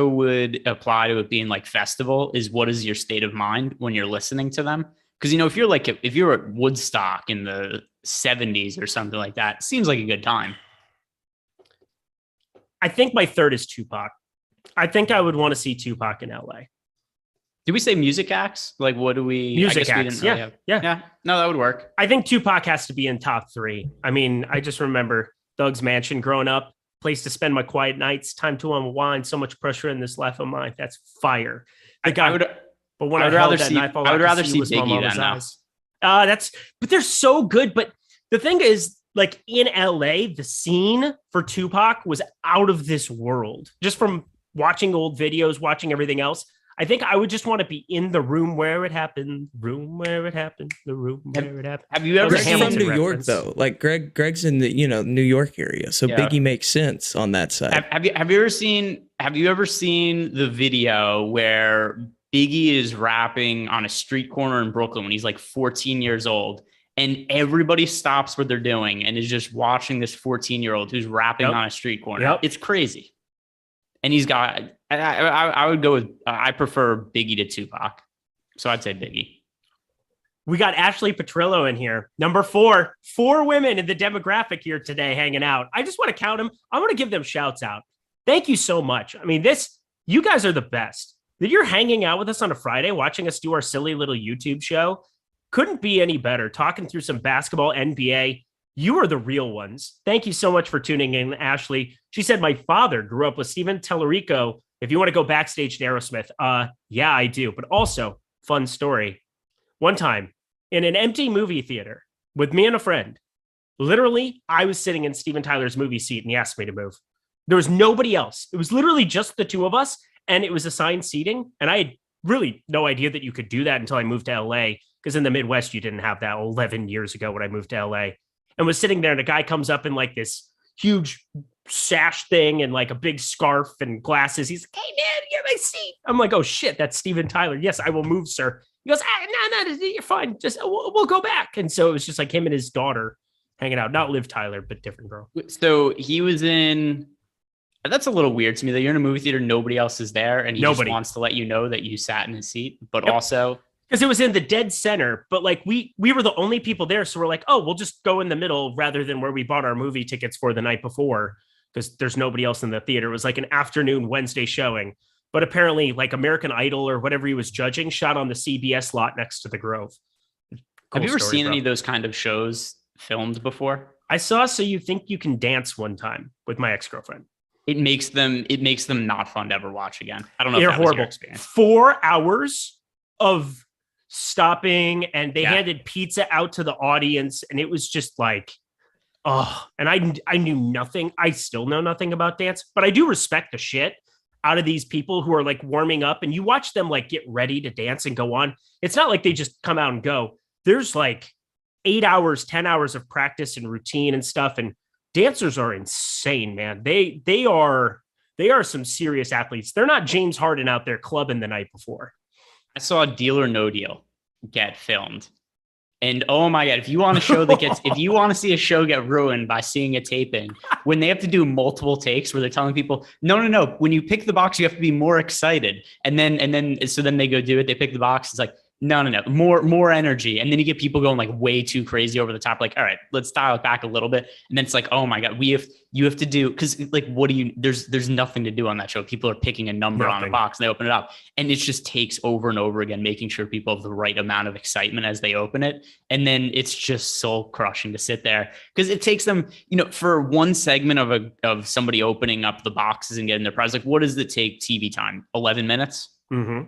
would apply to it being like festival is what is your state of mind when you're listening to them? Because, if you're at Woodstock in the 70s or something like that, it seems like a good time. I think my third is Tupac. I think I would want to see Tupac in LA. Did we say music acts? Like, what do we? Music acts. Yeah. No, that would work. I think Tupac has to be in top 3. I mean, I just remember Doug's Mansion growing up, place to spend my quiet nights, time to unwind, so much pressure in this life of mine. That's fire. I would rather see Biggie than that. But they're so good. But the thing is, like in LA, the scene for Tupac was out of this world. Just from watching old videos, watching everything else. I think I would just want to be in the room where it happened, the room where it happened. Have you ever seen from New York though? Like Greg's in the New York area, so yeah. Biggie makes sense on that side. Have you ever seen the video where Biggie is rapping on a street corner in Brooklyn when he's like 14 years old, and everybody stops what they're doing and is just watching this 14-year-old who's rapping on a street corner? Yep. It's crazy. And he's got, I would go with, I prefer Biggie to Tupac. So I'd say Biggie. We got Ashley Petrillo in here. Number 4, 4 women in the demographic here today hanging out. I just want to count them. I want to give them shouts out. Thank you so much. I mean, you guys are the best. That you're hanging out with us on a Friday, watching us do our silly little YouTube show. Couldn't be any better. Talking through some basketball, NBA. You are the real ones. Thank you so much for tuning in, Ashley. She said, my father grew up with Steven Tellerico. If you want to go backstage to Aerosmith, yeah, I do. But also, fun story. One time in an empty movie theater with me and a friend, literally, I was sitting in Steven Tyler's movie seat and he asked me to move. There was nobody else. It was literally just the two of us and it was assigned seating. And I had really no idea that you could do that until I moved to LA because in the Midwest, you didn't have that 11 years ago when I moved to LA. And was sitting there and a guy comes up in like this huge sash thing and like a big scarf and glasses. He's like, hey man, get my seat. I'm like, oh shit, that's Steven Tyler. Yes, I will move, sir. He goes, no, you're fine. Just we'll go back. And so it was just like him and his daughter hanging out. Not Liv Tyler, but different girl. So he was in, that's a little weird to me that you're in a movie theater, nobody else is there. And he just wants to let you know that you sat in his seat, but also because it was in the dead center, but like we were the only people there. So we're like, oh, we'll just go in the middle rather than where we bought our movie tickets for the night before because there's nobody else in the theater. It was like an afternoon Wednesday showing, but apparently like American Idol or whatever he was judging shot on the CBS lot next to the Grove. Have you ever seen any of those kind of shows filmed before? I saw So You Think You Can Dance one time with my ex-girlfriend. It makes them not fun to ever watch again. I don't know if they're that horrible. Was your experience. 4 hours of stopping and they handed pizza out to the audience and it was just like, oh, and I knew nothing. I still know nothing about dance, but I do respect the shit. out of these people who are like warming up, and you watch them like get ready to dance and go on. It's not like they just come out and go. There's like 8 hours, 10 hours of practice and routine and stuff. And dancers are insane, man. They are some serious athletes. They're not James Harden out there clubbing the night before. I saw Deal or No Deal get filmed. And oh my God, if you want to see a show get ruined by seeing a taping, when they have to do multiple takes where they're telling people, no, when you pick the box, you have to be more excited. And then they go do it. They pick the box. It's like, no, more energy. And then you get people going like way too crazy over the top. Like, all right, let's dial it back a little bit. And then it's like, oh my God, you have to do, because like, there's nothing to do on that show. People are picking a number on a box and they open it up. And it just takes over and over again, making sure people have the right amount of excitement as they open it. And then it's just soul crushing to sit there because it takes them, for one segment of somebody opening up the boxes and getting their prize. Like, what does it take TV time? 11 minutes? Mm-hmm.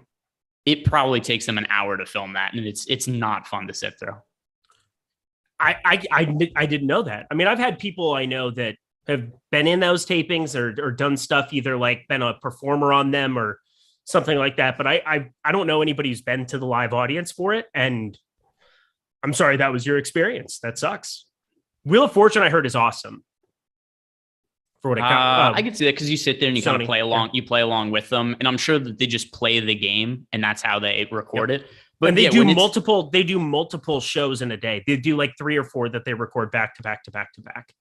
It probably takes them an hour to film that, and it's not fun to sit through. I didn't know that. I mean, I've had people I know that have been in those tapings or done stuff, either like been a performer on them or something like that. But I don't know anybody who's been to the live audience for it. And I'm sorry that was your experience. That sucks. Wheel of Fortune, I heard, is awesome. For what it I can see that because you sit there and you kind of play along. Yeah. You play along with them, and I'm sure that they just play the game, and that's how they record it. But and they do multiple. They do multiple shows in a day. They do like 3 or 4 that they record back to back to back to back.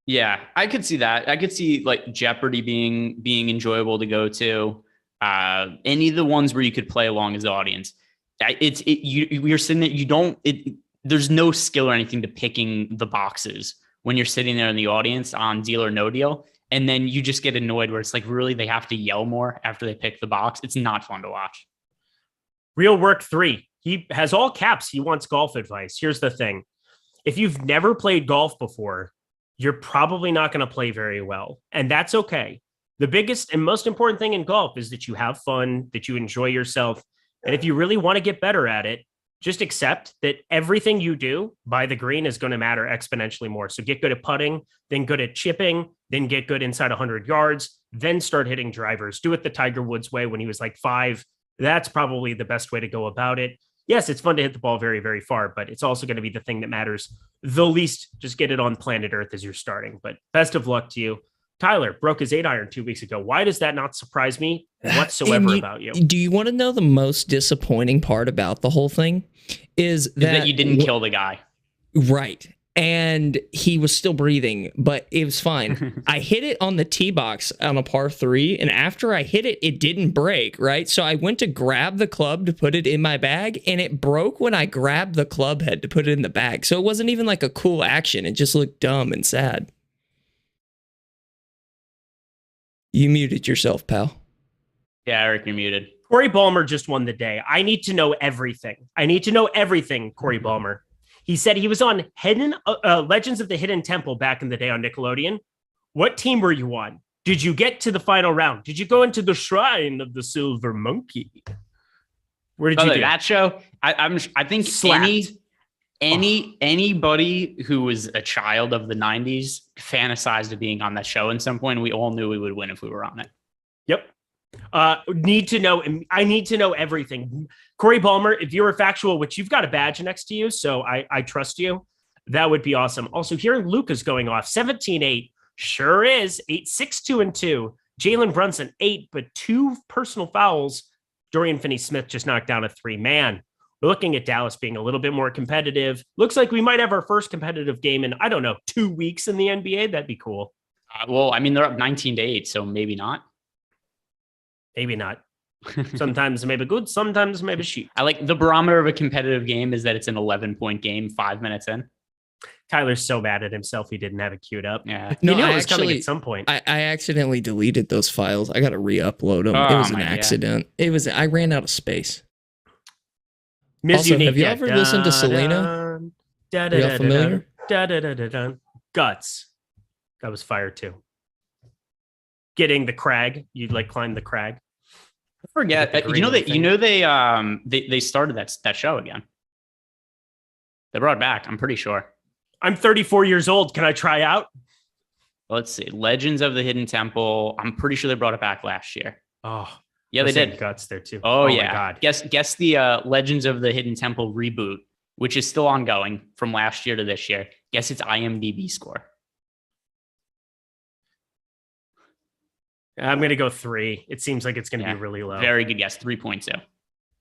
Yeah, I could see that. I could see like Jeopardy being enjoyable to go to. Any of the ones where you could play along as the audience. You're sitting there. There's no skill or anything to picking the boxes when you're sitting there in the audience on Deal or No Deal. And then you just get annoyed where it's like, really, they have to yell more after they pick the box. It's not fun to watch. Real Work 3. He has all caps. He wants golf advice. Here's the thing. If you've never played golf before, you're probably not going to play very well. And that's okay. The biggest and most important thing in golf is that you have fun, that you enjoy yourself. And if you really want to get better at it, just accept that everything you do by the green is going to matter exponentially more. So get good at putting, then good at chipping, then get good inside 100 yards, then start hitting drivers. Do it the Tiger Woods way when he was like 5. That's probably the best way to go about it. Yes, it's fun to hit the ball very, very far, but it's also going to be the thing that matters the least. Just get it on planet Earth as you're starting. But best of luck to you. Tyler broke his 8-iron 2 weeks ago. Why does that not surprise me whatsoever about you? Do you want to know the most disappointing part about the whole thing? Is that you didn't kill the guy. Right. And he was still breathing, but it was fine. I hit it on the tee box on a par 3, and after I hit it, it didn't break, right? So I went to grab the club to put it in my bag, and it broke when I grabbed the club head to put it in the bag. So it wasn't even like a cool action. It just looked dumb and sad. You muted yourself, pal. Yeah, Eric, you're muted. Corey Ballmer just won the day. I need to know everything. Corey Ballmer. He said he was on Legends of the Hidden Temple back in the day on Nickelodeon. What team were you on? Did you get to the final round? Did you go into the Shrine of the Silver Monkey? Where did you do that show? I think Slapped. Anybody who was a child of the 90s fantasized of being on that show at some point, and we all knew we would win if we were on it. Yep. I need to know everything. Corey Ballmer, if you're a factual, which you've got a badge next to you, so I trust you, that would be awesome. Also, hearing Luka's going off 17-8, sure is 8-6-2-2. Jalen Brunson 8, but 2 personal fouls. Dorian Finney-Smith just knocked down a 3. Man, we're looking at Dallas being a little bit more competitive. Looks like we might have our first competitive game in, 2 weeks in the NBA. That'd be cool. Well, I mean, they're up 19-8, so maybe not. Maybe not. Sometimes maybe good, sometimes maybe shit. I like the barometer of a competitive game is that it's an 11-point game 5 minutes in. Tyler's so mad at himself he didn't have it queued up. Yeah. No, he knew it was coming at some point. I accidentally deleted those files. I got to re-upload them. It was an accident. I ran out of space. Also, have you ever listened to Selena? Are you familiar? Guts. That was fire too. Getting the crag. You'd like climb the crag. I forget. They started that show again. They brought it back. I'm pretty sure. I'm 34 years old. Can I try out? Let's see. Legends of the Hidden Temple. I'm pretty sure they brought it back last year. Oh, yeah, they did. Guts there too. Oh my yeah. God. Guess the Legends of the Hidden Temple reboot, which is still ongoing from last year to this year. Guess its IMDb score. I'm going to go 3. It seems like it's going to be really low. Very good guess. 3.2.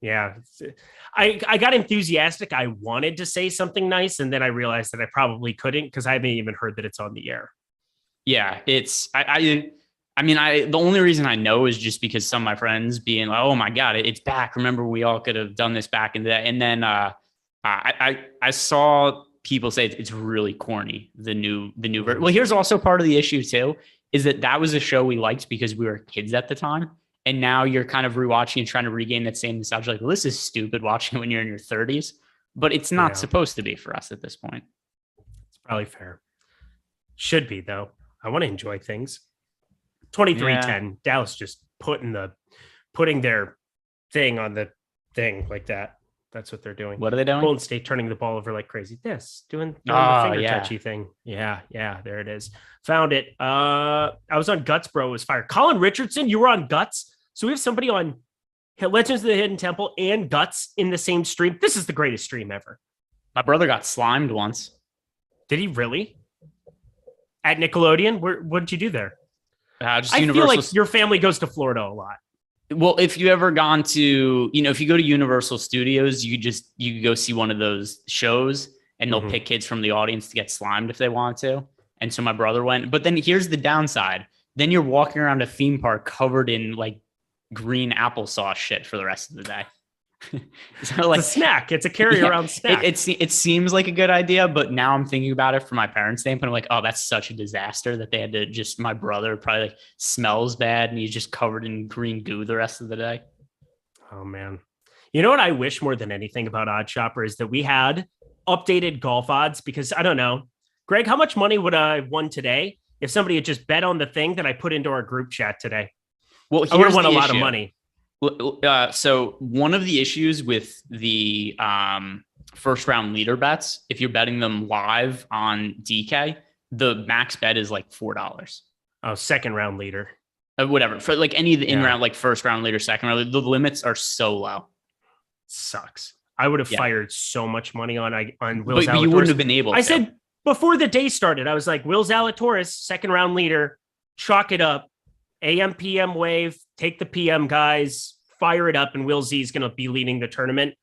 Yeah. I got enthusiastic. I wanted to say something nice, and then I realized that I probably couldn't because I haven't even heard that it's on the air. Yeah, it's the only reason I know is just because some of my friends being like, "Oh my God, it's back." Remember, we all could have done this back in the day. And then I saw people say it's really corny. The new version. Well, here's also part of the issue too, is that was a show we liked because we were kids at the time. And now you're kind of rewatching and trying to regain that same nostalgia. Like, well, this is stupid watching it when you're in your 30s, but it's not supposed to be for us at this point. It's probably fair. Should be, though. I want to enjoy things. 23-10. Dallas just putting their thing on the thing like that. That's what they're doing. What are they doing? Golden State turning the ball over like crazy. Doing the finger touchy thing. Yeah, there it is. Found it. I was on Guts, bro. It was fire. Colin Richardson, you were on Guts. So we have somebody on Legends of the Hidden Temple and Guts in the same stream. This is the greatest stream ever. My brother got slimed once. Did he really? At Nickelodeon? What did you do there? Just I Universal. feel like your family goes to Florida a lot. Well, if you ever gone to, if you go to Universal Studios, you could go see one of those shows and they'll pick kids from the audience to get slimed if they want to. And so my brother went, but then here's the downside. Then you're walking around a theme park covered in like green applesauce shit for the rest of the day. So like it's a snack. It's a carry around snack. It seems like a good idea, but now I'm thinking about it from my parents' standpoint. I'm like, oh, that's such a disaster that they had to my brother probably like smells bad and he's just covered in green goo the rest of the day. Oh man. You know what I wish more than anything about Odd Shopper is that we had updated golf odds, because I don't know, Greg, how much money would I have won today if somebody had just bet on the thing that I put into our group chat today? Well, I would have won a lot of money. So one of the issues with the first round leader bets, if you're betting them live on DK, the max bet is like $4. Oh, second round leader. Whatever. For like any of the in round, like first round leader, second round, the limits are so low. Sucks. I would have fired so much money on Will Zalatoris. But you wouldn't have been able to. I said before the day started, I was like, Will Zalatoris, second round leader, chalk it up. AM, PM wave, take the PM guys, fire it up, and Will Z is going to be leading the tournament.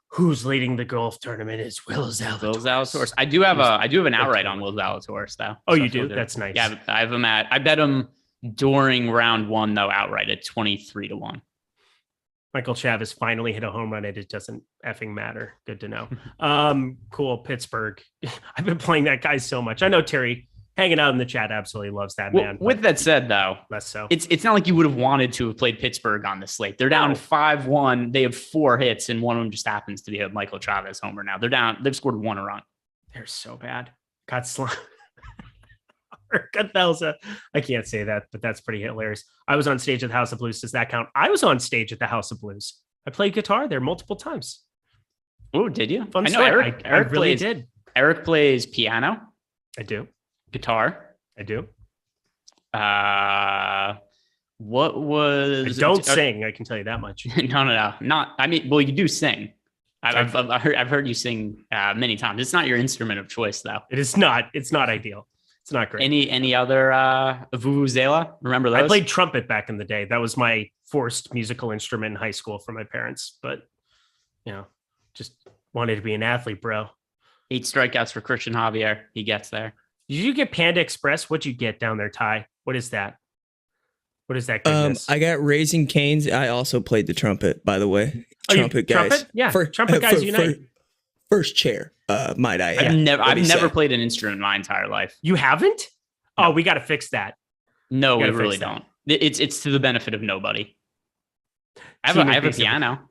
Who's leading the golf tournament is Will Zalatoris. Will Zalatoris. I do have an outright on Will Zalatoris though. Oh, so you do? That's nice. Yeah, I have him I bet him during round 1 though outright at 23-1. Michael Chavis finally hit a home run and it doesn't effing matter. Good to know. Cool. Pittsburgh. I've been playing that guy so much. I know Terry hanging out in the chat absolutely loves that man. With that said, though, less so. It's not like you would have wanted to have played Pittsburgh on the slate. They're down 5-1. They have 4 hits, and one of them just happens to be a Michael Chavez homer. Now they're down. They've scored 1 run. They're so bad. Got slimed. I can't say that, but that's pretty hilarious. I was on stage at the House of Blues. Does that count? I was on stage at the House of Blues. I played guitar there multiple times. Oh, did you? Fun I know story. Eric really plays, did. Eric plays piano. I do. Guitar. I do. What was? I don't sing. I can tell you that much. No. Not. I mean, well, you do sing. I've heard you sing many times. It's not your instrument of choice, though. It is not. It's not ideal. It's not great. Any other vuvuzela? Remember those? I played trumpet back in the day. That was my forced musical instrument in high school for my parents. But just wanted to be an athlete, bro. 8 strikeouts for Christian Javier. He gets there. Did you get Panda Express? What'd you get down there, Ty? What is that? What is that goodness? I got Raising Cane's. I also played the trumpet, by the way. Trumpet guys. Trumpet? Yeah. Trumpet guys unite. First chair, might I? I've never played an instrument in my entire life. You haven't? No. Oh, we got to fix that. No, we really don't. It's to the benefit of nobody. I have a piano.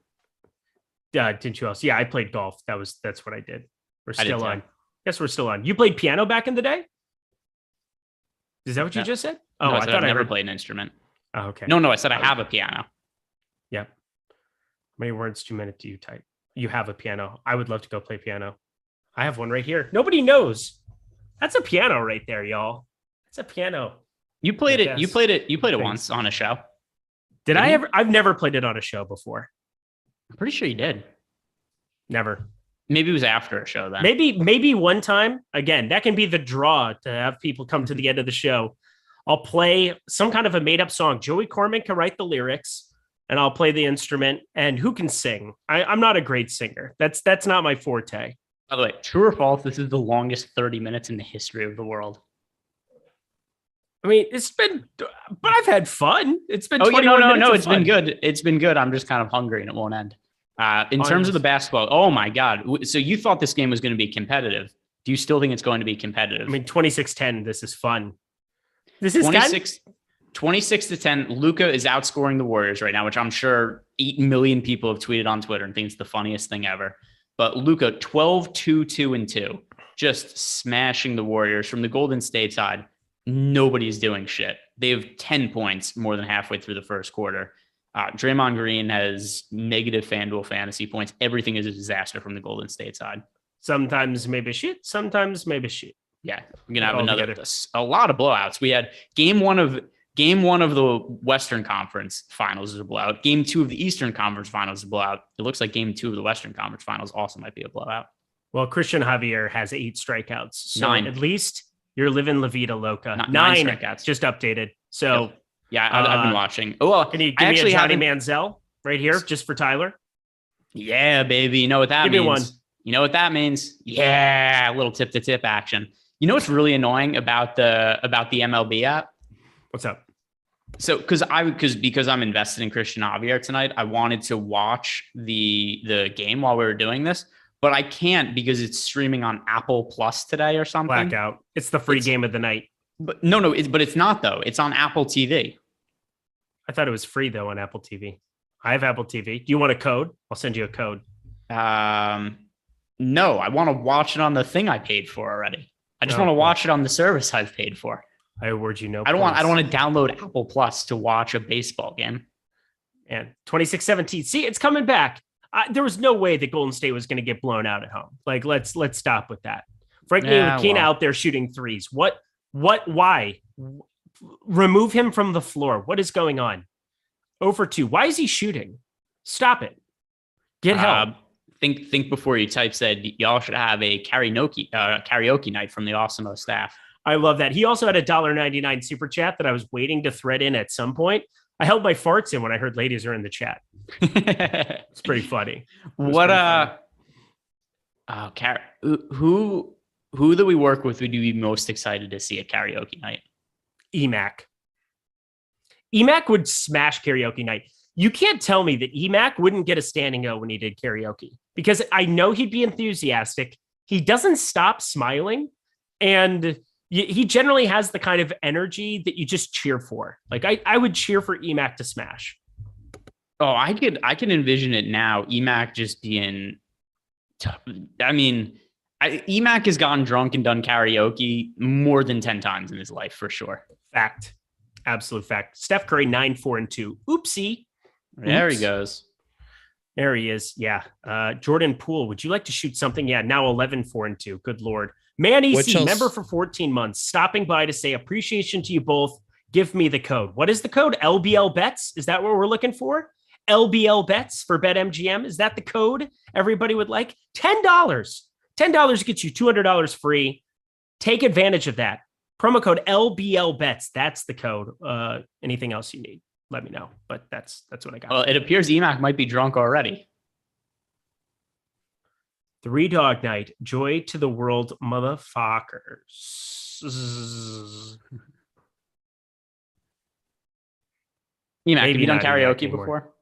Didn't you else? Yeah, I played golf. That's what I did. We're still on. Guess we're still on. You played piano back in the day? Is that what you just said? Oh, no, I thought I never played an instrument. Oh, okay. No, I said I have a piano. Yep. How many words to minute do you type? You have a piano. I would love to go play piano. I have one right here. Nobody knows. That's a piano right there, y'all. It's a piano. You played it. Yes. You played it. You played it Thanks. once on a show. Did I ever? I've never played it on a show before. I'm pretty sure you did. Never. Maybe it was after a show then. Maybe one time. Again, that can be the draw to have people come to the end of the show. I'll play some kind of a made up song. Joey Corman can write the lyrics, and I'll play the instrument. And who can sing? I'm not a great singer. That's not my forte. By the way, true or false? This is the longest 30 minutes in the history of the world. I mean, it's been, but I've had fun. It's been. Oh, yeah, no. It's been good. It's been good. I'm just kind of hungry and it won't end. In terms of the basketball, oh my God. So you thought this game was going to be competitive. Do you still think it's going to be competitive? I mean, 26-10, this is fun. This is 26-10. Luka is outscoring the Warriors right now, which I'm sure 8 million people have tweeted on Twitter and think it's the funniest thing ever. But Luka, 12-2-2-2, just smashing the Warriors from the Golden State side. Nobody's doing shit. They have 10 points more than halfway through the first quarter. Draymond Green has negative FanDuel fantasy points. Everything is a disaster from the Golden State side. Sometimes maybe shit. Sometimes maybe shit. Yeah, we're gonna have a lot of blowouts. We had game one of the Western Conference Finals is a blowout. Game 2 of the Eastern Conference Finals is a blowout. It looks like game 2 of the Western Conference Finals also might be a blowout. Well, Christian Javier has 8 strikeouts. So 9. At least you're living La Vida Loca. 9 strikeouts. Just updated. So yeah, I've been watching. Oh, well, can you give me a Johnny Manziel right here just for Tyler? Yeah, baby. You know what that means? Give me one. You know what that means? Yeah, a little tip to tip action. You know what's really annoying about the MLB app? What's up? So because I'm invested in Christian Javier tonight, I wanted to watch the game while we were doing this, but I can't because it's streaming on Apple Plus today or something. Blackout. It's the free game of the night. But no, but it's not though. It's on Apple TV. I thought it was free though on Apple TV. I have Apple TV. Do you want a code? I'll send you a code. No, I want to watch it on the thing I paid for already. I just want to watch it on the service I've paid for. I award you no. I don't want to download Apple Plus to watch a baseball game. And 26-17. See, it's coming back. There was no way that Golden State was going to get blown out at home. Like, let's stop with that. Frank Ntilikina out there shooting threes. Why? Remove him from the floor. What is going on? 0 for 2. Why is he shooting? Stop it. Get help. Think before you type. Said y'all should have a karaoke night from the Awesemo staff. I love that. He also had a $1.99 super chat that I was waiting to thread in at some point. I held my farts in when I heard ladies are in the chat. It's pretty funny. Who that we work with would you be most excited to see at karaoke night? Emac. Emac would smash karaoke night. You can't tell me that Emac wouldn't get a standing O when he did karaoke because I know he'd be enthusiastic. He doesn't stop smiling, and he generally has the kind of energy that you just cheer for. Like I would cheer for Emac to smash. Oh, I can envision it now. Emac just being, Emac has gotten drunk and done karaoke more than 10 times in his life for sure. Fact. Absolute fact. Steph Curry 9-4-2. Oopsie. There he goes. There he is. Yeah. Jordan Poole, would you like to shoot something? Yeah. Now 11-4-2. Good Lord. Man EC, member for 14 months, stopping by to say appreciation to you both. Give me the code. What is the code? LBL bets. Is that what we're looking for? LBL bets for BetMGM. Is that the code everybody would like? $10. $10 gets you $200 free. Take advantage of that. Promo code LBL bets. That's the code. Anything else you need, let me know. But that's what I got. Well, it appears Emac might be drunk already. 3 Dog Night. Joy to the world, motherfuckers. Emac, have you done karaoke before?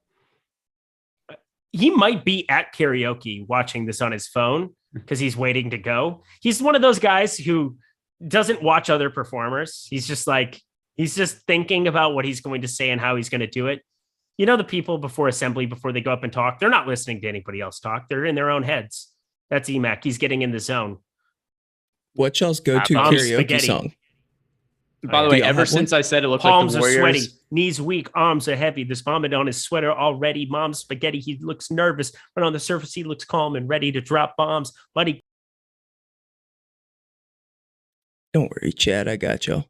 He might be at karaoke watching this on his phone because he's waiting to go. He's one of those guys who doesn't watch other performers. He's just thinking about what he's going to say and how he's going to do it. You know, the people before assembly, before they go up and talk, they're not listening to anybody else talk. They're in their own heads. That's Emac. He's getting in the zone. What's y'all's go-to karaoke spaghetti song? By the way, ever since I said it looked palms like the Warriors... are sweaty, knees weak, arms are heavy. There's vomit on his sweater already. Mom's spaghetti. He looks nervous, but on the surface, he looks calm and ready to drop bombs. Buddy. Don't worry, Chad. I got y'all.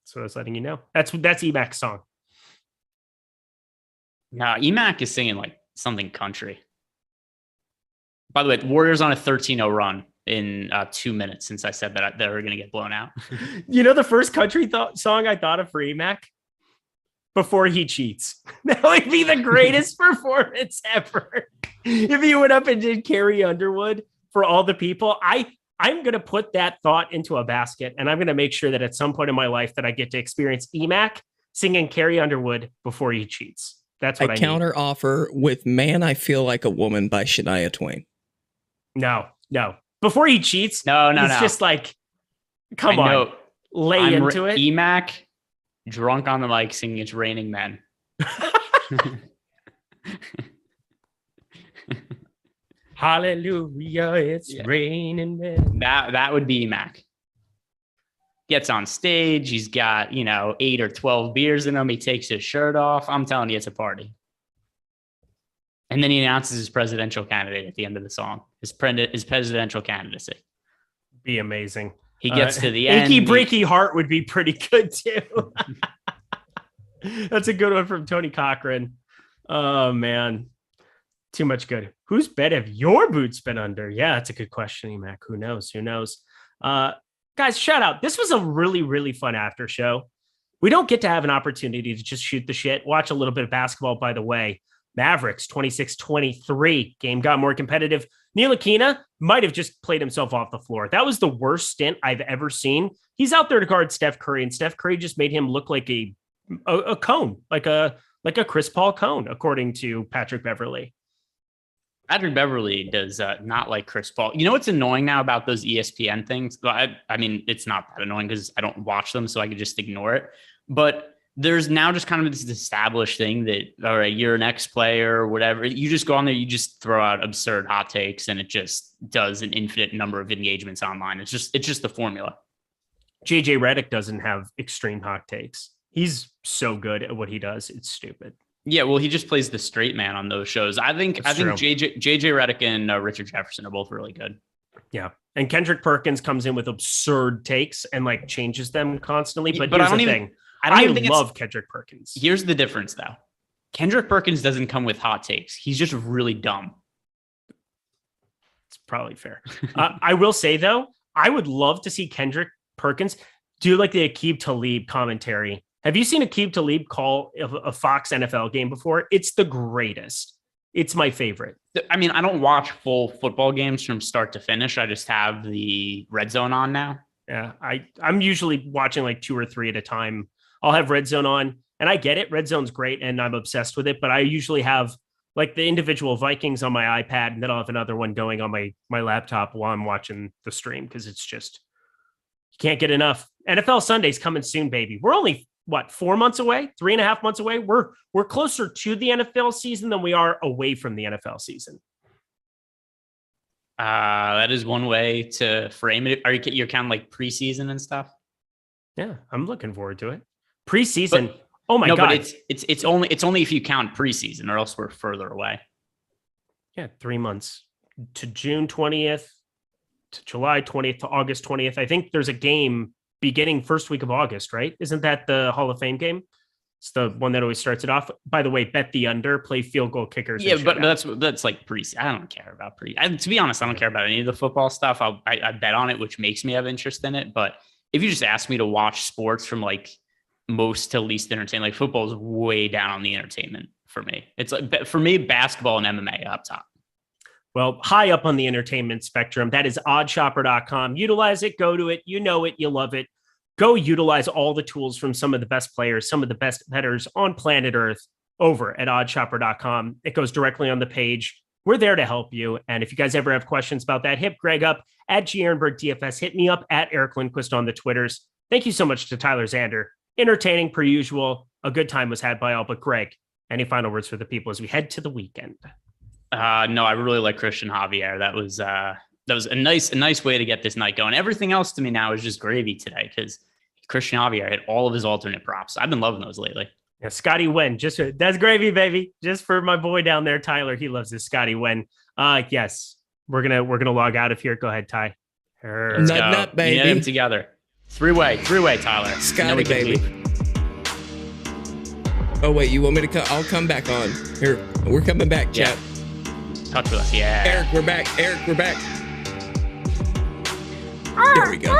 So I was letting you know. That's Emac's song. Nah, Emac is singing like something country. By the way, Warriors on a 13-0 run in 2 minutes since I said that they were going to get blown out. You know the first country song I thought of for Emac? Before He Cheats. That would be the greatest performance ever. If he went up and did Carrie Underwood for all the people, I'm going to put that thought into a basket, and I'm going to make sure that at some point in my life that I get to experience Emac singing Carrie Underwood Before He Cheats. That's what I counter need. offer with Man, I Feel Like a Woman by Shania Twain. No. Before He Cheats. No. It's just like, come on, lay into it. Emac drunk on the mic singing It's Raining Men. Hallelujah, it's raining men. That would be Emac. Gets on stage. He's got, 8 or 12 beers in him. He takes his shirt off. I'm telling you, it's a party. And then he announces his presidential candidate at the end of the song. His presidential candidacy. Be amazing. He gets to the end. Achy Breaky Heart would be pretty good too. That's a good one from Tony Cochran. Oh man. Too much good. Whose bet have your boots been under? Yeah, that's a good question, Emac. Who knows? Guys, shout out. This was a really, really fun after show. We don't get to have an opportunity to just shoot the shit. Watch a little bit of basketball, by the way. Mavericks 26-23. Game got more competitive. Ntilikina might have just played himself off the floor. That was the worst stint I've ever seen. He's out there to guard Steph Curry, and Steph Curry just made him look like a cone, like a Chris Paul cone, according to Patrick Beverley. Patrick Beverley does not like Chris Paul. You know what's annoying now about those ESPN things? I mean, it's not that annoying because I don't watch them, so I can just ignore it. But there's now just kind of this established thing that, all right, you're an ex-player or whatever. You just go on there, you just throw out absurd hot takes, and it just does an infinite number of engagements online. It's just the formula. JJ Redick doesn't have extreme hot takes. He's so good at what he does. It's stupid. Yeah, well, he just plays the straight man on those shows. I think JJ Redick and Richard Jefferson are both really good. Yeah. And Kendrick Perkins comes in with absurd takes and like changes them constantly. But here's I don't the even thing. I love Kendrick Perkins. Here's the difference, though. Kendrick Perkins doesn't come with hot takes. He's just really dumb. It's probably fair. I will say, though, I would love to see Kendrick Perkins do like the Aqib Talib commentary. Have you seen Aqib Talib call a Fox NFL game before? It's the greatest. It's my favorite. I mean, I don't watch full football games from start to finish. I just have the red zone on now. Yeah, I'm usually watching like 2 or 3 at a time. I'll have red zone on, and I get it. Red zone's great, and I'm obsessed with it. But I usually have like the individual Vikings on my iPad, and then I'll have another one going on my laptop while I'm watching the stream because it's just you can't get enough. NFL Sunday's coming soon, baby. We're only 4 months away, 3.5 months away. We're closer to the NFL season than we are away from the NFL season. That is one way to frame it. You're kind of like preseason and stuff? Yeah, I'm looking forward to it. Preseason. Oh my God. But it's only if you count preseason, or else we're further away. Yeah, 3 months to June 20th, to July 20th, to August 20th. I think there's a game beginning first week of August, right? Isn't that the Hall of Fame game? It's the one that always starts it off. By the way, bet the under, play field goal kickers. Yeah, but that's like preseason. I don't care about to be honest, I don't care about any of the football stuff. I bet on it, which makes me have interest in it. But if you just ask me to watch sports from like most to least entertainment, like football is way down on the entertainment for me. It's like, for me, basketball and MMA up top. Well, high up on the entertainment spectrum, that is oddshopper.com. Utilize it, go to it. You know it, you love it. Go utilize all the tools from some of the best players, some of the best bettors on planet Earth over at oddshopper.com. It goes directly on the page. We're there to help you. And if you guys ever have questions about that, hit Greg up at Ehrenberg DFS. Hit me up at Eric Lindquist on the Twitters. Thank you so much to Tyler Zander. Entertaining per usual. A good time was had by all but Greg. Any final words for the people as we head to the weekend? No, I really like Christian Javier. That was a nice way to get this night going. Everything else to me now is just gravy today because Christian Javier hit all of his alternate props. I've been loving those lately. Yeah, Scotty Wen, that's gravy, baby. Just for my boy down there, Tyler. He loves this Scotty Wen. Yes, we're gonna log out of here. Go ahead, Ty. Nut, baby. Get them together. Three-way, Tyler. And then Scotty, we can baby. leave. Oh, wait, you want me to come? I'll come back on. Here, we're coming back, chat. Touch with us, yeah. Eric, we're back. There we go.